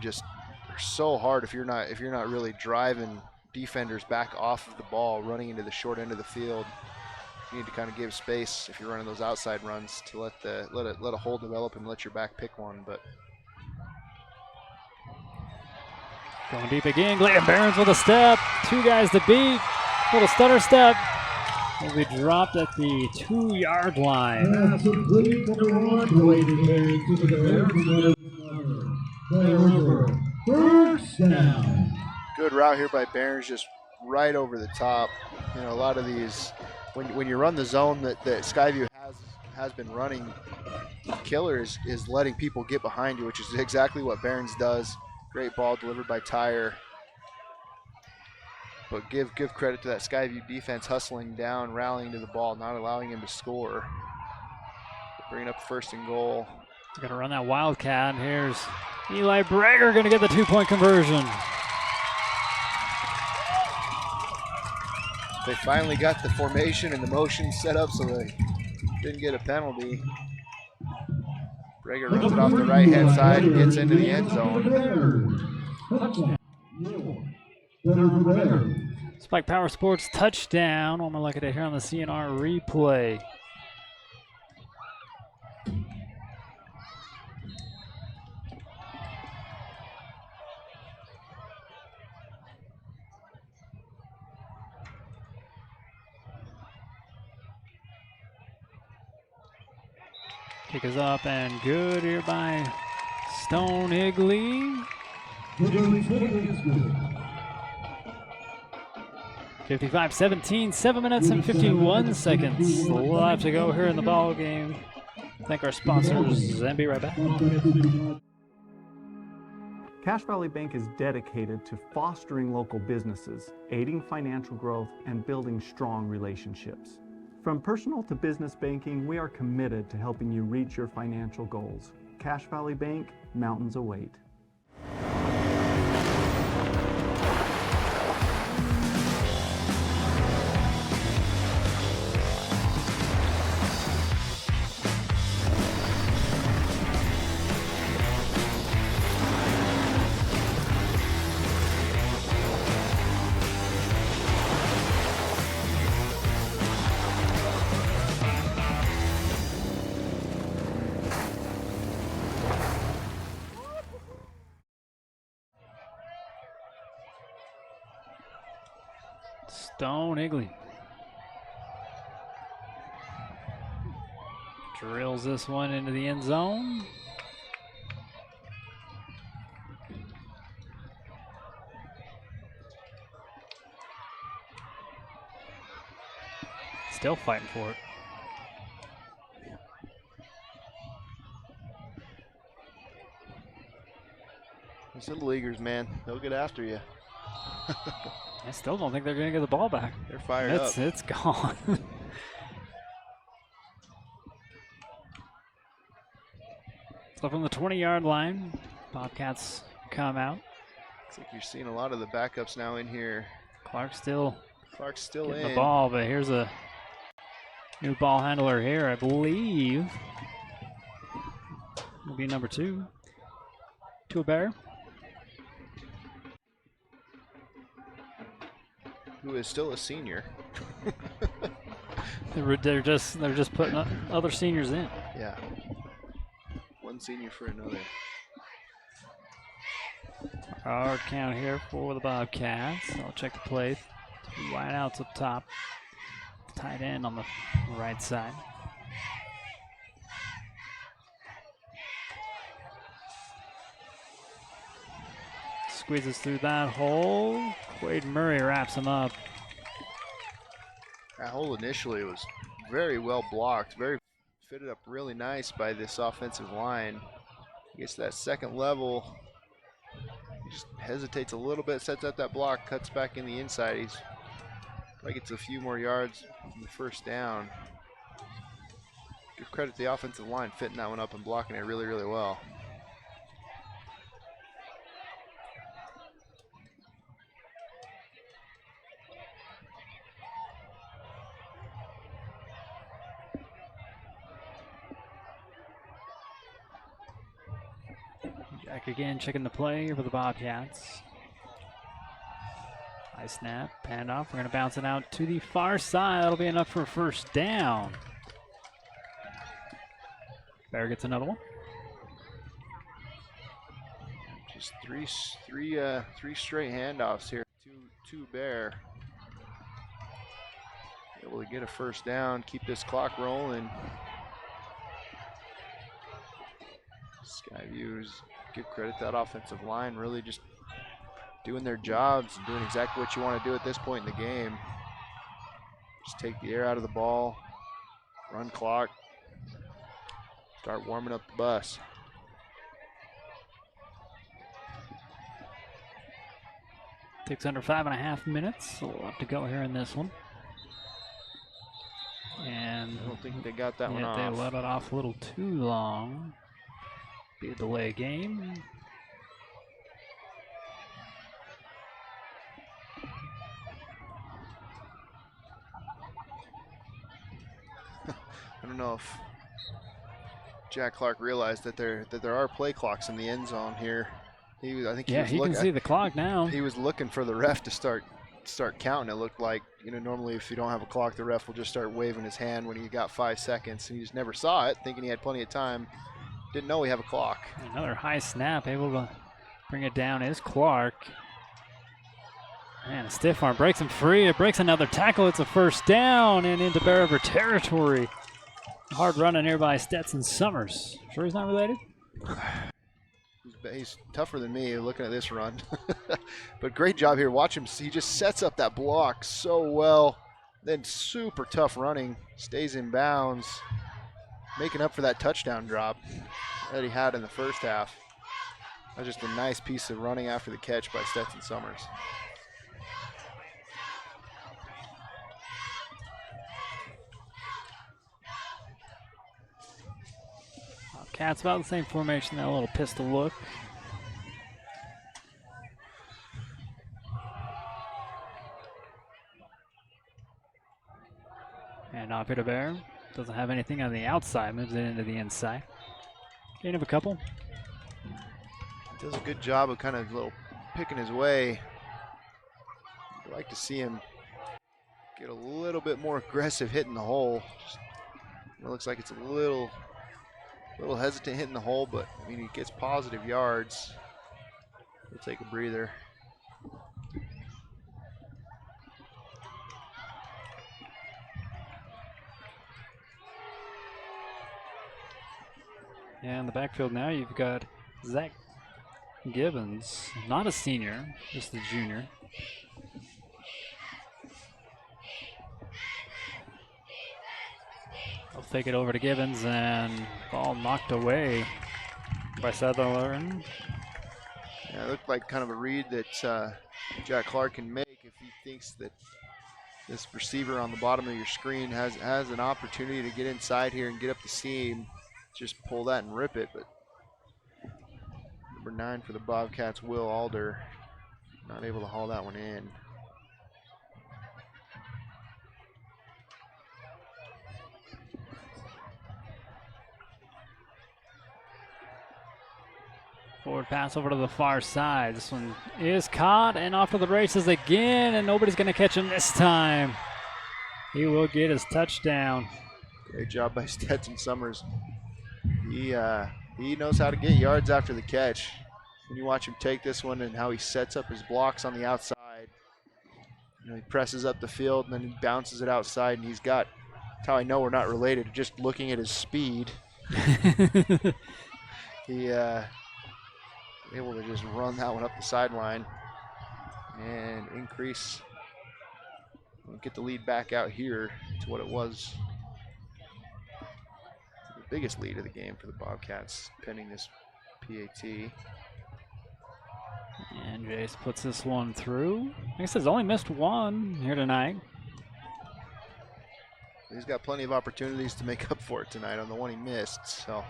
so hard if you're not really driving defenders back off of the ball, running into the short end of the field. You need to kind of give space if you're running those outside runs to let a hole develop and let your back pick one. But going deep again, Gladen Barron's with a step. 2 guys to beat. Little stutter step. Will be dropped at the 2-yard line. That's complete number 1, Gladen Barron to the Bear River. First down. Good route here by Barron's, just right over the top. A lot of these, when you run the zone that Skyview has been running, the killer is letting people get behind you, which is exactly what Barron's does. Great ball delivered by Tyre. But give credit to that Skyview defense hustling down, rallying to the ball, not allowing him to score. Bringing up 1st and goal. They're going to run that Wildcat. Here's Eli Breger going to get the 2-point conversion. They finally got the formation and the motion set up so they didn't get a penalty. Breger runs it off the right-hand side and gets into the end zone. Spike Power Sports touchdown. One more look at it here on the CNR replay. Kick is up and good here by Stone Higley. 55-17, 7 minutes and 51 seconds left to go here in the ball game. Thank our sponsors and be right back. Cache Valley Bank is dedicated to fostering local businesses, aiding financial growth, and building strong relationships. From personal to business banking, we are committed to helping you reach your financial goals. Cache Valley Bank, mountains await. Stone Higley drills this one into the end zone. Still fighting for it. These little leaguers, man, they'll get after you. I still don't think they're going to get the ball back. They're fired up. It's gone. So from the 20-yard line, Bobcats come out. Looks like you're seeing a lot of the backups now in here. Clark's still getting the ball, but here's a new ball handler here, I believe. Will be number 2. To a Bear. Who is still a senior. They're just putting other seniors in. Yeah. One senior for another. Hard count here for the Bobcats. I'll check the play. 2 wide outs up top. Tight end on the right side. Squeezes through that hole. Quade Murray wraps him up. That hole initially was very well blocked, very fitted up really nice by this offensive line. He gets to that second level. He just hesitates a little bit, sets up that block, cuts back in the inside. He's probably gets a few more yards from the first down. Give credit to the offensive line fitting that one up and blocking it really, really well. Jack again checking the play here for the Bobcats. High snap, handoff. We're going to bounce it out to the far side. That'll be enough for a first down. Bear gets another one. Just three straight handoffs here to Bear. Able to get a first down, keep this clock rolling. Skyviews, give credit to that offensive line, really just doing their jobs and doing exactly what you want to do at this point in the game. Just take the air out of the ball, run clock, start warming up the bus. Takes under 5.5 minutes. A lot to go here in this one. And I don't think they got that one off. They let it off a little too long. Be a delay game. I don't know if Jack Clark realized that there are play clocks in the end zone here. He can see the clock now. He was looking for the ref to start counting. It looked like, normally if you don't have a clock, the ref will just start waving his hand when he got 5 seconds, and he just never saw it, thinking he had plenty of time. Didn't know we have a clock. Another high snap, able to bring it down is Clark. Man, a stiff arm breaks him free. It breaks another tackle. It's a first down and into Bear River territory. Hard running here by Stetson Summers. Sure he's not related? He's tougher than me looking at this run. But great job here. Watch him. He just sets up that block so well. Then super tough running. Stays in bounds. Making up for that touchdown drop that he had in the first half. That was just a nice piece of running after the catch by Stetson Summers. Cats about the same formation, that little pistol look. And off here to Bear. Doesn't have anything on the outside, moves it into the inside. Gain of a couple. Does a good job of kind of little picking his way. I'd like to see him get a little bit more aggressive hitting the hole. It looks like it's a little hesitant hitting the hole, but I mean, he gets positive yards. We'll take a breather. And in the backfield now, you've got Zach Gibbons, not a senior, just a junior. I'll take it over to Gibbons, and ball knocked away by Sutherland. Yeah, it looked like kind of a read that Jack Clark can make if he thinks that this receiver on the bottom of your screen has an opportunity to get inside here and get up the seam. Just pull that and rip it. But number 9 for the Bobcats, Will Alder, not able to haul that one in. Forward pass over to the far side. This one is caught and off to the races again, and nobody's going to catch him this time. He will get his touchdown. Great job by Stetson Summers. He knows how to get yards after the catch. When you watch him take this one and how he sets up his blocks on the outside, you know, he presses up the field and then he bounces it outside, and he's got, that's how I know we're not related, just looking at his speed. He able to just run that one up the sideline and increase, get the lead back out here to what it was. The biggest lead of the game for the Bobcats pending this PAT. And Jace puts this one through. Like I said, he's only missed one here tonight. He's got plenty of opportunities to make up for it tonight on the one he missed, so.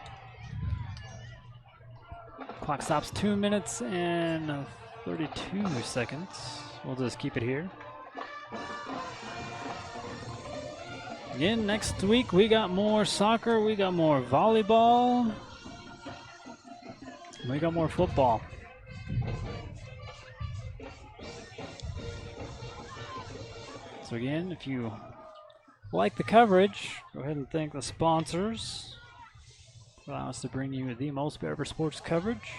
Clock stops 2 minutes and 32 seconds. We'll just keep it here. Again, next week we got more soccer, we got more volleyball, we got more football. So again, if you like the coverage, go ahead and thank the sponsors. Allow us to bring you the most Bear River sports coverage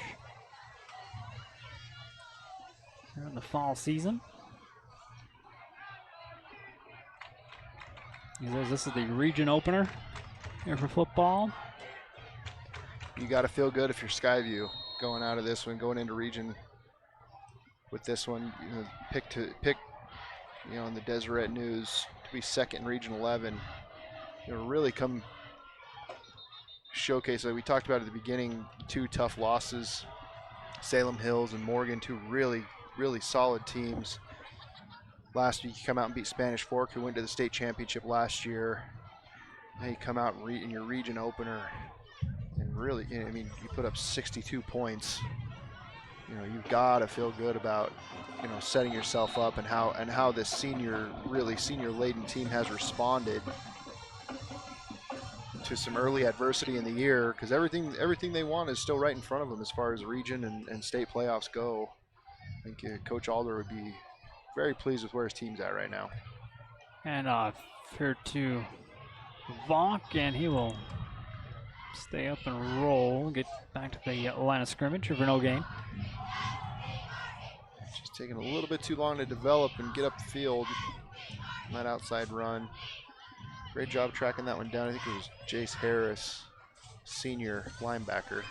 during the fall season. This is the region opener here for football. You got to feel good if you're Skyview going out of this one, going into region with this one. You know, pick, you know, in the Deseret News to be second in Region 11. You know, really come showcase, like we talked about at the beginning, 2 tough losses. Salem Hills and Morgan, 2 really, really solid teams. Last week you come out and beat Spanish Fork, who went to the state championship last year. Now you come out in your region opener and really, you know, I mean, you put up 62 points. You know, you've got to feel good about, you know, setting yourself up and how this really senior laden team has responded to some early adversity in the year, because everything they want is still right in front of them as far as region and state playoffs go. I think Coach Alder would be very pleased with where his team's at right now. And here to Vonk, and he will stay up and roll, get back to the line of scrimmage for no gain. Just taking a little bit too long to develop and get up the field on that outside run. Great job tracking that one down. I think it was Jace Harris, senior linebacker.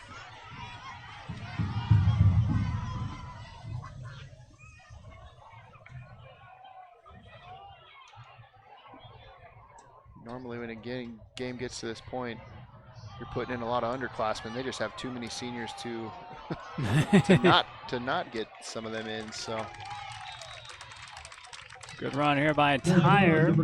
Normally when a game gets to this point, you're putting in a lot of underclassmen. They just have too many seniors to not get some of them in. So good run here by Tyre.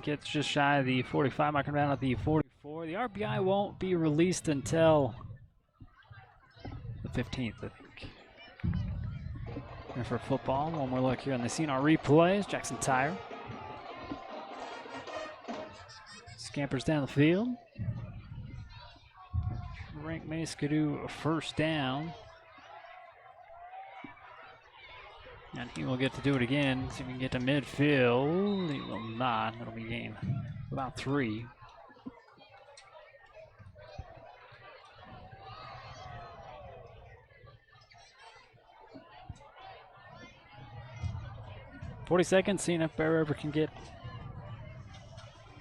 Gets just shy of the 45, marking around at the 44. The RBI won't be released until the 15th, I think. And for football, one more look here on the scene. Our replays, Jackson Tyre scampers down the field. Frank Mace could do a first down. And he will get to do it again. See if he can get to midfield. He will not. That'll be gain about 3. "40 seconds, seeing if Bear River can get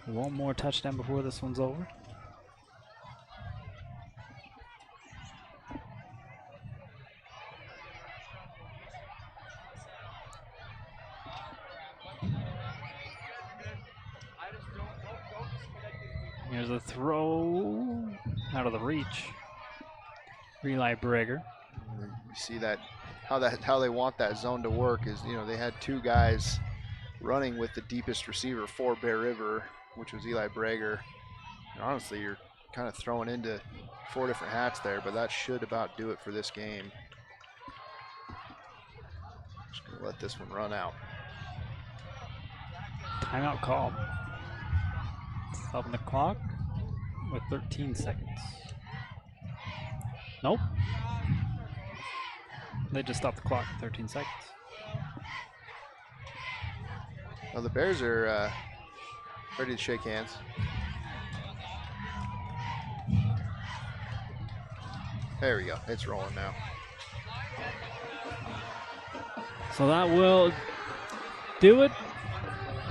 One more touchdown before this one's over. Here's a throw out of the reach. Eli Breger. You see that how they want that zone to work is, they had two guys running with the deepest receiver for Bear River, which was Eli Breger. And honestly, you're kind of throwing into 4 different hats there, but that should about do it for this game. Just gonna let this one run out. Timeout called. Stopping the clock with 13 seconds. Nope. They just stopped the clock at 13 seconds. Well, the Bears are ready to shake hands. There we go. It's rolling now. So that will do it.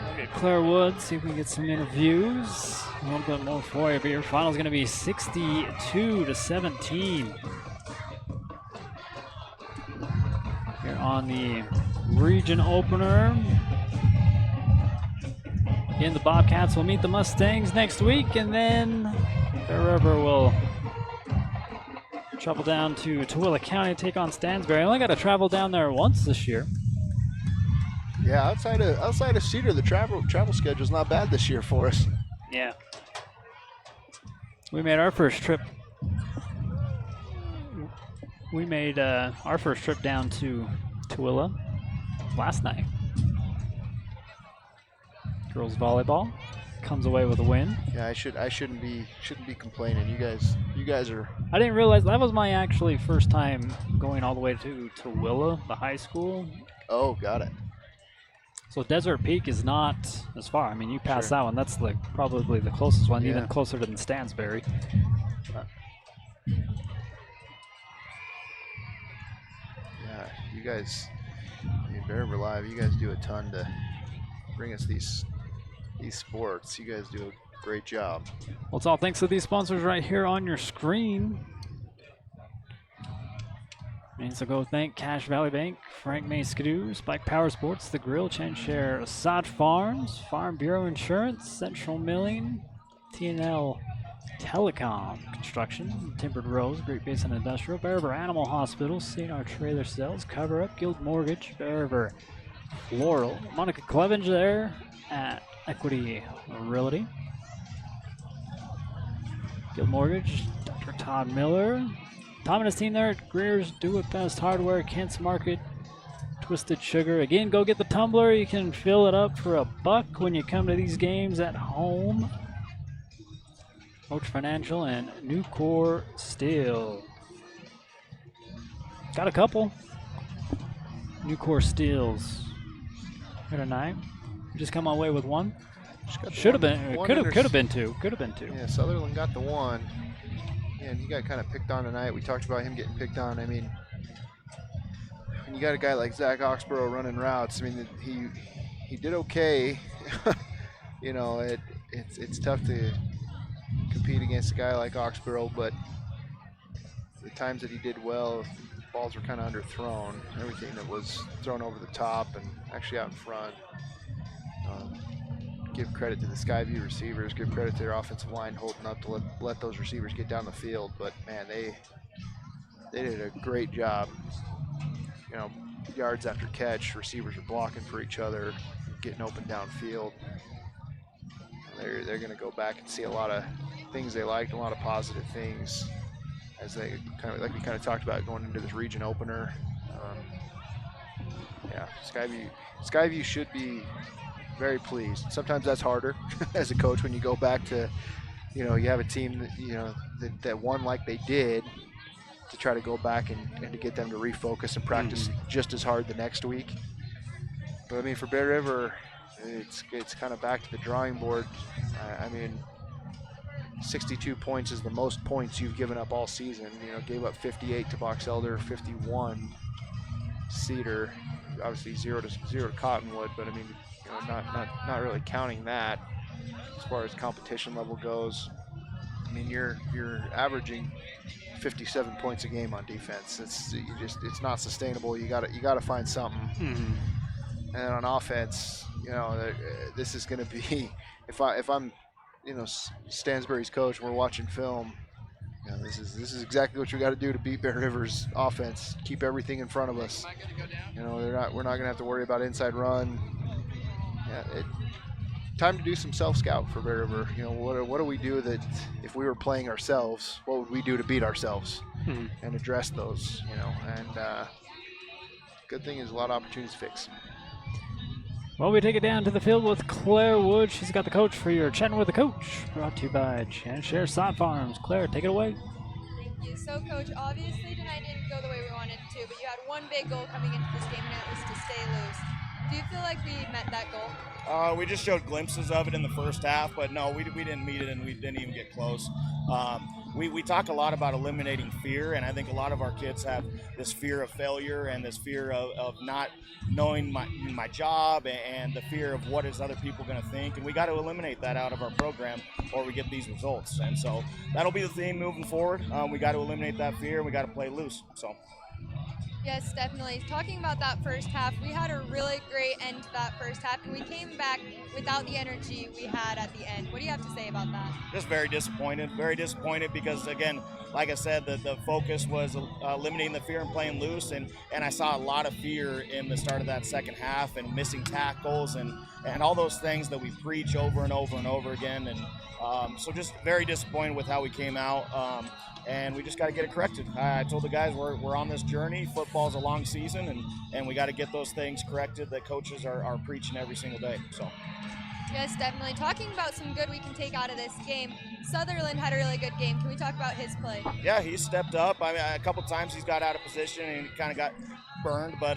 We'll get Claire Wood, see if we can get some interviews. A little bit more for you, but your final is going to be 62-17. Here on the region opener. Again, the Bobcats will meet the Mustangs next week, and then Bear River will travel down to Tooele County to take on Stansbury. I only got to travel down there once this year. Yeah, outside of Cedar, the travel schedule's not bad this year for us. Yeah. We made our first trip. We made our first trip down to Tooele last night. Girls volleyball comes away with a win. Yeah, I shouldn't be complaining. You guys are. I didn't realize that was my actually first time going all the way to Tooele, the high school. Oh, got it. So Desert Peak is not as far. I mean, you pass that one. That's like probably the closest one, even closer than Stansbury. Yeah, you guys, Bear River Live, you guys do a ton to bring us these sports. You guys do a great job. Well, it's all thanks to these sponsors right here on your screen. And so go thank Cache Valley Bank, Frank May Skidoo, Spike Power Sports, The Grill, Chanshare, Assad Farms, Farm Bureau Insurance, Central Milling, TNL Telecom Construction, Timbered Rose, Great Basin Industrial, Bear River Animal Hospital, CNR Trailer Sales, Cover Up, Guild Mortgage, Bear River Floral, Monica Clevenger there at Equity Realty, Guild Mortgage, Dr. Todd Miller, Tom and his team there at Greer's Do It Best Hardware, Kent's Market, Twisted Sugar. Again, go get the tumbler. You can fill it up for $1 when you come to these games at home. Coach Financial and Nucor Steel. Got a couple Nucor Steels here tonight. We just come away with one. Should have been. Could have been two. Could have been two. Yeah, Sutherland got the one. And he got kind of picked on tonight. We talked about him getting picked on. I mean, when you got a guy like Zach Oxborough running routes, I mean, he did okay. It's tough to compete against a guy like Oxborough, but the times that he did well, balls were kind of underthrown. Everything that was thrown over the top and actually out in front. Give credit to the Skyview receivers, give credit to their offensive line holding up to let those receivers get down the field. But man, they did a great job. Yards after catch, receivers are blocking for each other, getting open downfield. They're going to go back and see a lot of things they liked, a lot of positive things, as they kind of like we kind of talked about going into this region opener. Skyview should be very pleased. Sometimes that's harder as a coach when you go back to, you have a team that, that won like they did, to try to go back and to get them to refocus and practice just as hard the next week. But I mean, for Bear River, it's kind of back to the drawing board. I mean, 62 points is the most points you've given up all season. Gave up 58 to Box Elder, 51 Cedar, obviously 0 to Cottonwood, but I mean, not really counting that. as far as competition level goes. I mean, you're averaging 57 points a game on defense. It's not sustainable. You gotta find something. Mm-hmm. And on offense, this is going to be if I'm Stansbury's coach, and we're watching film. This is exactly what you got to do to beat Bear River's offense. Keep everything in front of us. We're not going to have to worry about inside run. Time to do some self-scout for Bear River. What do we do that if we were playing ourselves, what would we do to beat ourselves, and address those. And good thing is a lot of opportunities to fix. Well, we take it down to the field with Claire Wood. She's got the coach for your Chatting with the Coach, brought to you by Share Sod Farms. Claire, take it away. Thank you. So, Coach, obviously tonight didn't go the way we wanted it to, but you had one big goal coming into this game, and it was to stay loose. Do you feel like we met that goal? We just showed glimpses of it in the first half, but no, we didn't meet it, and we didn't even get close. We talk a lot about eliminating fear, and I think a lot of our kids have this fear of failure and this fear of not knowing my job and the fear of what is other people going to think, and we got to eliminate that out of our program or we get these results. And so that'll be the theme moving forward. We got to eliminate that fear, and we got to play loose. So. Yes, definitely. Talking about that first half, we had a really great end to that first half, and we came back without the energy we had at the end. What do you have to say about that? Just very disappointed because, again, like I said, the focus was eliminating the fear and playing loose, and I saw a lot of fear in the start of that second half and missing tackles and all those things that we preach over and over and over again. And so just very disappointed with how we came out. And we just got to get it corrected. I told the guys we're on this journey. Football's a long season, and we got to get those things corrected that coaches are preaching every single day. So. Yes, definitely. Talking about some good we can take out of this game, Sutherland had a really good game. Can we talk about his play? Yeah, he stepped up. I mean, a couple times he's got out of position and he kind of got burned, but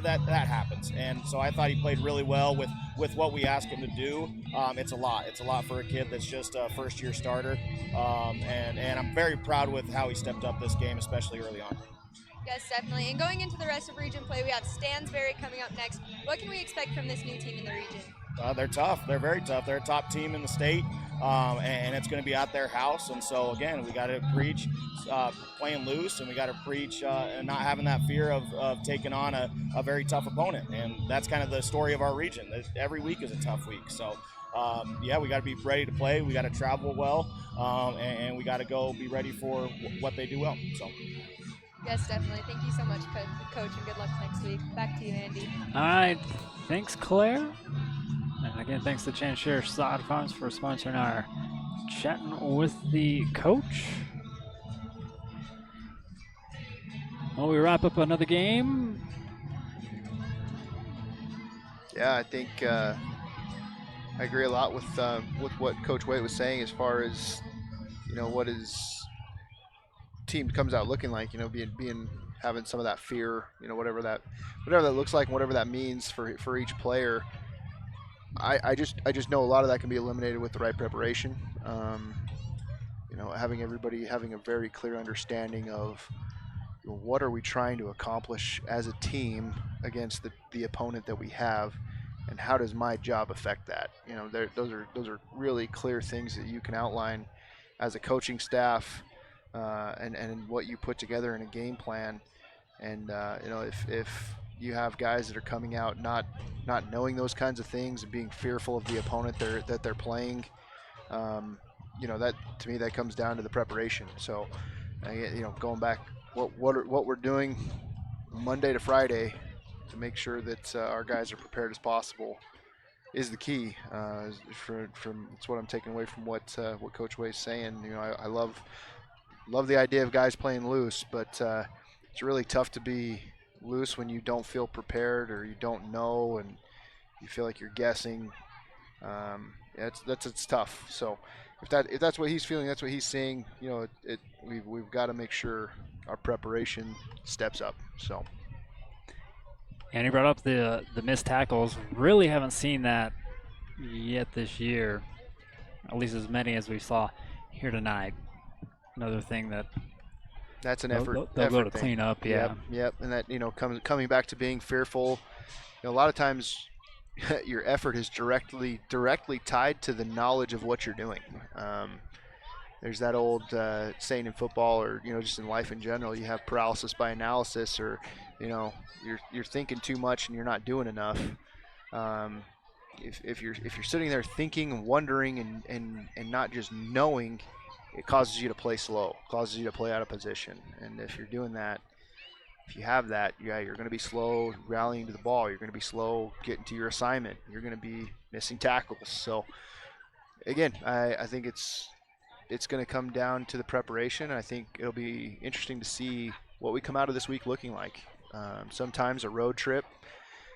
that happens. And so I thought he played really well with what we asked him to do. It's a lot. It's a lot for a kid that's just a first-year starter. And I'm very proud with how he stepped up this game, especially early on. Yes, definitely. And going into the rest of region play, we have Stansbury coming up next. What can we expect from this new team in the region? They're tough. They're very tough. They're a top team in the state, and it's going to be at their house. And so, again, we got to preach playing loose, and we got to preach and not having that fear of taking on a very tough opponent. And that's kind of the story of our region. Every week is a tough week. So, we got to be ready to play. We got to travel well, and we got to go be ready for what they do well. So. Yes, definitely. Thank you so much, Coach, and good luck next week. Back to you, Andy. All right. Thanks, Claire. And again, thanks to Share Sod Farms for sponsoring our Chatting with the Coach. Well, we wrap up another game. Yeah, I think I agree a lot with what Coach Waite was saying as far as what his team comes out looking like. Being having some of that fear, whatever that looks like, and whatever that means for each player. I just know a lot of that can be eliminated with the right preparation. Having everybody having a very clear understanding of what are we trying to accomplish as a team against the opponent that we have, and how does my job affect that? Those are really clear things that you can outline as a coaching staff, and what you put together in a game plan. And if you have guys that are coming out not knowing those kinds of things and being fearful of the opponent that they're playing, that to me that comes down to the preparation. So, going back, what we're doing Monday to Friday to make sure that our guys are prepared as possible is the key. From it's what I'm taking away from what Coach Way's saying. I love the idea of guys playing loose, but it's really tough to be loose when you don't feel prepared or you don't know and you feel like you're guessing. It's tough. So if that's what he's feeling, that's what he's seeing. We've got to make sure our preparation steps up. So. And he brought up the missed tackles. Really haven't seen that yet this year, at least as many as we saw here tonight. Another thing that's an effort. They'll go to clean up. Yeah. Yep. And that coming back to being fearful. A lot of times your effort is directly tied to the knowledge of what you're doing. There's that old saying in football, or just in life in general, you have paralysis by analysis, or you're thinking too much and you're not doing enough. If you're sitting there thinking and wondering and not just knowing, it causes you to play slow, causes you to play out of position. And if you're doing that, if you have that, you're going to be slow rallying to the ball. You're going to be slow getting to your assignment. You're going to be missing tackles. So again, I think it's going to come down to the preparation. I think it'll be interesting to see what we come out of this week looking like. Sometimes a road trip,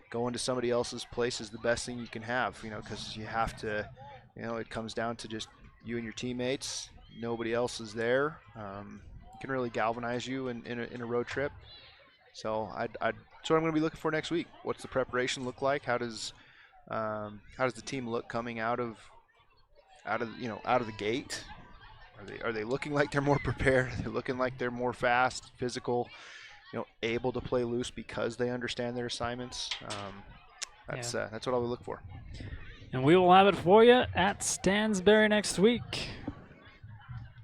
going to somebody else's place is the best thing you can have, because you have to, it comes down to just you and your teammates. Nobody else is there. It can really galvanize you in a road trip. So that's what I'm going to be looking for next week. What's the preparation look like? How does the team look coming out of the gate? Are they looking like they're more prepared? Are they looking like they're more fast, physical, able to play loose because they understand their assignments? That's what I'll look for. And we will have it for you at Stansbury next week,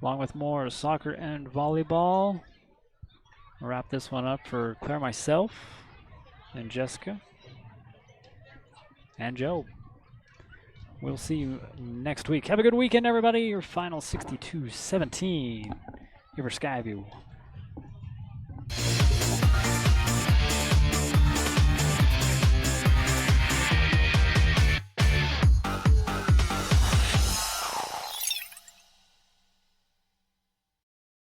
along with more soccer and volleyball. I'll wrap this one up for Claire, myself, and Jessica, and Joe. We'll see you next week. Have a good weekend, everybody. Your final 62-17 here for Skyview.